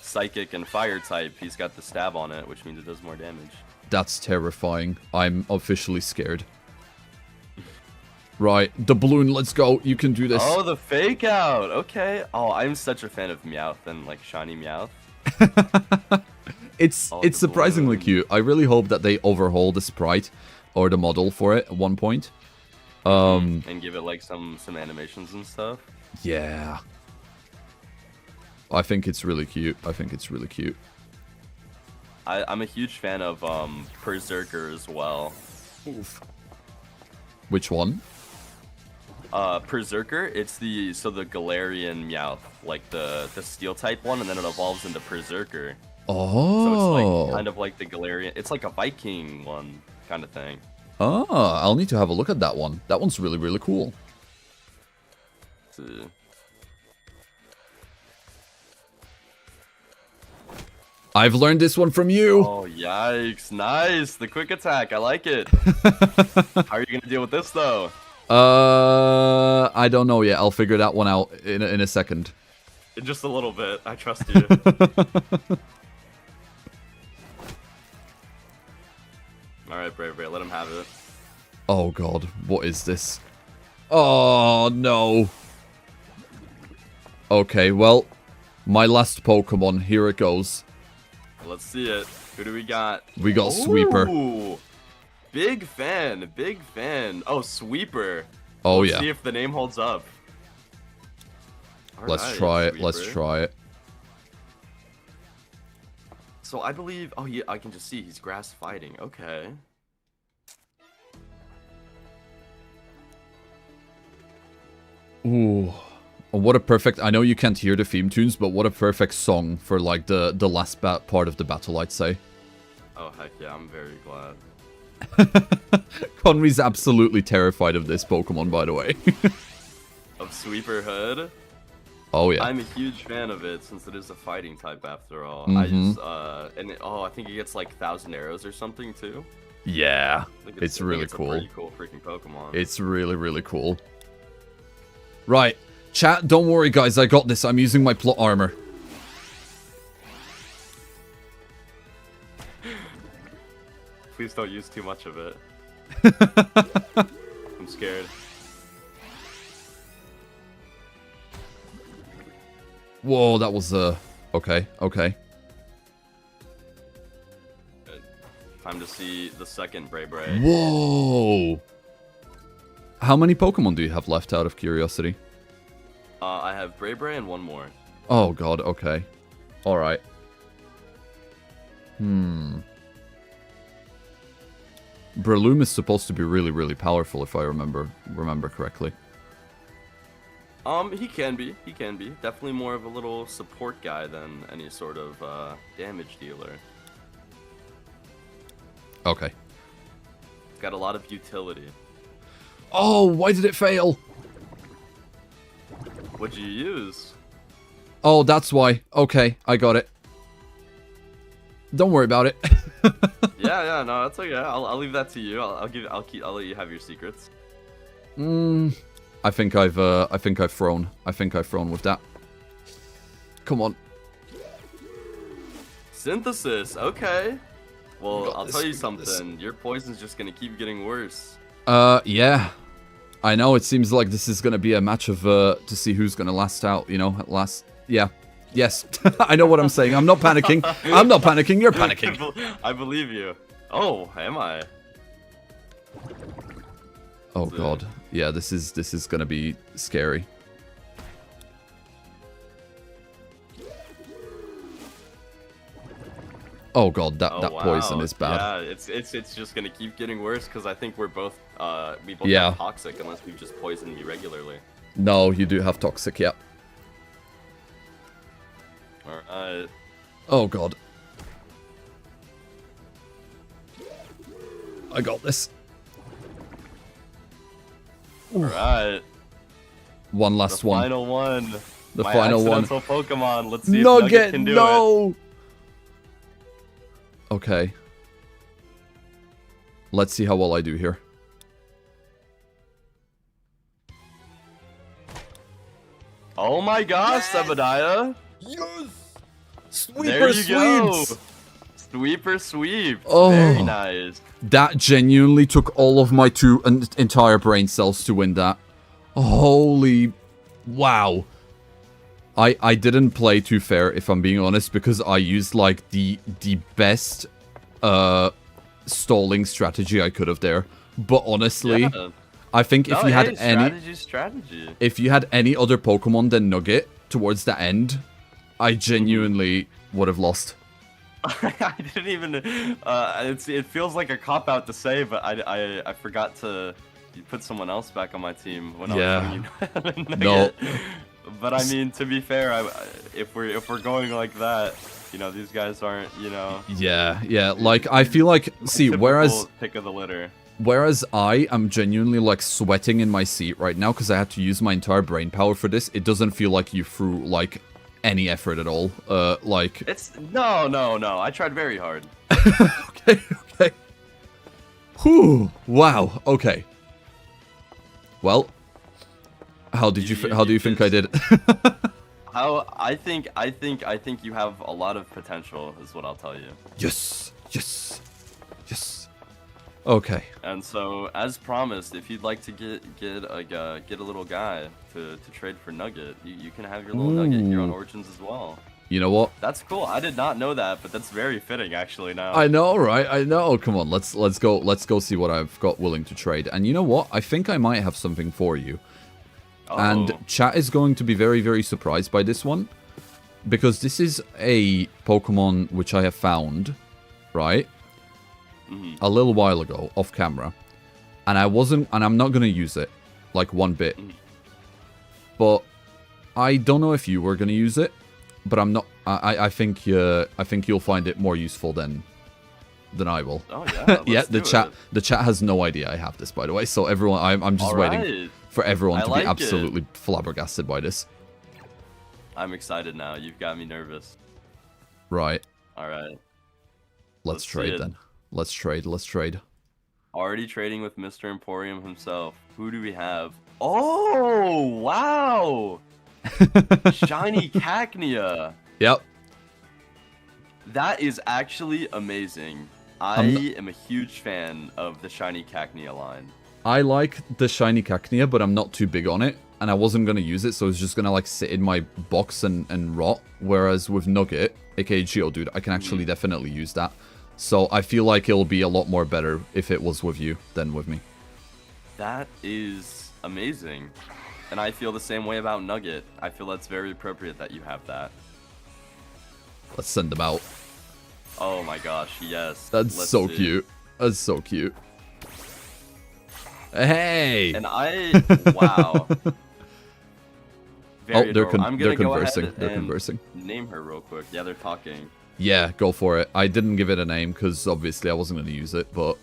psychic and fire type. He's got the stab on it, which means it does more damage. That's terrifying. I'm officially scared. Right, the balloon, let's go. You can do this. Oh, the fake out. Okay. Oh, I'm such a fan of Meowth and like shiny Meowth. It's surprisingly cute. I really hope that they overhaul the sprite or the model for it at one point. And give it like some animations and stuff. Yeah. I think it's really cute. I think it's really cute. I'm a huge fan of Berserker as well. Oof. Which one? Berserker, it's the Galarian Meowth, like the steel type one, and then it evolves into Berserker. Oh. So it's like kind of like the Galarian. It's like a Viking one kind of thing. Oh, I'll need to have a look at that one. That one's really, really cool. I've learned this one from you. Oh, yikes. Nice. The quick attack. I like it. How are you going to deal with this, though? I don't know yet. I'll figure that one out in a second. In just a little bit. I trust you. Alright, Brave. Let him have it. Oh, God. What is this? Oh, no. Okay, well, my last Pokemon. Here it goes. Let's see it. Who do we got? We got Sweeper. Ooh, big fan. Big fan. Oh, Sweeper. Oh, Let's yeah. see if the name holds up. Let's try it. Sweeper. Let's try it. So I believe... Oh, yeah, I can just see he's grass fighting. Okay. Ooh. What a perfect... I know you can't hear the theme tunes, but what a perfect song for, like, the last part of the battle, I'd say. Oh, heck yeah. I'm very glad. Conry's absolutely terrified of this Pokemon, by the way. Of Sweeper Hood? Oh, yeah. I'm a huge fan of it, since it is a fighting type, after all. Mm-hmm. I just, I think it gets, like, 1,000 arrows or something, too. Yeah. It's really cool. It's a pretty cool freaking Pokemon. It's really, really cool. Right. Chat, don't worry, guys. I got this. I'm using my plot armor. Please don't use too much of it. I'm scared. Whoa, that was, okay. Good. Time to see the second Bray. Whoa! How many Pokemon do you have left, out of curiosity? I have Bray and one more. Oh, God, okay. Alright. Breloom is supposed to be really, really powerful, if I remember correctly. He can be. Definitely more of a little support guy than any sort of, damage dealer. Okay. He's got a lot of utility. Oh, why did it fail? What'd you use? Oh, that's why. Okay, I got it. Don't worry about it. yeah, no, that's okay. I'll leave that to you. I'll let you have your secrets. I think I've thrown with that. Come on. Synthesis. Okay. Well, I'll tell you something. Your poison's just gonna keep getting worse. Yeah. I know, it seems like this is gonna be a match of, to see who's gonna last out, you know, at last. Yeah. Yes. I know what I'm saying. I'm not panicking. I'm not panicking. You're panicking. I believe you. Oh, am I? Oh, God. Yeah, this is gonna be scary. Oh, God, that poison is bad. Yeah, it's just gonna keep getting worse because I think we both have toxic unless we've just poisoned me regularly. No, you do have toxic, yeah. Alright. Oh, God. I got this. Alright. One last one. Final one. The My final one. accidental Pokemon. Let's see if Nugget can do it. Okay. Let's see how well I do here. Oh my gosh, Sebbediah. Yes! There Sweeper you go. sweeps! Sweeper sweep. Oh. Very nice. That genuinely took all of my entire brain cells to win that. Holy... Wow. I didn't play too fair, if I'm being honest, because I used, like, the best stalling strategy I could have there. But honestly, Yeah. I think if you had strategy. if you had any other Pokemon than Nugget towards the end, I genuinely would have lost. I didn't even. It feels like a cop out to say, but I forgot to put someone else back on my team when I was doing No. But I mean, to be fair, if we're going like that, you know, these guys aren't, you know. Yeah. Like I feel like, see, whereas pick of the litter. Whereas I am genuinely like sweating in my seat right now because I had to use my entire brain power for this. It doesn't feel like you threw like any effort at all. Like it's no. I tried very hard. Okay. Whew. Wow. Okay. Well, how do you think I did? I think you have a lot of potential, is what I'll tell you. Yes. Okay. And so, as promised, if you'd like to get a little guy to trade for Nugget, you can have your little Nugget here on Origins as well. You know what? That's cool. I did not know that, but that's very fitting actually now. I know, right? I know. Come on, let's go see what I've got willing to trade. And you know what? I think I might have something for you. Oh. And chat is going to be very, very surprised by this one. Because this is a Pokemon which I have found, right? A little while ago, off camera. And I'm not going to use it, like one bit. But I don't know if you were going to use it, but I'm not, I think you'll find it more useful than I will. Oh yeah. Yeah, the chat has no idea I have this, by the way. So everyone, I'm just waiting for everyone to be absolutely flabbergasted by this. I'm excited now. You've got me nervous. Right. All right. Let's trade then. Let's trade. Already trading with Mr. Emporium himself. Who do we have? Oh, wow. Shiny Cacnea. Yep. That is actually amazing. I am a huge fan of the Shiny Cacnea line. I like the Shiny Cacnea, but I'm not too big on it. And I wasn't going to use it, so it's just going to like sit in my box and rot. Whereas with Nugget, aka Geodude, I can actually definitely use that. So I feel like it'll be a lot more better if it was with you than with me. That is amazing. And I feel the same way about Nugget. I feel that's very appropriate that you have that. Let's send them out. Oh my gosh, yes. That's so cute. That's so cute. Hey! And wow. Very they're I'm gonna conversing. Go ahead they're conversing. Name her real quick. Yeah, they're talking. Yeah, go for it. I didn't give it a name because obviously I wasn't going to use it, but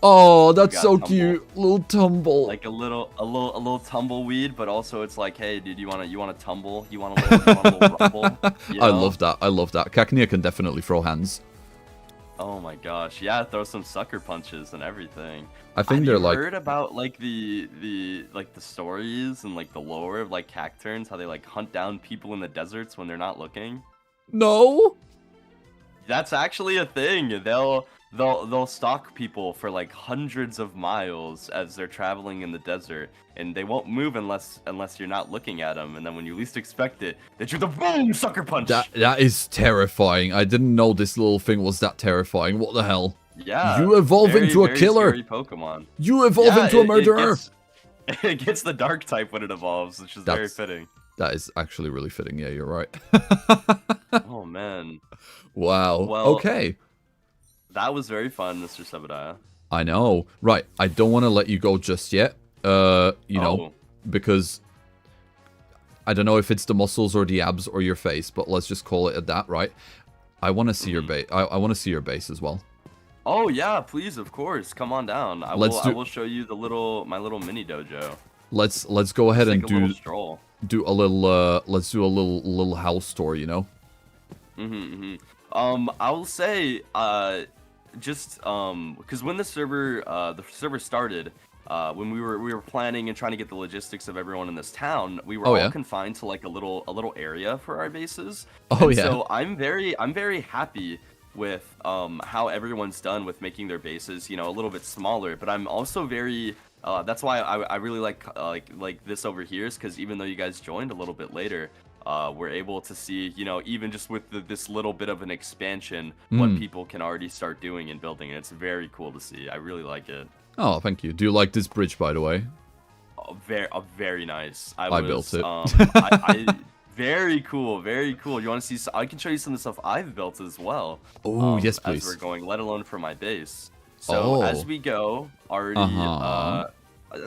oh, that's so cute, little tumble. Like a little tumbleweed, but also it's like, hey, dude, you want to tumble? You want a little rumble? You know? I love that. Cacnea can definitely throw hands. Oh my gosh, yeah, throw some sucker punches and everything. I think they're like. Have you heard about like the stories and like the lore of like Cacturns, how they like hunt down people in the deserts when they're not looking? No. That's actually a thing. They'll stalk people for like hundreds of miles as they're traveling in the desert, and they won't move unless you're not looking at them. And then when you least expect it, they do the boom sucker punch. That is terrifying. I didn't know this little thing was that terrifying. What the hell? Yeah. You evolve into a killer. Scary Pokemon. You evolve into a murderer. It gets the dark type when it evolves, which is very fitting. That is actually really fitting. Yeah, you're right. Oh man. Wow. Well, okay. That was very fun, Mr. Sebbediah. I know. Right. I don't want to let you go just yet. You know, because I don't know if it's the muscles or the abs or your face, but let's just call it at that, right? I want to see your base. I want to see your base as well. Oh yeah, please, of course. Come on down. I will show you my little mini dojo. Let's go ahead and take a little stroll. do a little let's do a little house tour, you know. I will say just because when the server started, when we were planning and trying to get the logistics of everyone in this town, we were all confined to like a little area for our bases. So I'm very happy with how everyone's done with making their bases, you know, a little bit smaller. But I'm also very that's why I really like this over here, is because even though you guys joined a little bit later, we're able to see, you know, even just with this little bit of an expansion, what people can already start doing and building, and it's very cool to see. I really like it. Oh, thank you. Do you like this bridge, by the way? Very nice. I built it. Very cool, very cool. You want to see? I can show you some of the stuff I've built as well. Oh, yes, please. As we're going, let alone for my base. So as we go, already.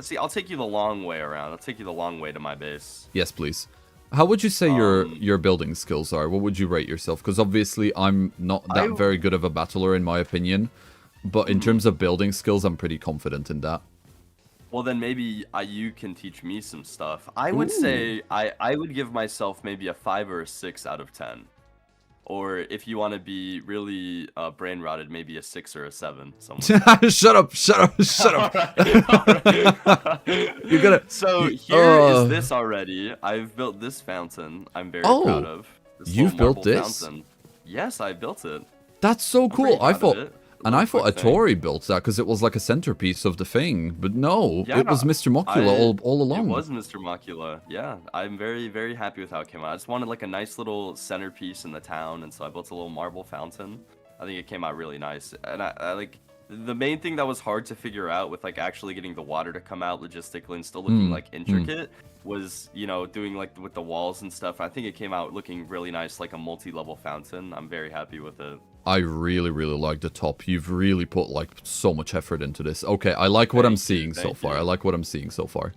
See, I'll take you the long way around. I'll take you the long way to my base. Yes, please. How would you say your building skills are? What would you rate yourself? Because obviously I'm not that very good of a battler in my opinion, but in terms of building skills, I'm pretty confident in that. Well, then maybe you can teach me some stuff. I would say I would give myself maybe a 5 or a 6 out of 10. Or if you want to be really brain rotted, maybe a 6 or a 7. Shut up! You gotta. So here is this already. I've built this fountain. I'm very proud of. You've built this? Fountain. Yes, I built it. That's so cool. I thought Atori built that because it was like a centerpiece of the thing, but no, it was Mr. Mockula all along. It was Mr. Mockula. Yeah, I'm very happy with how it came out. I just wanted like a nice little centerpiece in the town, and so I built a little marble fountain. I think it came out really nice, and I like the main thing that was hard to figure out with like actually getting the water to come out logistically and still looking like intricate was, you know, doing like with the walls and stuff. I think it came out looking really nice, like a multi-level fountain. I'm very happy with it. I really like the top. You've really put like so much effort into this. Okay, I like what I'm seeing so far. I like what I'm seeing so far.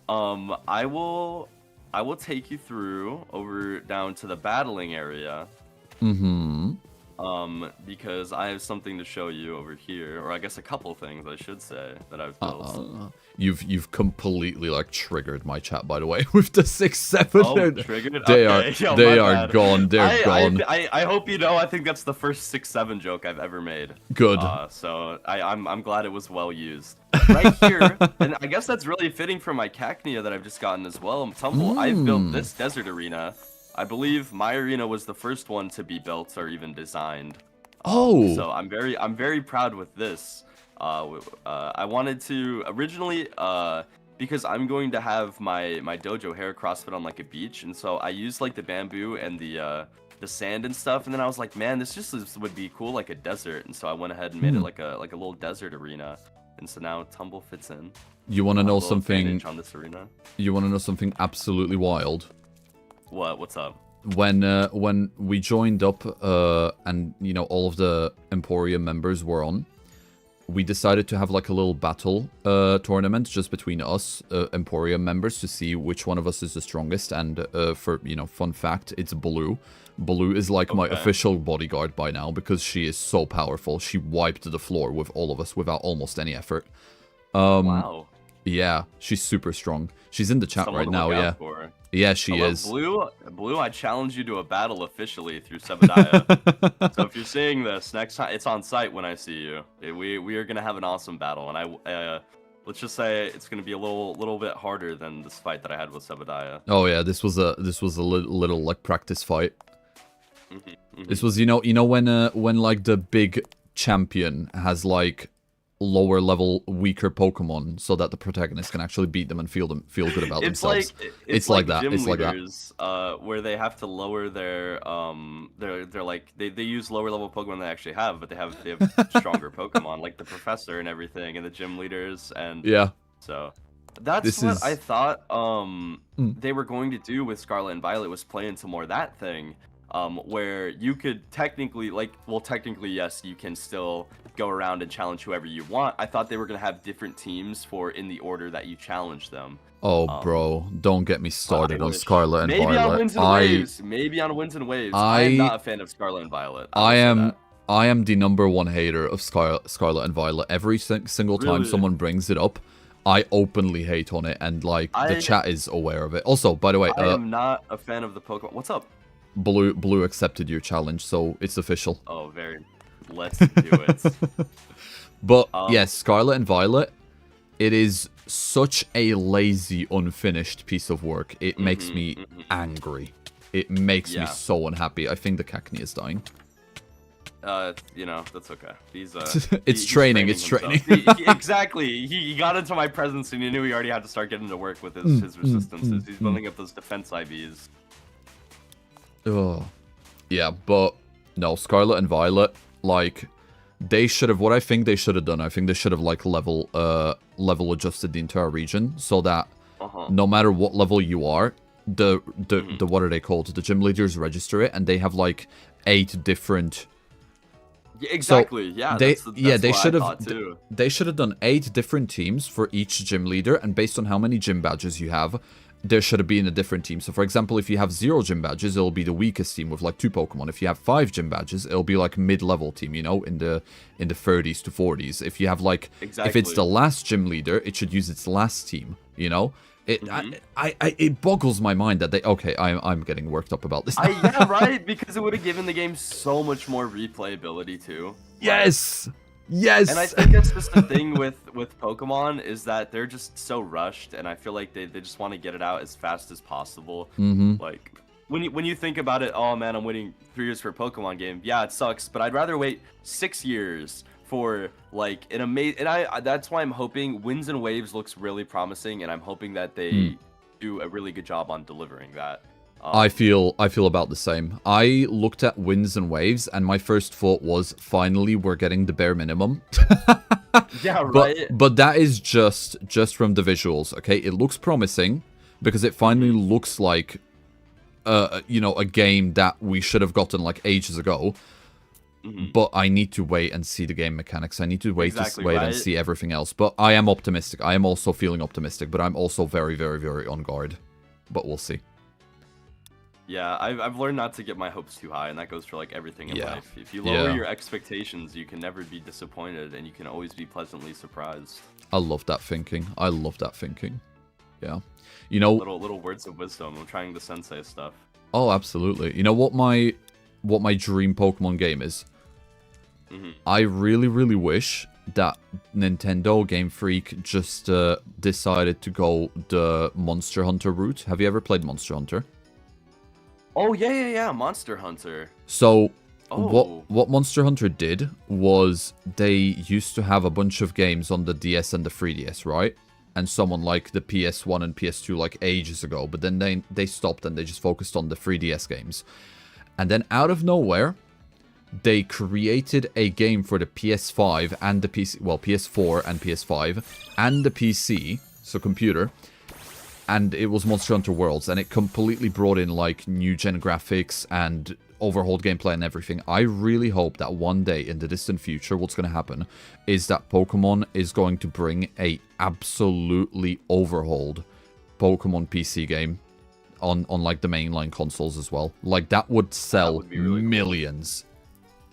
I will take you through over down to the battling area. Because I have something to show you over here, or I guess a couple things I should say that I've built. You've completely like triggered my chat, by the way, with the 6, 7. Oh, triggered? They are gone. They're gone. I hope you know. I think that's the first 6, 7 joke I've ever made. Good. So I'm glad it was well used. Right here, and I guess that's really fitting for my cacnea that I've just gotten as well. Tumble. I've built this desert arena. I believe my arena was the first one to be built or even designed. So I'm very proud with this. I wanted to originally because I'm going to have my dojo hair CrossFit on like a beach, and so I used like the bamboo and the sand and stuff, and then I was like, man, this would be cool like a desert, and so I went ahead and made it like a little desert arena, and so now Tumble fits in. You want to know something? On this arena. You want to know something absolutely wild? What's up? When we joined up and you know all of the Emporium members were on, we decided to have like a little battle tournament just between us Emporium members to see which one of us is the strongest. And for, you know, fun fact, it's Blue. Blue is like my official bodyguard by now because she is so powerful. She wiped the floor with all of us without almost any effort. Wow. Yeah, she's super strong. She's in the chat right now. Yeah. Yeah, she is. Blue, I challenge you to a battle officially through Sebbediah. So if you're seeing this, next time it's on site when I see you. We are gonna have an awesome battle, and let's just say it's gonna be a little bit harder than this fight that I had with Sebbediah. Oh yeah, this was a little like practice fight. This was, you know when like the big champion has like lower level weaker Pokemon so that the protagonist can actually beat them and feel good about themselves. It's like that. It's like that. Where they have to lower their like they use lower level Pokemon they actually have, but they have stronger Pokemon like the professor and everything, and the gym leaders, and yeah. So that's what I thought they were going to do with Scarlet and Violet, was play into more that thing. Where you could technically, yes, you can still go around and challenge whoever you want. I thought they were going to have different teams for in the order that you challenge them. Oh, bro, don't get me started on Scarlet and Maybe Violet. On Winds and Waves. Maybe on Winds and Waves. I'm not a fan of Scarlet and Violet. I am I am the #1 hater of Scarlet and Violet. Every single time Really? someone brings it up, I openly hate on it, and like the I chat is aware of it. Also, by the way, I am not a fan of the Pokemon. What's up? Blue accepted your challenge, so it's official. Oh, very. Let's do it. But yes, Scarlet and Violet, it is such a lazy, unfinished piece of work. It makes me angry. It makes me so unhappy. I think the Cacnea is dying. You know, that's okay. He's it's training. It's training. Exactly. He got into my presence and he knew he already had to start getting to work with his resistances. He's building up those defense IVs. Oh, yeah, but no, Scarlet and Violet, like, they should have. What I think they should have done, I think they should have like level adjusted the entire region so that no matter what level you are, the what are they called? The gym leaders register it, and they have like 8 different. Yeah, exactly. So yeah. They should have. They should have done 8 different teams for each gym leader, and based on how many gym badges you have, there should have been a different team. So, for example, if you have 0 gym badges, it'll be the weakest team with like 2 Pokemon. If you have 5 gym badges, it'll be like mid-level team, you know, in the 30s to 40s. If you have like, if it's the last gym leader, it should use its last team, you know. It boggles my mind that they. Okay, I'm getting worked up about this. Yeah, right. Because it would have given the game so much more replayability too. Yes. Yes. And I think that's just the thing with Pokemon is that they're just so rushed, and I feel like they just want to get it out as fast as possible. Like when you think about it, oh man, I'm waiting 3 years for a Pokemon game. Yeah, it sucks, but I'd rather wait 6 years for like an amazing. And that's why I'm hoping Winds and Waves looks really promising, and I'm hoping that they do a really good job on delivering that. I feel about the same. I looked at Winds and Waves, and my first thought was, finally, we're getting the bare minimum. Yeah, right. But that is just from the visuals, okay? It looks promising because it finally looks like, you know, a game that we should have gotten like ages ago. But I need to wait and see the game mechanics. I need to wait and see everything else. But I am optimistic. I am also feeling optimistic, but I'm also very, very, very on guard. But we'll see. Yeah, I've learned not to get my hopes too high, and that goes for like everything in life. If you lower your expectations, you can never be disappointed, and you can always be pleasantly surprised. I love that thinking. I love that thinking. Yeah, you know, little words of wisdom. I'm trying the sensei stuff. Oh, absolutely. You know what my dream Pokemon game is? I really, really wish that Nintendo Game Freak just decided to go the Monster Hunter route. Have you ever played Monster Hunter? Oh, yeah, Monster Hunter. So, what Monster Hunter did was they used to have a bunch of games on the DS and the 3DS, right? And someone like the PS1 and PS2 like ages ago, but then they stopped and they just focused on the 3DS games. And then out of nowhere, they created a game for the PS5 and the PC, well, PS4 and PS5 and the PC, so computer. And it was Monster Hunter Worlds, and it completely brought in, like, new-gen graphics and overhauled gameplay and everything. I really hope that one day in the distant future, what's going to happen is that Pokemon is going to bring a absolutely overhauled Pokemon PC game on like, the mainline consoles as well. Like, that would sell really millions. Cool.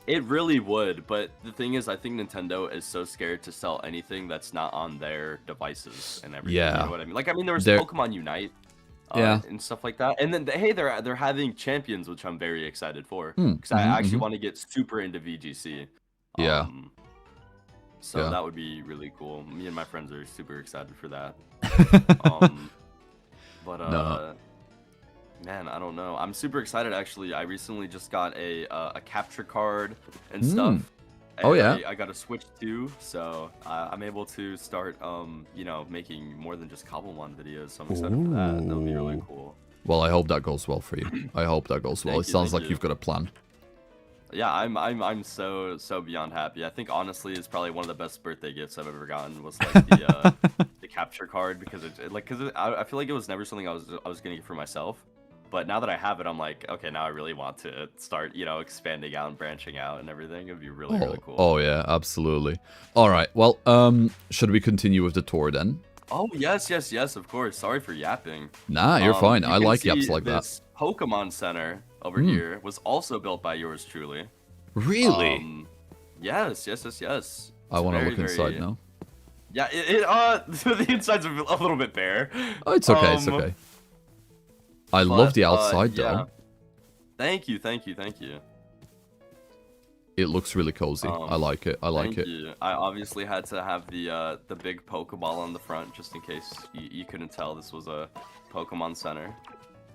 It really would, but the thing is, I think Nintendo is so scared to sell anything that's not on their devices and everything. Yeah. You know what I mean? Like, I mean, there was Pokemon Unite, and stuff like that. And then, hey, they're having Champions, which I'm very excited for, because I actually want to get super into VGC. So that would be really cool. Me and my friends are super excited for that. Man, I don't know. I'm super excited, actually. I recently just got a capture card and stuff. Oh, yeah? I got a Switch too, so I'm able to start, you know, making more than just Cobblemon videos, so I'm excited for that. That'll be really cool. Well, I hope that goes well for you. I hope that goes well. It sounds like you've got a plan. Yeah, I'm so beyond happy. I think, honestly, it's probably one of the best birthday gifts I've ever gotten was, like, the capture card, because I feel like it was never something I was going to get for myself. But now that I have it, I'm like, okay, now I really want to start, you know, expanding out and branching out and everything. It'd be really, really cool. Oh, yeah, absolutely. All right, well, should we continue with the tour then? Oh, yes, of course. Sorry for yapping. Nah, you're fine. I like yaps like that. Pokemon Center over here was also built by yours truly. Really? Yes, yes, yes, yes. I It's want to very, look inside very... now. Yeah, the inside's a little bit bare. Oh, it's okay. It's okay. I love But the outside yeah. though. Thank you, thank you, thank you. It looks really cozy. I like it. I like it. Thank you. I obviously had to have the big Pokeball on the front just in case you couldn't tell this was a Pokemon Center.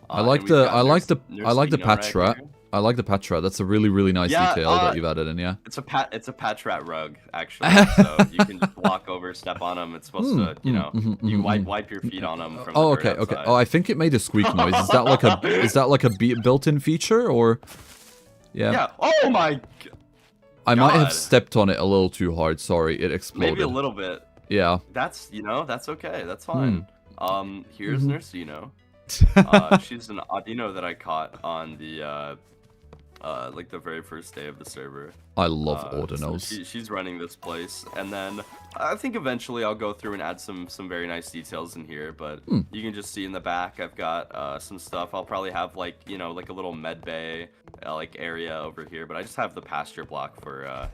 I like the patch rat. I like the patch rat. That's a really nice detail that you've added in. Yeah. It's a patch rat rug actually. So you can just walk over, step on them. It's supposed to, you know, you wipe your feet on them. From oh, the okay, okay. Oh, I think it made a squeak noise. Is that like a built-in feature or? Yeah. Yeah. Oh my. I might have stepped on it a little too hard. Sorry, it exploded. Maybe a little bit. Yeah. That's that's okay. That's fine. Here's Nursino. She's an Audino that I caught on the like the very first day of the server. I love Audinos. So she's running this place, and then I think eventually I'll go through and add some very nice details in here. But you can just see in the back I've got some stuff. I'll probably have like like a little med bay like area over here, but I just have the pasture block for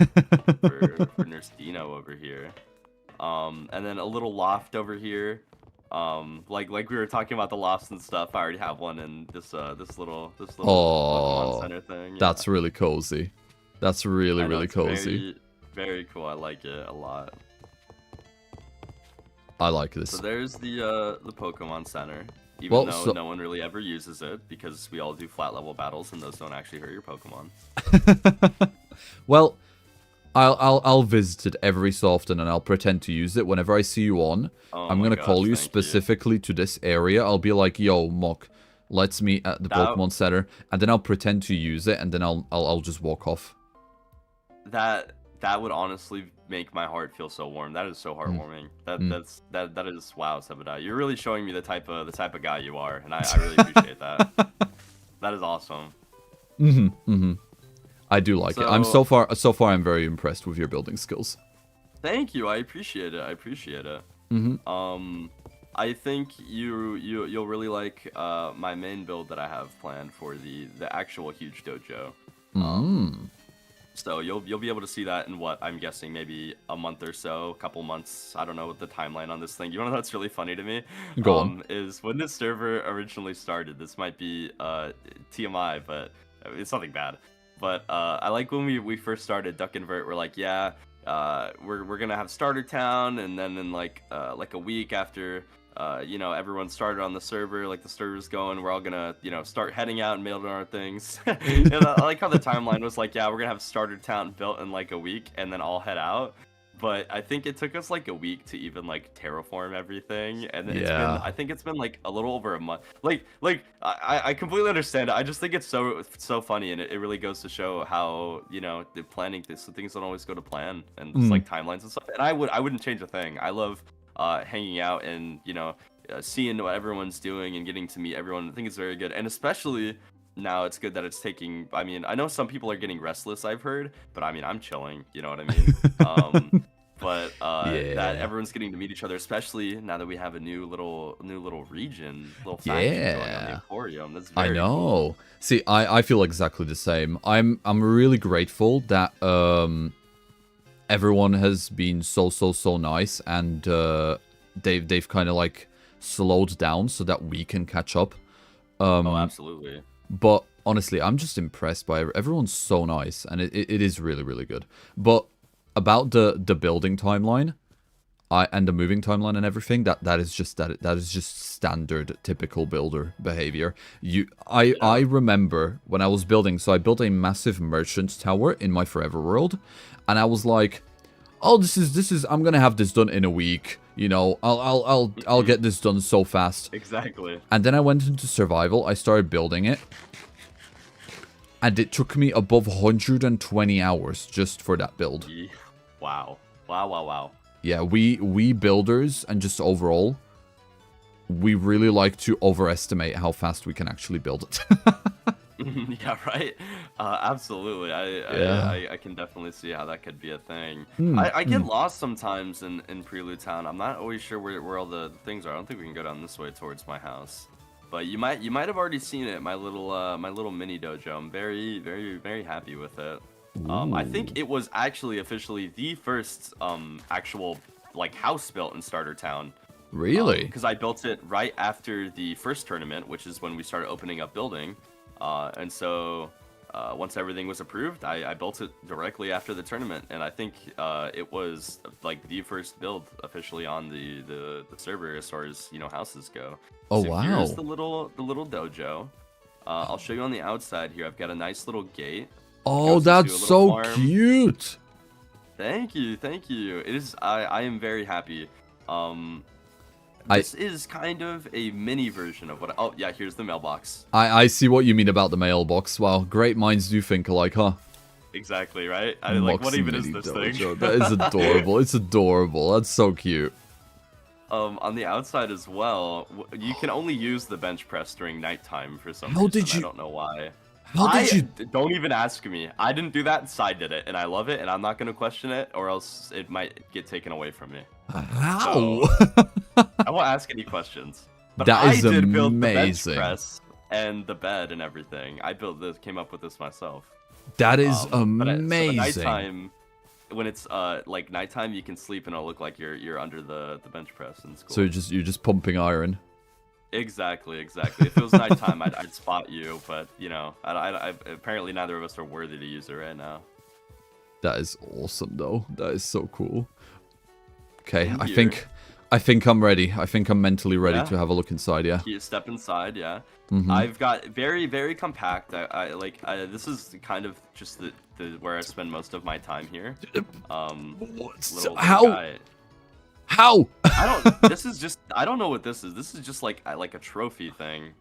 for Nurse Dino over here. And then a little loft over here. Like we were talking about the lofts and stuff. I already have one in this little Pokemon Center thing. Yeah. That's really cozy. That's really cozy. Very cool. I like it a lot. I like this. So there's the Pokemon Center. Even though no one really ever uses it because we all do flat level battles and those don't actually hurt your Pokemon. Well, I'll visit it every so often and I'll pretend to use it whenever I see you on. I'm gonna call you specifically to this area. I'll be like, "Yo, Mock, let's meet at the Pokemon Center," and then I'll pretend to use it, and then I'll just walk off. That would honestly make my heart feel so warm. That is so heartwarming. That is wow, Sebbediah. You're really showing me the type of guy you are, and I really appreciate that. That is awesome. I do like it. I'm so far I'm very impressed with your building skills. Thank you. I appreciate it. I appreciate it. I think you'll really like my main build that I have planned for the actual huge dojo. So you'll be able to see that in what I'm guessing maybe a month or so, a couple months. I don't know what the timeline on this thing. You want to know what's really funny to me? Go on. Is when this server originally started. This might be TMI, but it's nothing bad. But I like when we first started Duck and Vert. We're like, yeah, we're gonna have Starter Town, and then in like a week after everyone started on the server, like the server's going, we're all gonna start heading out and mailing our things. And I like how the timeline was like, yeah, we're gonna have Starter Town built in like a week, and then all head out. But I think it took us like a week to even like terraform everything, and I think it's been like a little over a month. Like I completely understand it. I just think it's so funny, and it really goes to show how the planning things don't always go to plan, and just like timelines and stuff. And I wouldn't change a thing. I love hanging out and seeing what everyone's doing and getting to meet everyone. I think it's very good, and especially now it's good that it's taking. I mean, I know some people are getting restless, I've heard, but I mean, I'm chilling. You know what I mean? But that everyone's getting to meet each other, especially now that we have a new little region, little faction going on the Emporium. That's very cool. See, I feel exactly the same. I'm really grateful that everyone has been so nice, and they've kind of like slowed down so that we can catch up. Oh, absolutely. But honestly, I'm just impressed by everyone's so nice, and it is really good. But about the building timeline, and the moving timeline and everything, that is just standard typical builder behavior. I remember when I was building, so I built a massive merchant tower in my forever world, and I was like, oh, this is I'm gonna have this done in a week. I'll get this done so fast. Exactly. And then I went into survival. I started building it, and it took me above 120 hours just for that build. Wow. Yeah, we builders and just overall, we really like to overestimate how fast we can actually build it. Yeah, right. Absolutely. I can definitely see how that could be a thing. I get lost sometimes in Prelude Town. I'm not always sure where all the things are. I don't think we can go down this way towards my house. But you might have already seen it. My little mini dojo. I'm very happy with it. I think it was actually officially the first actual like house built in Starter Town. Really? Because I built it right after the first tournament, which is when we started opening up building. And so once everything was approved, I built it directly after the tournament, and I think it was like the first build officially on the server as far as houses go. Oh so wow! Here's the little dojo. I'll show you on the outside here. I've got a nice little gate. Oh, that's so farm. cute. Thank you, thank you. It is. I am very happy. This is kind of a mini version of what. Oh yeah, here's the mailbox. I see what you mean about the mailbox. Wow, great minds do think alike, huh? Exactly, right? Like, what even is this dojo. thing? That is adorable. It's adorable. That's so cute. On the outside as well, you can only use the bench press during nighttime for some reason. I don't know why. How did you? Don't even ask me. I didn't do that. Side did it, and I love it, and I'm not gonna question it, or else it might get taken away from me. How? So, I won't ask any questions. But that is I did amazing. build the bench press and the bed and everything. I built this, came up with this myself. That is But amazing. nighttime, when it's like nighttime, you can sleep and it'll look like you're under the bench press, and it's cool. So you're just pumping iron. Exactly. If it was nighttime, I'd spot you, but I apparently neither of us are worthy to use it right now. That is awesome, though. That is so cool. Okay, I think I'm ready. I think I'm mentally ready to have a look inside. Yeah. You step inside. Yeah. I've got very, very compact. I this is kind of just the where I spend most of my time here. How? This is just. I don't know what this is. This is just like a trophy thing.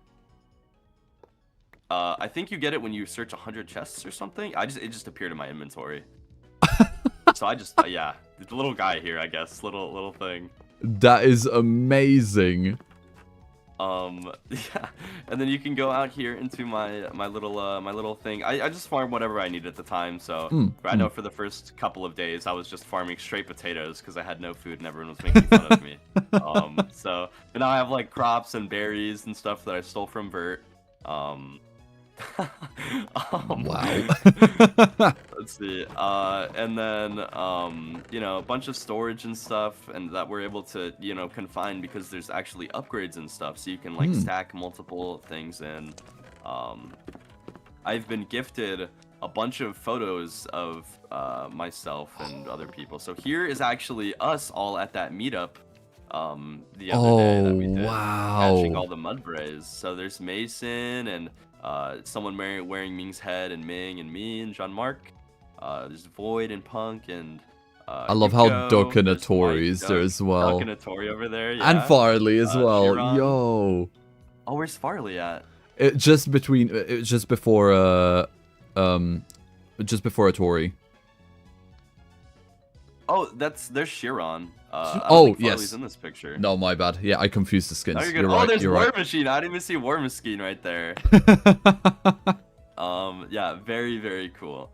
I think you get it when you search 100 chests or something. It just appeared in my inventory. So I just the little guy here, I guess, little thing. That is amazing. Yeah, and then you can go out here into my little thing. I just farm whatever I need at the time. So I know for the first couple of days I was just farming straight potatoes because I had no food and everyone was making fun of me. But now I have like crops and berries and stuff that I stole from Vert. Wow. Let's see. And then a bunch of storage and stuff, and that we're able to confine because there's actually upgrades and stuff, so you can like stack multiple things in. I've been gifted a bunch of photos of myself and other people. So here is actually us all at that meetup the other day that we did, catching all the mud brays. So there's Mason and someone wearing Ming's head, and Ming and me and Jean-Marc. There's Void and Punk and I love how Duck and Atori is there as well. Duck and Atori over there, yeah. And Farley as well. Chiron. Yo. Oh, where's Farley at? Just before Atori. Oh, there's Chiron. I don't Oh, think yes. Farley's in this picture. No, my bad. Yeah, I confused the skins. No, you're good. You're right. There's you're War right. Machine. I didn't even see War Machine right there. Yeah, very, very cool.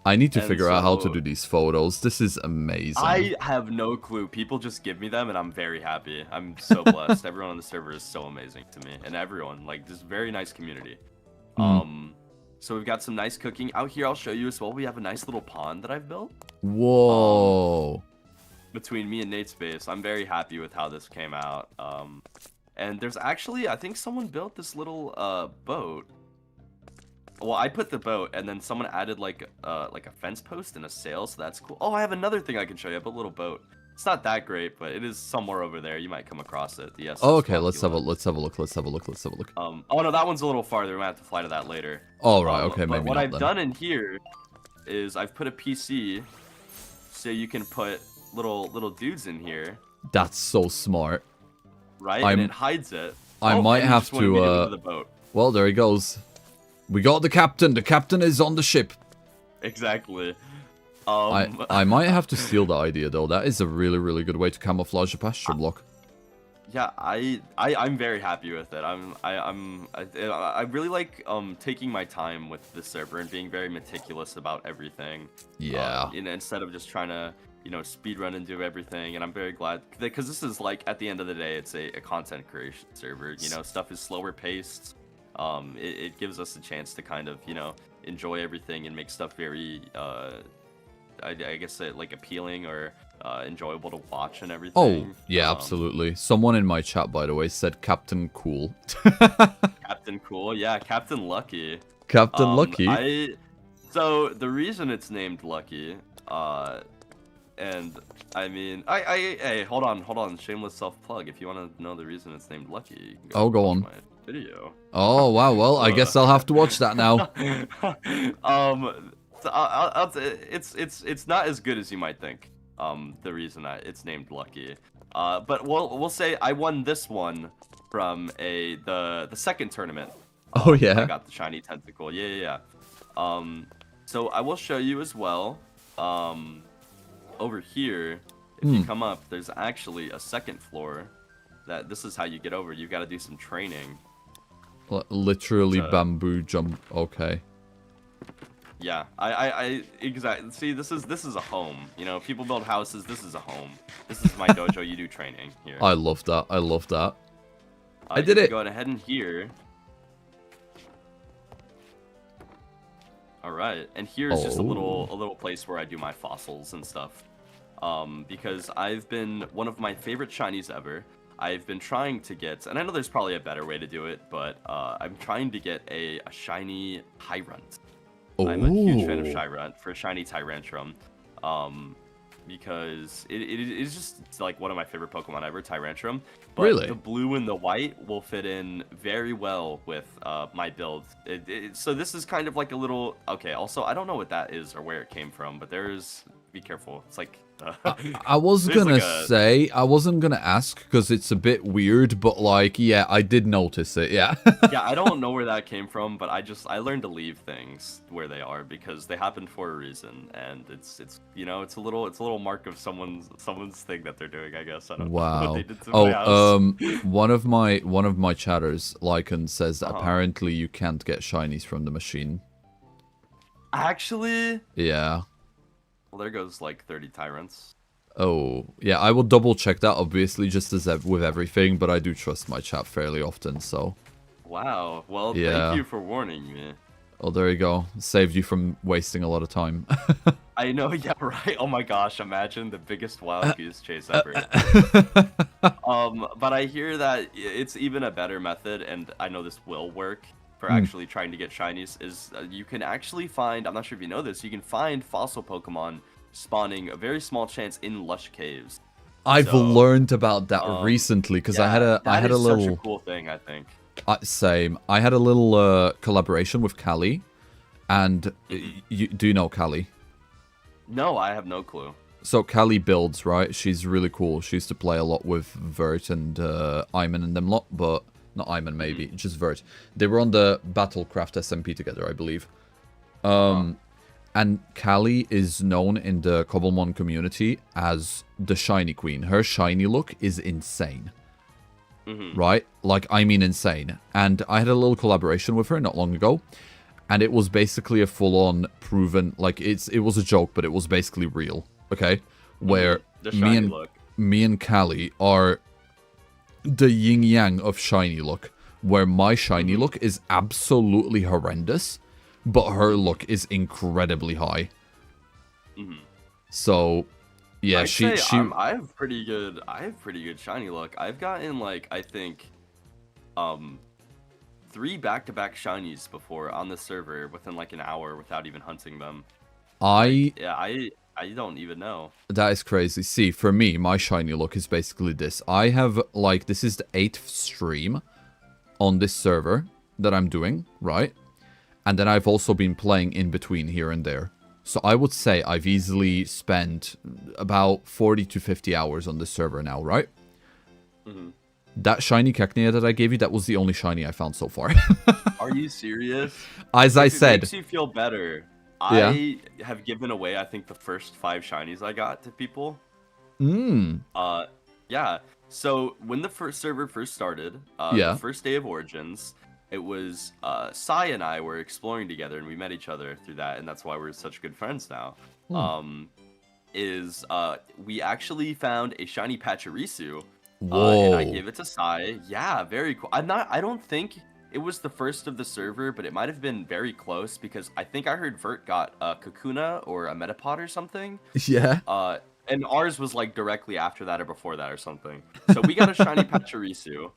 I need to figure out how to do these photos. This is amazing. I have no clue. People just give me them, and I'm very happy. I'm so blessed. Everyone on the server is so amazing to me, and everyone, like, this very nice community. So we've got some nice cooking out here. I'll show you as well. We have a nice little pond that I've built. Whoa. Between me and Nate's base. I'm very happy with how this came out. And there's actually, I think someone built this little boat. Well, I put the boat, and then someone added like a fence post and a sail, so that's cool. Oh, I have another thing I can show you. I have a little boat. It's not that great, but it is somewhere over there. You might come across it. Yes. Oh, okay, let's have a look. Oh no, that one's a little farther. We might have to fly to that later. Oh right, okay, but maybe what not I've then. done in here is I've put a PC, so you can put little dudes in here. That's so smart. Right, and it hides it. I might and have you just wanted me go to. to the boat. Well, there he goes. We got the captain. The captain is on the ship. Exactly. I might have to steal the idea though. That is a really, really good way to camouflage a pasture block. Yeah, I'm very happy with it. I really like taking my time with the server and being very meticulous about everything. Yeah. Instead of just trying to speed run and do everything. And I'm very glad because this is like at the end of the day, it's a content creation server. Stuff is slower paced. It gives us a chance to kind of enjoy everything and make stuff very, I guess, like appealing or enjoyable to watch and everything. Oh, yeah, absolutely. Someone in my chat, by the way, said Captain Cool. Captain Cool, yeah, Captain Lucky. Captain Lucky? So the reason it's named Lucky, and I mean, hey, hold on, shameless self-plug. If you want to know the reason it's named Lucky, you can go watch on. my video. Oh, wow, well, I guess I'll have to watch that now. So it's not as good as you might think. The reason it's named Lucky. But we'll say I won this one from the second tournament. Oh yeah. I got the shiny tentacle. Yeah. So I will show you as well. Over here, if you come up, there's actually a second floor. This is how you get over. You've got to do some training. Literally bamboo jump. Okay. Yeah, I exactly. See, this is a home. You know, people build houses. This is a home. This is my dojo. You do training here. I love that. I love that. I did it. Go ahead and here. All right, and here's just a little place where I do my fossils and stuff. Because I've been one of my favorite shinies ever. I've been trying to get, and I know there's probably a better way to do it, but I'm trying to get a shiny Hyrunt. I'm a huge fan of Hyrunt for shiny Tyrantrum. Because it is just like one of my favorite Pokemon ever, Tyrantrum. But really? The blue and the white will fit in very well with my build. So this is kind of like a little... Okay, also, I don't know what that is or where it came from, but there's... Be careful. It's like... I was gonna say, I wasn't gonna ask because it's a bit weird, but like, yeah, I did notice it, yeah. Yeah, I don't know where that came from, but I learned to leave things where they are because they happened for a reason, and it's you know, it's a little mark of someone's thing that they're doing, I guess. I don't know what they did to my house. one of my chatters, Lycan, says that apparently you can't get shinies from the machine. Actually? Yeah. Well, there goes like 30 Tyrants. Oh, yeah, I will double check that, obviously, just as with everything, but I do trust my chat fairly often, so... Wow, well, thank you for warning me. Oh, there you go. Saved you from wasting a lot of time. I know, yeah, right? Oh my gosh, imagine the biggest wild goose chase ever. But I hear that it's even a better method, and I know this will work for actually trying to get shinies, is you can actually find, I'm not sure if you know this, you can find fossil Pokemon spawning a very small chance in lush caves. I've learned about that recently because I had a little such a cool thing, I think. Same. I had a little collaboration with Callie, and do you know Callie? No, I have no clue. So Callie builds, right? She's really cool. She used to play a lot with Vert and Iman and them lot, but not Iman maybe, just Vert. They were on the Battlecraft SMP together, I believe. And Callie is known in the Cobblemon community as the shiny queen. Her shiny look is insane. Right? Like, I mean insane. And I had a little collaboration with her not long ago. And it was basically a full-on proven... Like, it was a joke, but it was basically real. Okay? Where me and Callie are the yin-yang of shiny look. Where my shiny look is absolutely horrendous. But her look is incredibly high. So, yeah, I have pretty good shiny luck. I've gotten like I think 3 back-to-back shinies before on the server within like an hour without even hunting them. I don't even know. That is crazy. See, for me, my shiny look is basically this. I have like this is the 8th stream on this server that I'm doing, right? And then I've also been playing in between here and there. So I would say I've easily spent about 40 to 50 hours on this server now, right? That shiny Cacnea that I gave you, that was the only shiny I found so far. Are you serious? As I said. It makes you feel better. Yeah. I have given away, I think, the first 5 shinies I got to people. Yeah. So when the server first started, the first day of Origins... It was Sai and I were exploring together, and we met each other through that, and that's why we're such good friends now. We actually found a shiny Pachirisu, and I gave it to Sai. Yeah, very cool. I don't think it was the first of the server, but it might have been very close because I think I heard Vert got a Kakuna or a Metapod or something. Yeah. And ours was like directly after that or before that or something. So we got a shiny Pachirisu.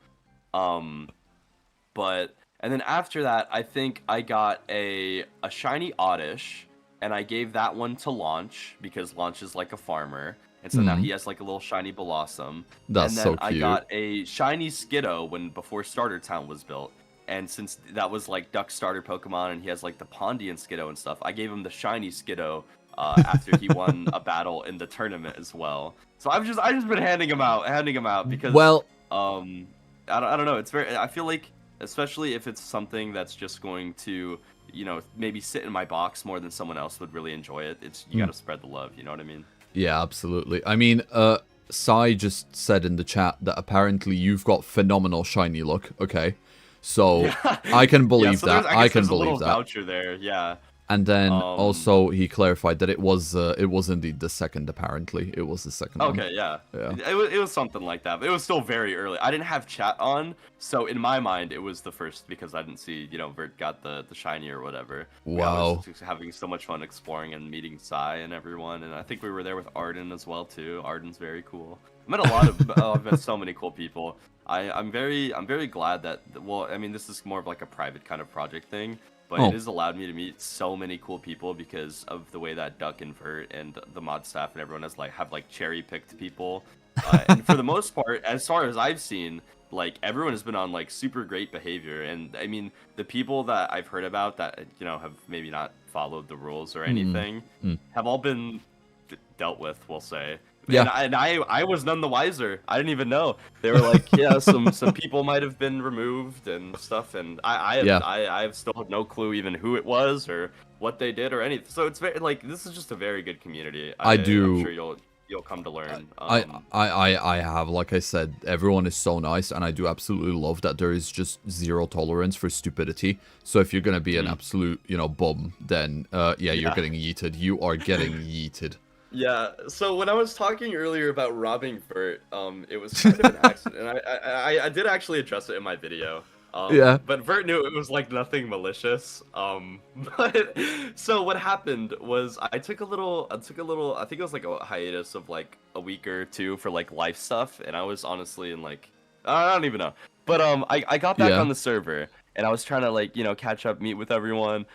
But and then after that, I think I got a shiny Oddish, and I gave that one to Launch because Launch is like a farmer. And so now he has like a little shiny Blossom. That's and then so cute. I got a shiny Skiddo before Starter Town was built. And since that was like Duck's starter Pokemon and he has like the Pondian Skiddo and stuff, I gave him the shiny Skiddo after he won a battle in the tournament as well. So I've just been handing him out because I don't know, it's very, I feel like especially if it's something that's just going to, you know, maybe sit in my box more than someone else would really enjoy it. It's you got to spread the love, you know what I mean? Yeah, absolutely. I mean, Sai just said in the chat that apparently you've got phenomenal shiny luck. Okay, so yeah. I can believe so that. I can believe a little that. Voucher there, yeah. And then also he clarified that it was indeed the second. Apparently, it was the second. Okay, yeah. It was something like that. But it was still very early. I didn't have chat on, so in my mind it was the first because I didn't see, you know, Vert got the shiny or whatever. Wow. I was just having so much fun exploring and meeting Sai and everyone, and I think we were there with Arden as well too. Arden's very cool. I met a lot of I've met so many cool people. I'm very glad that, well, I mean, this is more of like a private kind of project thing. But it has allowed me to meet so many cool people because of the way that Duck and Vert and the mod staff and everyone have cherry picked people. And for the most part, as far as I've seen, like everyone has been on like super great behavior. And I mean, the people that I've heard about that, you know, have maybe not followed the rules or anything have all been dealt with, we'll say. Yeah. And I was none the wiser. I didn't even know. They were like, yeah, some people might have been removed and stuff, and I still have no clue even who it was or what they did or anything. So it's very like this is just a very good community. I'm sure you'll come to learn. I have, like I said, everyone is so nice, and I do absolutely love that there is just zero tolerance for stupidity. So if you're gonna be an absolute, you know, bum, then you're getting yeeted. You are getting yeeted. Yeah, so when I was talking earlier about robbing Vert, it was kind of an accident, and I did actually address it in my video. But Vert knew it was like nothing malicious. But so what happened was I took a little, I think it was like a hiatus of like a week or two for like life stuff, and I was honestly in like, I don't even know. But I got back on the server, and I was trying to like, you know, catch up, meet with everyone.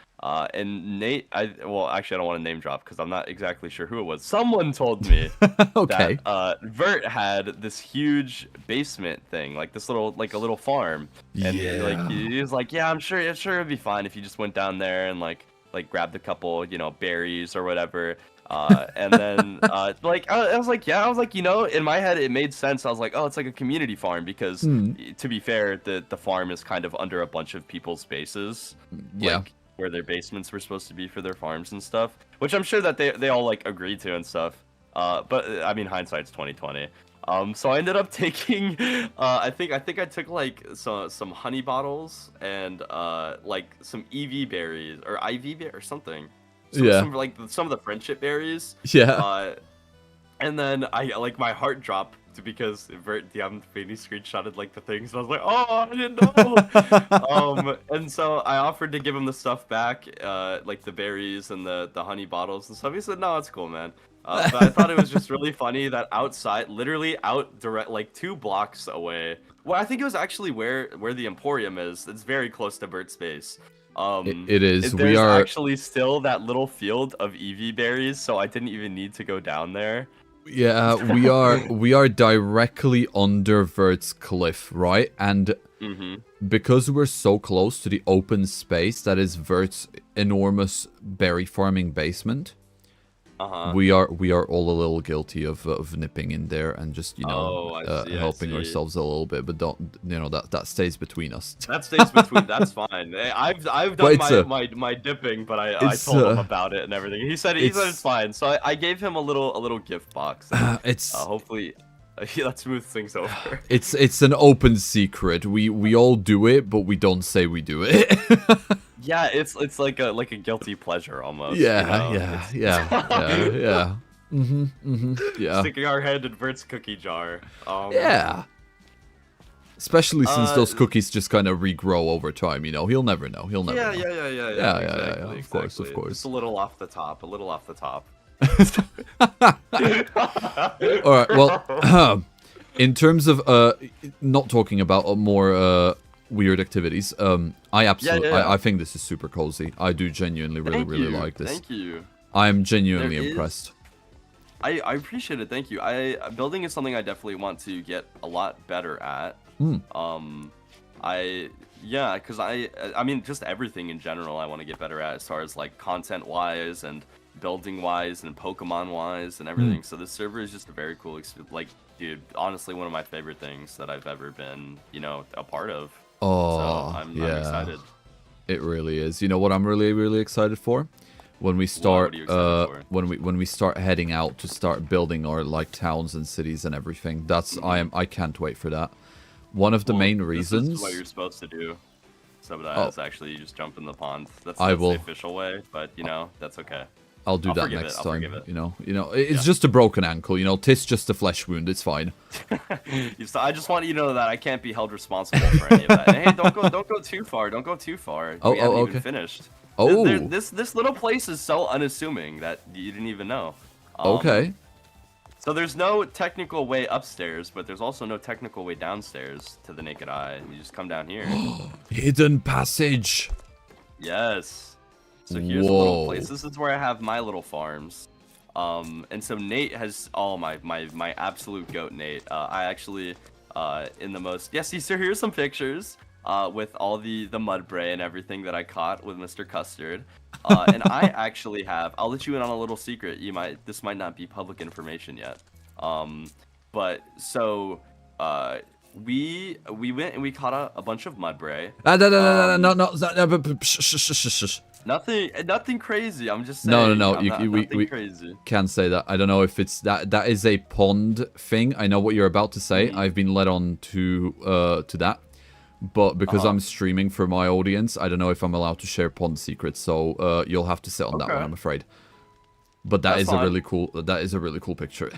And Nate, well, actually, I don't want to name drop because I'm not exactly sure who it was. Someone told me that Vert had this huge basement thing, like this little, like a little farm. And like he was like, yeah, I'm sure it'd be fine if you just went down there and like grabbed a couple, you know, berries or whatever. And then like I was like, you know, in my head it made sense. I was like, oh, it's like a community farm because to be fair, the farm is kind of under a bunch of people's bases. Like, where their basements were supposed to be for their farms and stuff, which I'm sure that they all like agreed to and stuff. But I mean, hindsight's 2020. So I ended up taking, I think I took like some honey bottles and like some EV berries or IV berry or something. Some of the friendship berries. And then I like my heart dropped because Vert Diamantini screenshotted like the things, and I was like, oh, I didn't know. And so I offered to give him the stuff back, like the berries and the honey bottles and stuff. He said, no, it's cool, man. But I thought it was just really funny that outside, literally out direct, like 2 blocks away. Well, I think it was actually where the Emporium is. It's very close to Bert's base. It is. There's actually still that little field of EV berries, so I didn't even need to go down there. Yeah, we are directly under Vert's cliff, right? And because we're so close to the open space that is Vert's enormous berry farming basement, we are all a little guilty of nipping in there and just, you know, helping ourselves a little bit, but don't, you know, that stays between us. That stays between. That's fine. I've done my dipping, but I told him about it and everything. He said it's fine. So I gave him a little gift box. And, hopefully that smooths things over. It's an open secret. We all do it, but we don't say we do it. Yeah, it's like a guilty pleasure almost. Yeah. Sticking our head in Vert's cookie jar. Especially since those cookies just kind of regrow over time, you know. He'll never know. He'll never know. Yeah. Of course. Just a little off the top. All right. Well, in terms of not talking about more weird activities, I absolutely, I think this is super cozy. I do genuinely really like this. Thank you. I am genuinely impressed. I appreciate it. Thank you. Building is something I definitely want to get a lot better at. Because I mean, just everything in general I want to get better at as far as like content wise and building wise and Pokemon wise and everything. So this server is just a very cool like, dude, honestly one of my favorite things that I've ever been, you know, a part of. Oh, so I'm excited. It really is. You know what I'm really excited for? When we start when we start heading out to start building our like towns and cities and everything. That's I can't wait for that. One of the main reasons. This is what you're supposed to do. Sebbediah is actually you just jump in the pond. That's the official way, but you know that's okay. I'll do that next time. You know, it's just a broken ankle. You know, 'tis just a flesh wound. It's fine. I just want you to know that I can't be held responsible for any of that. And hey, don't go too far. Don't go too far. We haven't even finished. Oh, this little place is so unassuming that you didn't even know. Okay. So there's no technical way upstairs, but there's also no technical way downstairs to the naked eye. You just come down here. Hidden passage. Yes. So here's a little place. This is where I have my little farms. And so Nate has my absolute goat Nate. I actually in the most so here's some pictures with all the mudbray and everything that I caught with Mr. Custard. And I actually have, I'll let you in on a little secret. This might not be public information yet. But so we went and we caught a bunch of mudbray. Nothing crazy. I'm just saying. No. Nothing crazy. Can't say that. I don't know if it's that. That is a pond thing. I know what you're about to say. I've been led on to that. But because I'm streaming for my audience, I don't know if I'm allowed to share pond secrets. So you'll have to sit on that one, I'm afraid. But that's a really cool. That is a really cool picture.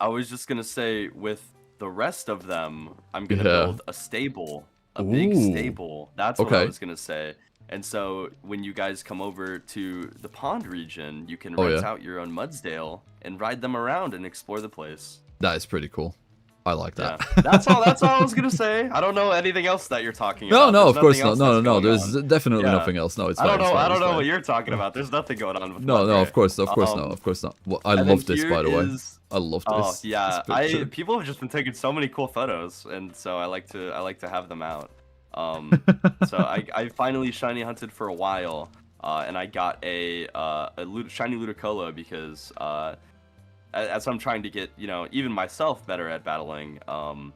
I was just gonna say, with the rest of them, I'm gonna build a stable, a big stable. That's what I was gonna say. And so when you guys come over to the pond region, you can rent out your own Mudsdale and ride them around and explore the place. That is pretty cool. I like that. Yeah. That's all I was gonna say. I don't know anything else that you're talking about. No, of course not. No. There's definitely nothing else. No, it's fine. I don't know what you're talking about. There's nothing going on with No, of course not. Well, I love this, by the way. I love this. Oh yeah, people have just been taking so many cool photos, and so I like to have them out. So I finally shiny hunted for a while, and I got a shiny Ludicolo because as I'm trying to get, you know, even myself better at battling, and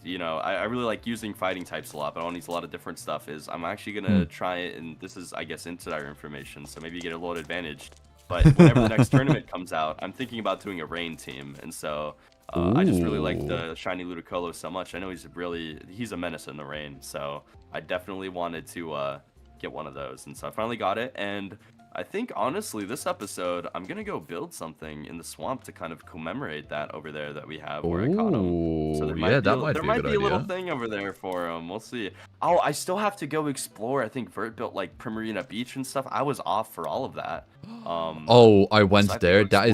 you know, I really like using fighting types a lot, but I want to use a lot of different stuff. I'm actually gonna try it, and this is, I guess, insider information, so maybe you get a little advantage. But whenever the next tournament comes out, I'm thinking about doing a rain team, and so I just really like the shiny Ludicolo so much. I know he's a menace in the rain, so I definitely wanted to get one of those, and so I finally got it. And I think, honestly, this episode, I'm going to go build something in the swamp to kind of commemorate that over there that we have where I caught him. So there might be a little thing over there for him. We'll see. Oh, I still have to go explore. I think Vert built, like, Primarina Beach and stuff. I was off for all of that. I went there. That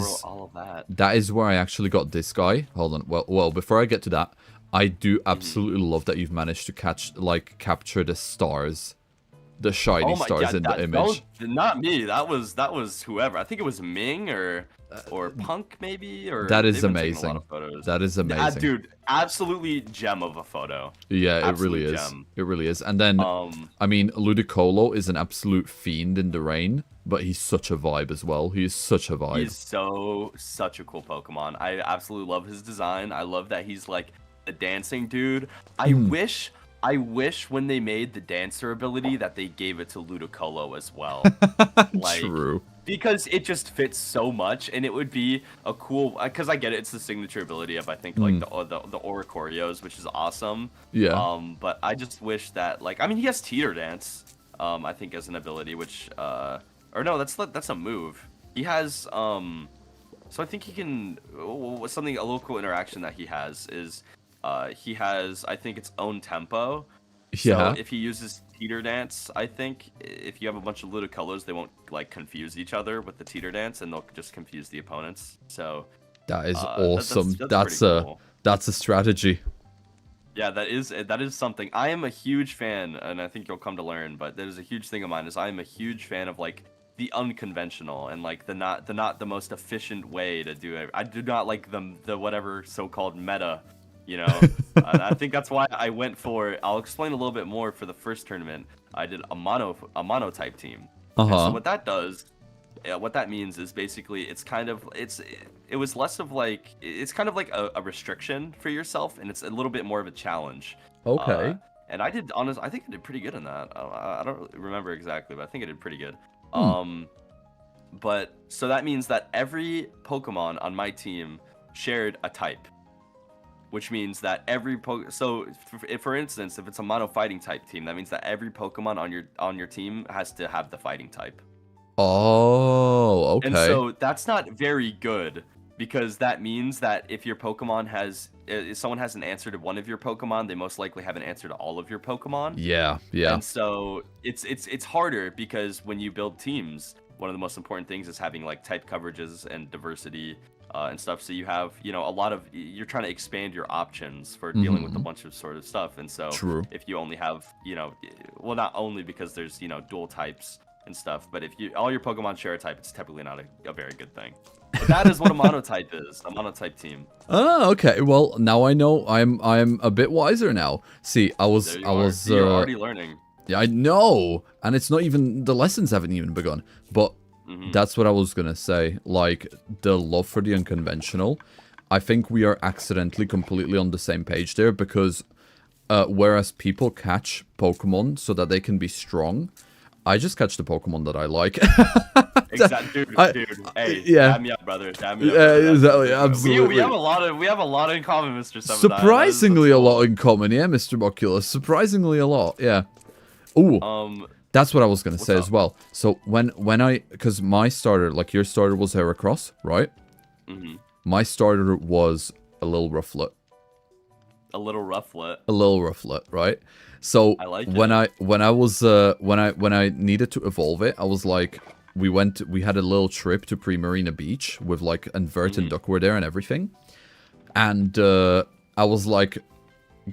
is where I actually got this guy. Hold on. Well, before I get to that, I do absolutely love that you've managed to capture the stars. The shiny stars in the image. Not me. That was whoever. I think it was Ming or Punk maybe. Or that is amazing. That is amazing, dude. Absolutely gem of a photo. Yeah, it really is. It really is. And then, I mean, Ludicolo is an absolute fiend in the rain, but he's such a vibe as well. He is such a vibe. He's such a cool Pokemon. I absolutely love his design. I love that he's like a dancing dude. I wish when they made the dancer ability that they gave it to Ludicolo as well. True. Because it just fits so much, and it would be a cool. Because I get it, it's the signature ability of, I think, like the Oricorios, which is awesome. Yeah. But I just wish that, like, I mean, he has Teeter Dance, I think, as an ability, which or no, that's a move. He has So I think he can. Something a local interaction that he has is, he has I think its own tempo. So Yeah. if he uses teeter dance, I think if you have a bunch of Ludicolours, they won't like confuse each other with the teeter dance, and they'll just confuse the opponents. So That is awesome. That's pretty cool. That's a strategy. Yeah, that is something. I am a huge fan, and I think you'll come to learn. But there's a huge thing of mine is I am a huge fan of like the unconventional and like the not the most efficient way to do it. I do not like the whatever so-called meta. You know, I think that's why I went for. I'll explain a little bit more for the first tournament. I did a mono type team. And so what that does, what that means is basically it's kind of it was less of like it's kind of like a restriction for yourself, and it's a little bit more of a challenge. Okay. And I think I did pretty good in that. I don't remember exactly, but I think I did pretty good. But so that means that every Pokemon on my team shared a type. Which means that for instance, if it's a mono fighting type team, that means that every Pokemon on your team has to have the fighting type. Oh, okay. And so that's not very good, because that means that if your Pokemon if someone has an answer to one of your Pokemon, they most likely have an answer to all of your Pokemon. Yeah, yeah. And so it's harder, because when you build teams, one of the most important things is having like type coverages and diversity. And stuff, so you have, you know, you're trying to expand your options for dealing with a bunch of sort of stuff, and so if you only have, you know, well, not only because there's, you know, dual types and stuff, but if all your Pokemon share a type, it's typically not a very good thing. But that is what a monotype is, a monotype team. Oh, okay. Well, now I know. I'm a bit wiser now. See, You're already learning. Yeah, I know, and it's not even the lessons haven't even begun, but. That's what I was gonna say. Like, the love for the unconventional. I think we are accidentally completely on the same page there, because whereas people catch Pokemon so that they can be strong, I just catch the Pokemon that I like. Exactly, dude. Hey, yeah. Damn me up, brother. Damn me up. Yeah, exactly. Absolutely. We have a lot in common, Mr. Sebbediah. Surprisingly, a lot in common, yeah, Mr. Mockula. Surprisingly, a lot, yeah. Ooh. That's what I was going to say as well. So because my starter, like your starter was Heracross, right? My starter was a little Rufflet. A little Rufflet. A little Rufflet, right? So I like when I needed to evolve it, I was like, we had a little trip to Pre-Marina Beach with like Vert and Duck were there and everything. And I was like,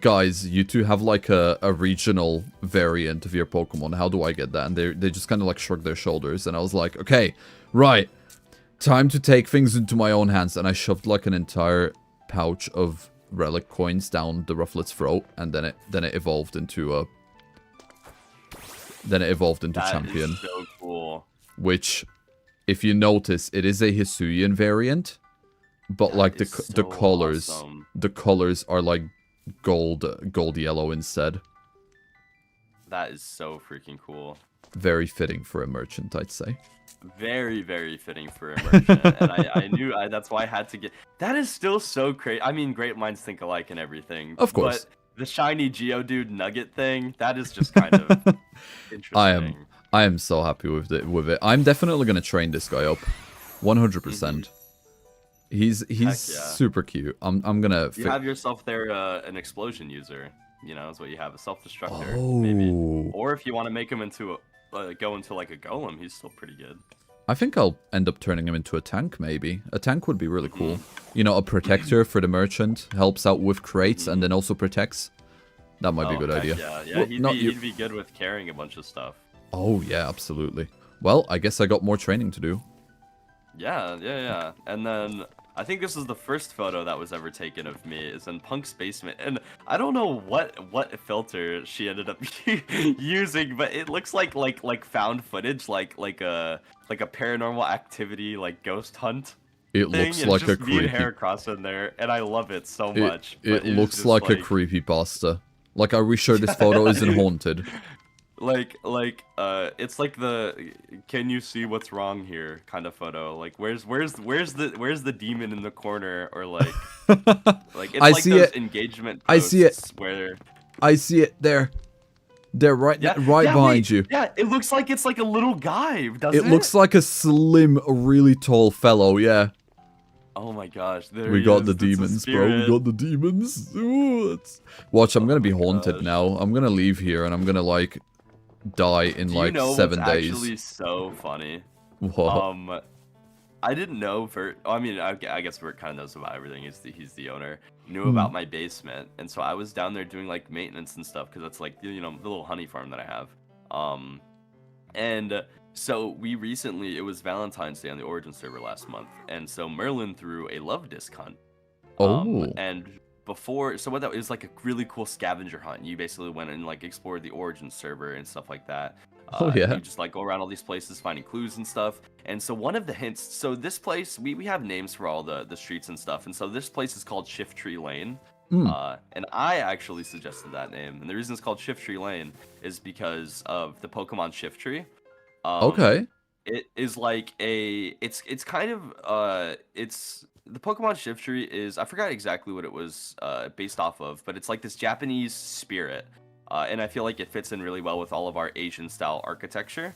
guys, you two have like a regional variant of your Pokemon. How do I get that? And they just kind of like shrugged their shoulders. And I was like, okay, right. Time to take things into my own hands. And I shoved like an entire pouch of relic coins down the Rufflet's throat. And then it evolved into Champion. Is so cool. Which, if you notice, it is a Hisuian variant. But like the colors, awesome. The colors are like gold yellow instead. That is so freaking cool. Very fitting for a merchant, I'd say. Very, very fitting for a merchant. And I knew that's why I had to get. That is still so crazy. I mean, great minds think alike and everything. Of course. But the shiny Geodude Nugget thing, that is just kind of interesting. I am so happy with it. I'm definitely gonna train this guy up, 100%. He's super cute. I'm gonna. You have yourself there an explosion user. You know, is what you have, a self-destructor. Oh. Maybe. Or if you want to make him into go into like a golem, he's still pretty good. I think I'll end up turning him into a tank. Maybe a tank would be really cool. You know, a protector for the merchant, helps out with crates and then also protects. That might be a good idea. Yeah, well, he'd be good with carrying a bunch of stuff. Oh yeah, absolutely. Well, I guess I got more training to do. Yeah. And then I think this is the first photo that was ever taken of me. It's in Punk's basement, and I don't know what filter she ended up using, but it looks like found footage, like a Paranormal Activity, like ghost hunt. It looks like a creepy. Me and Heracross in there, and I love it so much. It looks like a creepypasta. Like, are we sure this photo isn't haunted? It's like the "can you see what's wrong here" kind of photo. Like, where's the demon in the corner, or like it's I like see those it. engagement posts I see it. where I see it there. They're right behind you. Yeah, it looks like it's like a little guy, doesn't it? It looks like a slim, really tall fellow. Yeah. Oh my gosh, there We he got is. the That's a demons, bro. We spirit. got the demons. Ooh, Watch, I'm gonna be haunted gosh. now. I'm gonna leave here and I'm gonna like die in Do you like know what's 7 days. actually so funny? What? I didn't know Vert. I mean, I guess Vert kind of knows about everything. He's the owner. Knew Hmm. about my basement, and so I was down there doing like maintenance and stuff because that's like the little honey farm that I have. And so we recently, it was Valentine's Day on the Origin server last month, and so Merlin threw a love disc hunt. Oh. And before, so what that was like a really cool scavenger hunt. You basically went and like explored the Origin server and stuff like that. Oh, yeah. You just like go around all these places finding clues and stuff. And so one of the hints, so this place, we have names for all the streets and stuff. And so this place is called Shift Tree Lane. And I actually suggested that name. And the reason it's called Shift Tree Lane is because of the Pokemon Shift Tree. Okay. It is like it's kind of it's the Pokemon Shift Tree is, I forgot exactly what it was based off of, but it's like this Japanese spirit. And I feel like it fits in really well with all of our Asian style architecture.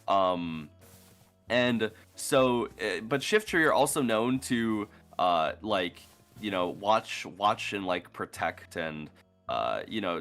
And so, but Shift Tree are also known to like, watch and like protect and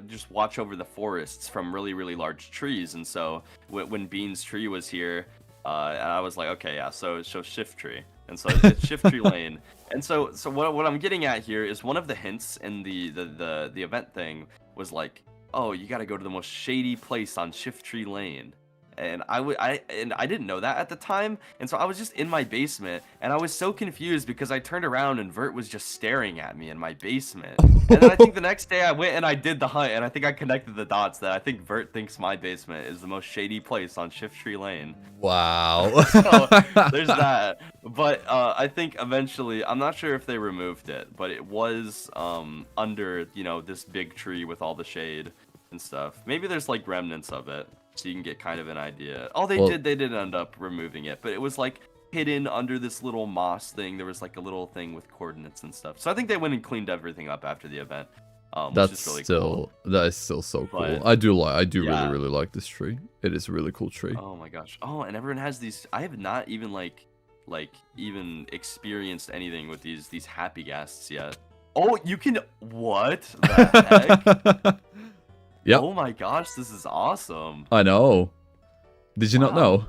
just watch over the forests from really, really large trees. And so when Bean's tree was here, and I was like, okay, yeah, so Shift Tree. And so it's Shift Tree Lane. And so what I'm getting at here is one of the hints in the event thing was like, oh, you got to go to the most shady place on Shift Tree Lane. And I didn't know that at the time, and so I was just in my basement, and I was so confused because I turned around and Vert was just staring at me in my basement. And then I think the next day I went and I did the hunt, and I think I connected the dots that I think Vert thinks my basement is the most shady place on Shift Tree Lane. Wow. So there's that. But I think eventually, I'm not sure if they removed it, but it was under this big tree with all the shade and stuff. Maybe there's like remnants of it, so you can get kind of an idea. Oh, they did end up removing it, but it was like hidden under this little moss thing. There was like a little thing with coordinates and stuff. So I think they went and cleaned everything up after the event. That's which is really still cool. That is still so cool. But, I do yeah. really like this tree. It is a really cool tree. Oh my gosh. Oh, and everyone has these. I have not even like even experienced anything with these happy guests yet. Oh, you can. What the heck? Yep. Oh my gosh, this is awesome. I know. Did you not know?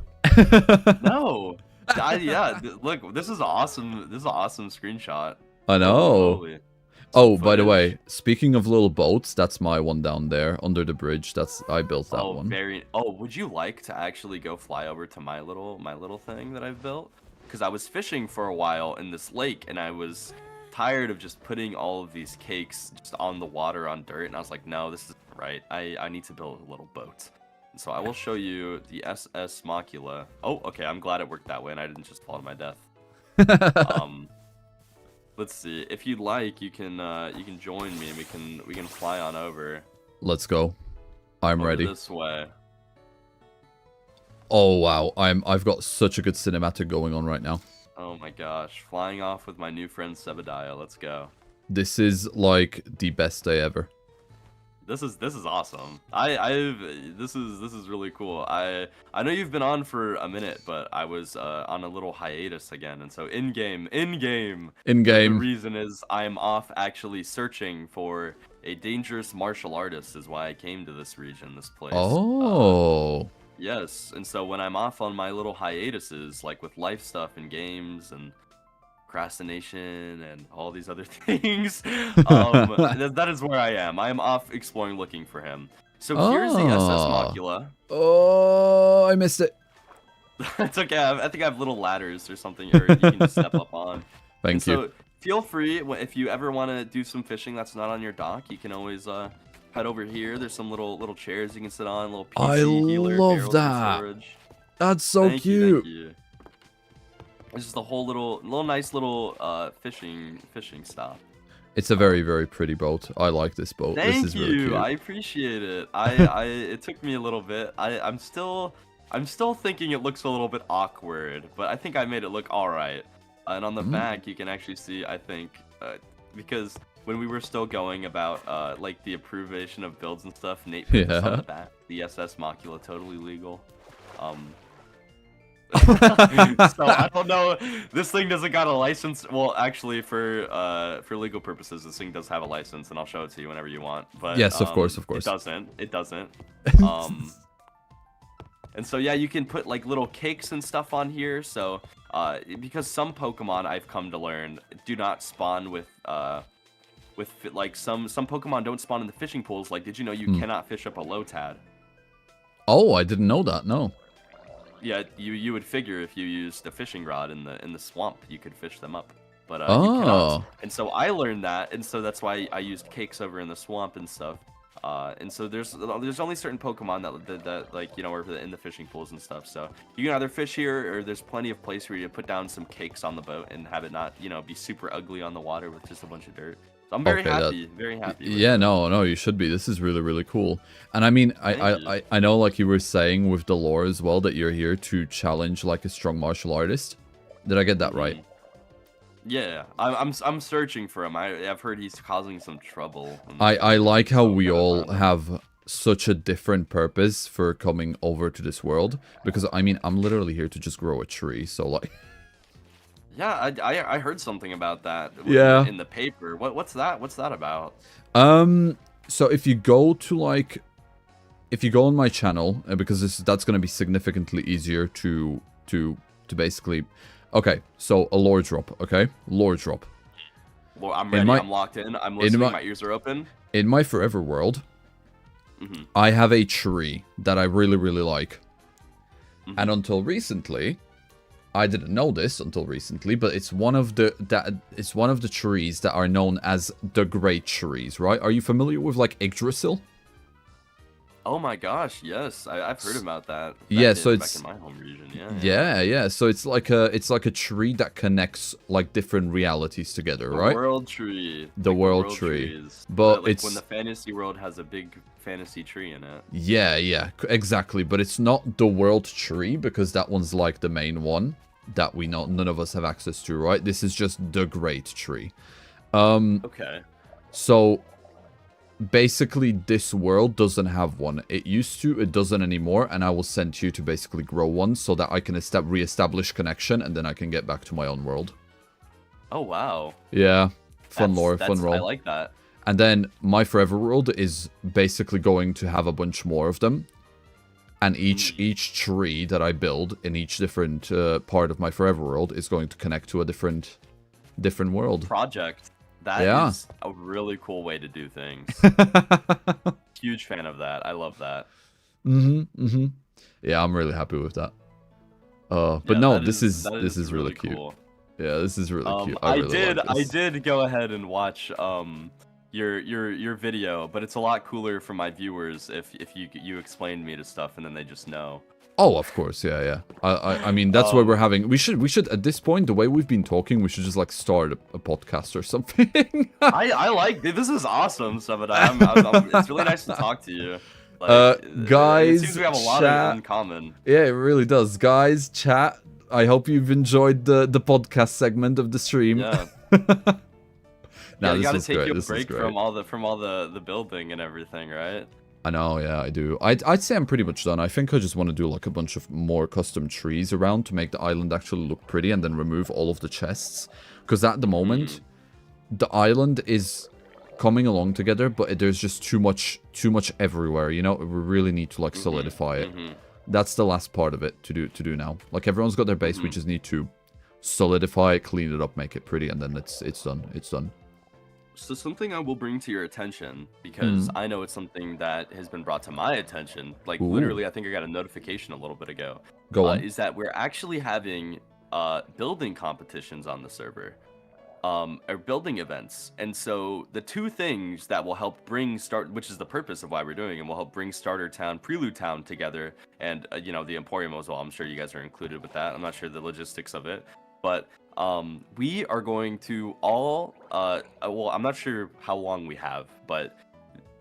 No. Yeah, look, this is awesome. This is an awesome screenshot. I know. Holy. Oh, by the way, speaking of little boats, that's my one down there under the bridge. I built that one. Would you like to actually go fly over to my little thing that I've built? Because I was fishing for a while in this lake, and I was tired of just putting all of these cakes just on the water on dirt, and I was like, no, this is right. I need to build a little boat. And so I will show you the SS Mockula. Oh, okay, I'm glad it worked that way and I didn't just fall to my death. Let's see. If you'd like, you can join me and we can fly on over. Let's go. I'm ready. This way. Oh wow, I've got such a good cinematic going on right now. Oh my gosh, flying off with my new friend Sebbediah. Let's go. This is like the best day ever. This is awesome. This is really cool. I know you've been on for a minute, but I was on a little hiatus again, and so in game. The reason is I'm off actually searching for a dangerous martial artist. Is why I came to this region, this place. Oh. Yes, and so when I'm off on my little hiatuses, like with life stuff and games and procrastination and all these other things, that is where I am. I am off exploring, looking for him. So here's the SS Mockula. Oh, I missed it. It's okay. I think I have little ladders or something, or you can just step up on. Thank you. So feel free, if you ever want to do some fishing that's not on your dock, you can always head over here. There's some little chairs you can sit on, little PC healer, love that. That's so cute. Thank you. It's just a whole little nice little fishing stop. It's a very, very pretty boat. I like this boat. Thank this is you. really cute. I appreciate it. It took me a little bit. I'm still thinking it looks a little bit awkward, but I think I made it look all right. And on the back, you can actually see, I think, because when we were still going about like the approvation of builds and stuff, Nate put this on the back. The SS Mockula, totally legal. So I don't know. This thing doesn't got a license. Well, actually, for legal purposes, this thing does have a license, and I'll show it to you whenever you want. But Yes, of course, of course. It doesn't. It doesn't. And so yeah, you can put like little cakes and stuff on here. So because some Pokemon I've come to learn do not spawn with like some Pokemon don't spawn in the fishing pools. Like, did you know you cannot fish up a Lotad? Oh, I didn't know that. No. Yeah, you would figure if you used a fishing rod in the swamp, you could fish them up, but you Oh. cannot. And so I learned that, and so that's why I used cakes over in the swamp and stuff. And so there's only certain Pokemon that like, you know, are in the fishing pools and stuff. So you can either fish here, or there's plenty of place where you put down some cakes on the boat and have it not, you know, be super ugly on the water with just a bunch of dirt. So I'm very happy, very happy. Yeah, no, you should be. This is really, really cool. And I mean, I know, like you were saying with the lore as well, that you're here to challenge like a strong martial artist. Did I get that right? Yeah, I'm searching for him. I've heard he's causing some trouble. I like how we all have such a different purpose for coming over to this world, because I mean, I'm literally here to just grow a tree. So like. Yeah, I heard something about that. Yeah. In the paper. What's that? What's that about? So if you go to like, if you go on my channel, because that's going to be significantly easier to basically. Okay, so a lore drop. Okay, lore drop. Well, I'm ready. I'm locked in. I'm listening. My ears are open. In my forever world, I have a tree that I really, really like, and until recently. I didn't know this until recently, but it's one of the trees that are known as the great trees, right? Are you familiar with like Yggdrasil? Oh my gosh, yes, I've heard about that. Yeah, so it's back in my home region. Yeah. So it's like a tree that connects like different realities together, right? The world tree. The like world tree. Trees. But like it's when the fantasy world has a big fantasy tree in it. Yeah, exactly. But it's not the world tree, because that one's like the main one that we know none of us have access to, right? This is just the great tree. Okay. So basically this world doesn't have one. It used to, it doesn't anymore, and I will send you to basically grow one so that I can re-establish connection, and then I can get back to my own world. Oh wow. Yeah. Fun lore, fun roll. I like that. And then my forever world is basically going to have a bunch more of them. And each tree that I build in each different part of my forever world is going to connect to a different world. Project. That is a really cool way to do things. Huge fan of that. I love that. Yeah, I'm really happy with that. But yeah, no, this is really cute. Cool. Yeah, this is really cute. I did go ahead and watch your video, but it's a lot cooler for my viewers if you explain me to stuff and then they just know. Oh, of course, yeah. I mean, that's why we're having. We should at this point, the way we've been talking, we should just like start a podcast or something. I like this is awesome, Sebbediah. It's really nice to talk to you. Like, guys, it seems we have a lot in common. Yeah, it really does, guys. Chat. I hope you've enjoyed the podcast segment of the stream. Yeah. No, you gotta take you a break from all the building and everything, right? I know, yeah, I do. I'd say I'm pretty much done. I think I just want to do like a bunch of more custom trees around to make the island actually look pretty, and then remove all of the chests. Because at the moment, the island is coming along together, but there's just too much everywhere. You know, we really need to like solidify it. That's the last part of it to do now. Like everyone's got their base, we just need to solidify it, clean it up, make it pretty, and then it's done. It's done. So something I will bring to your attention, because I know it's something that has been brought to my attention, like literally I think I got a notification a little bit ago. Go on. Is that we're actually having building competitions on the server, or building events. And so the two things that will help bring which is the purpose of why we're doing it, will help bring Starter Town, Prelude Town together, and you know, the Emporium as well. I'm sure you guys are included with that. I'm not sure the logistics of it, but we are going to all well, I'm not sure how long we have, but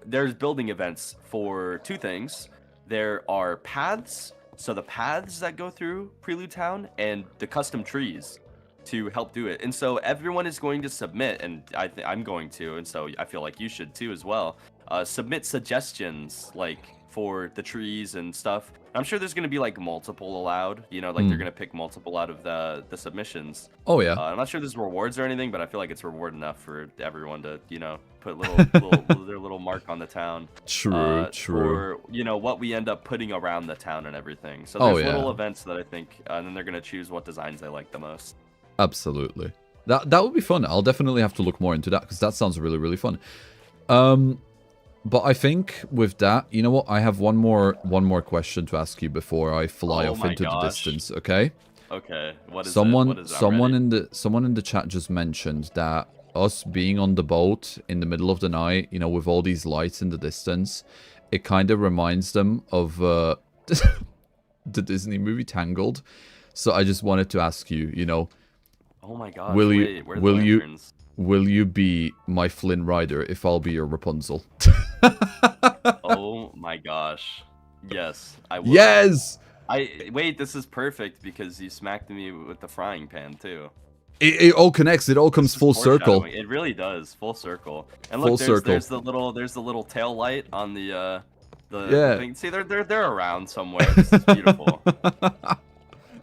there's building events for two things. There are paths, so the paths that go through Prelude Town, and the custom trees to help do it. And so everyone is going to submit, and I'm going to, and so I feel like you should too as well, submit suggestions, like for the trees and stuff. I'm sure there's gonna be like multiple allowed. You know, like they're gonna pick multiple out of the submissions. Oh yeah. I'm not sure there's rewards or anything, but I feel like it's reward enough for everyone to, you know, put their little mark on the town. True. For, you know, what we end up putting around the town and everything. So there's little events that I think, and then they're gonna choose what designs they like the most. Absolutely. That would be fun. I'll definitely have to look more into that because that sounds really, really fun. But I think with that, you know what? I have one more question to ask you before I fly off into the distance. Okay. Okay. What is someone in the chat just mentioned that us being on the boat in the middle of the night, you know, with all these lights in the distance, it kind of reminds them of the Disney movie Tangled. So I just wanted to ask you, you know, oh my gosh, will you be my Flynn Rider if I'll be your Rapunzel? Oh my gosh. Yes, I will. Yes! Wait, this is perfect because you smacked me with the frying pan too. It all connects, it all comes full circle. It really does, full circle. And look, there's the little tail light on the thing. See, they're around somewhere. This is beautiful.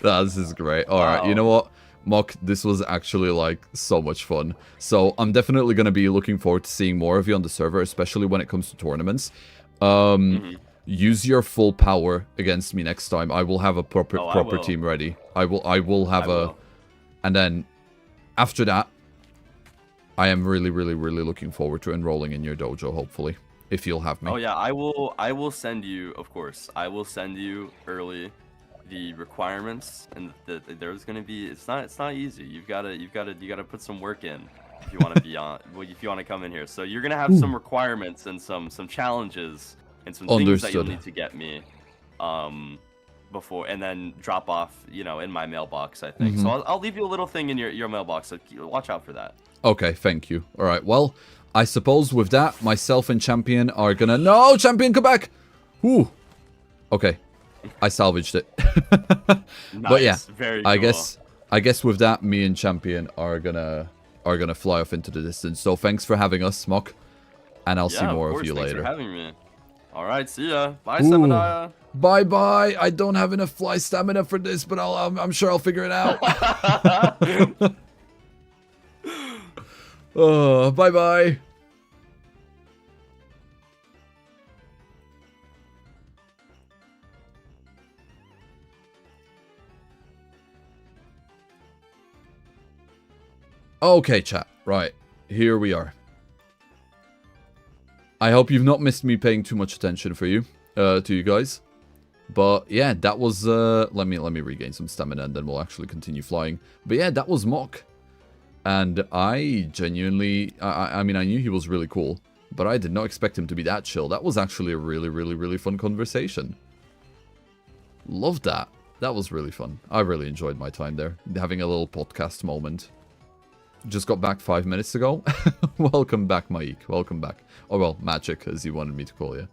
This is great. Alright, you know what? Mock, this was actually like so much fun. So I'm definitely going to be looking forward to seeing more of you on the server, especially when it comes to tournaments. Use your full power against me next time. I will have a proper team ready. I will have and then after that, I am really looking forward to enrolling in your dojo, hopefully, if you'll have me. Oh yeah, I will send you, of course. I will send you early the requirements, and there's gonna be, it's not easy. You gotta put some work in if you want to be on, if you want to come in here. So you're gonna have some requirements and some challenges and some things that you'll need to get me before, and then drop off, you know, in my mailbox, I think. So I'll leave you a little thing in your mailbox, so watch out for that. Okay, thank you. All right, well, I suppose with that, myself and Champion are gonna... No, Champion, come back! Ooh. Okay. I salvaged it. Nice. But yeah, very cool. I guess with that, me and Champion are gonna fly off into the distance. So thanks for having us, Mock, and I'll see more of you later. Thanks for having me. All right, see ya. Bye, Sebbediah. Bye. I don't have enough fly stamina for this, but I'm sure I'll figure it out. Oh, bye. Okay, chat. Right. Here we are. I hope you've not missed me paying too much attention to you guys. But yeah, that was let me regain some stamina and then we'll actually continue flying. But yeah, that was Mock. And I genuinely I mean, I knew he was really cool, but I did not expect him to be that chill. That was actually a really fun conversation. Loved that. That was really fun. I really enjoyed my time there, having a little podcast moment. Just got back 5 minutes ago. Welcome back, Maik. Welcome back. Oh, well, Magic, as you wanted me to call you.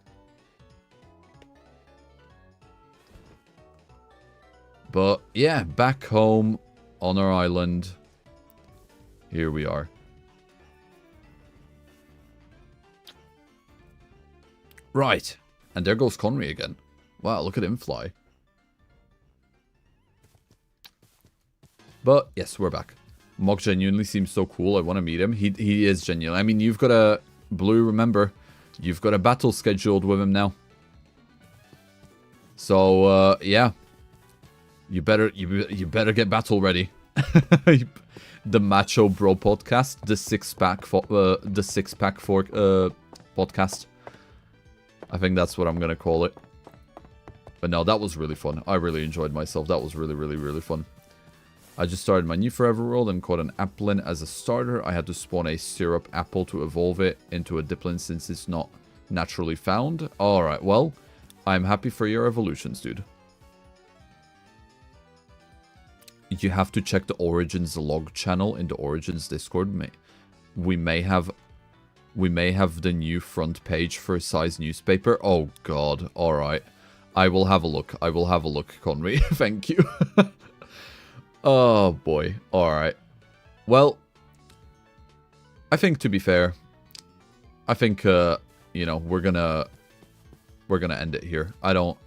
But, yeah, back home on our island. Here we are. Right. And there goes Conry again. Wow, look at him fly. But, yes, we're back. Mock genuinely seems so cool. I want to meet him. He is genuine. I mean, you've got a... Blue, remember, you've got a battle scheduled with him now. So, yeah. You better get battle ready. The Macho Bro podcast, the six-pack fork podcast. I think that's what I'm gonna call it. But no, that was really fun. I really enjoyed myself. That was really fun. I just started my new Forever World and caught an Applin as a starter. I had to spawn a Syrup Apple to evolve it into a Diplin since it's not naturally found. Alright, well, I'm happy for your evolutions, dude. You have to check the Origins log channel in the Origins Discord. We may have the new front page for a size newspaper. Oh god, alright. I will have a look. Conry. Thank you. Oh boy. Alright. Well, I think to be fair, I think you know, we're gonna gonna end it here. I don't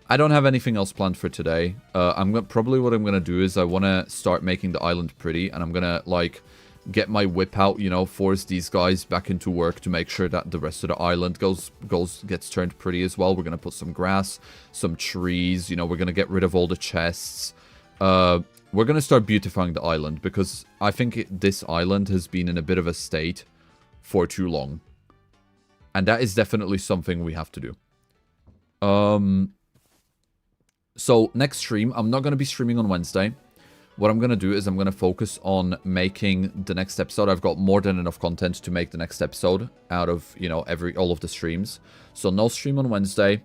have anything else planned for today. Probably what I'm gonna do is I want to start making the island pretty, and I'm gonna like get my whip out, you know, force these guys back into work to make sure that the rest of the island gets turned pretty as well. We're gonna put some grass, some trees, you know, we're gonna get rid of all the chests. We're gonna start beautifying the island because I think this island has been in a bit of a state for too long. And that is definitely something we have to do. So next stream, I'm not going to be streaming on Wednesday. What I'm going to do is I'm going to focus on making the next episode. I've got more than enough content to make the next episode out of, you know, all of the streams. So no stream on Wednesday.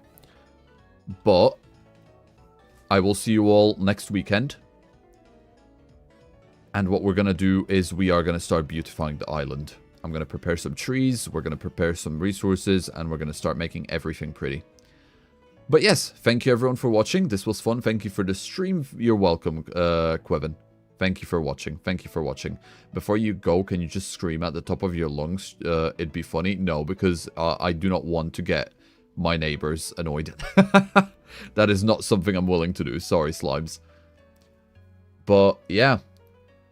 But I will see you all next weekend. And what we're going to do is we are going to start beautifying the island. I'm going to prepare some trees, we're going to prepare some resources, and we're going to start making everything pretty. But yes, thank you everyone for watching. This was fun. Thank you for the stream. You're welcome, Quevin. Thank you for watching. Thank you for watching. Before you go, can you just scream at the top of your lungs? It'd be funny. No, because I do not want to get my neighbors annoyed. That is not something I'm willing to do. Sorry, slimes. But yeah.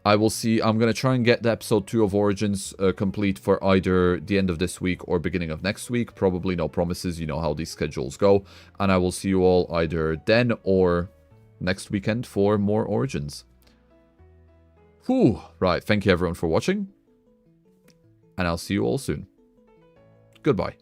I will see. I'm going to try and get the episode 2 of Origins complete for either the end of this week or beginning of next week. Probably no promises. You know how these schedules go. And I will see you all either then or next weekend for more Origins. Whew. Right. Thank you everyone for watching. And I'll see you all soon. Goodbye.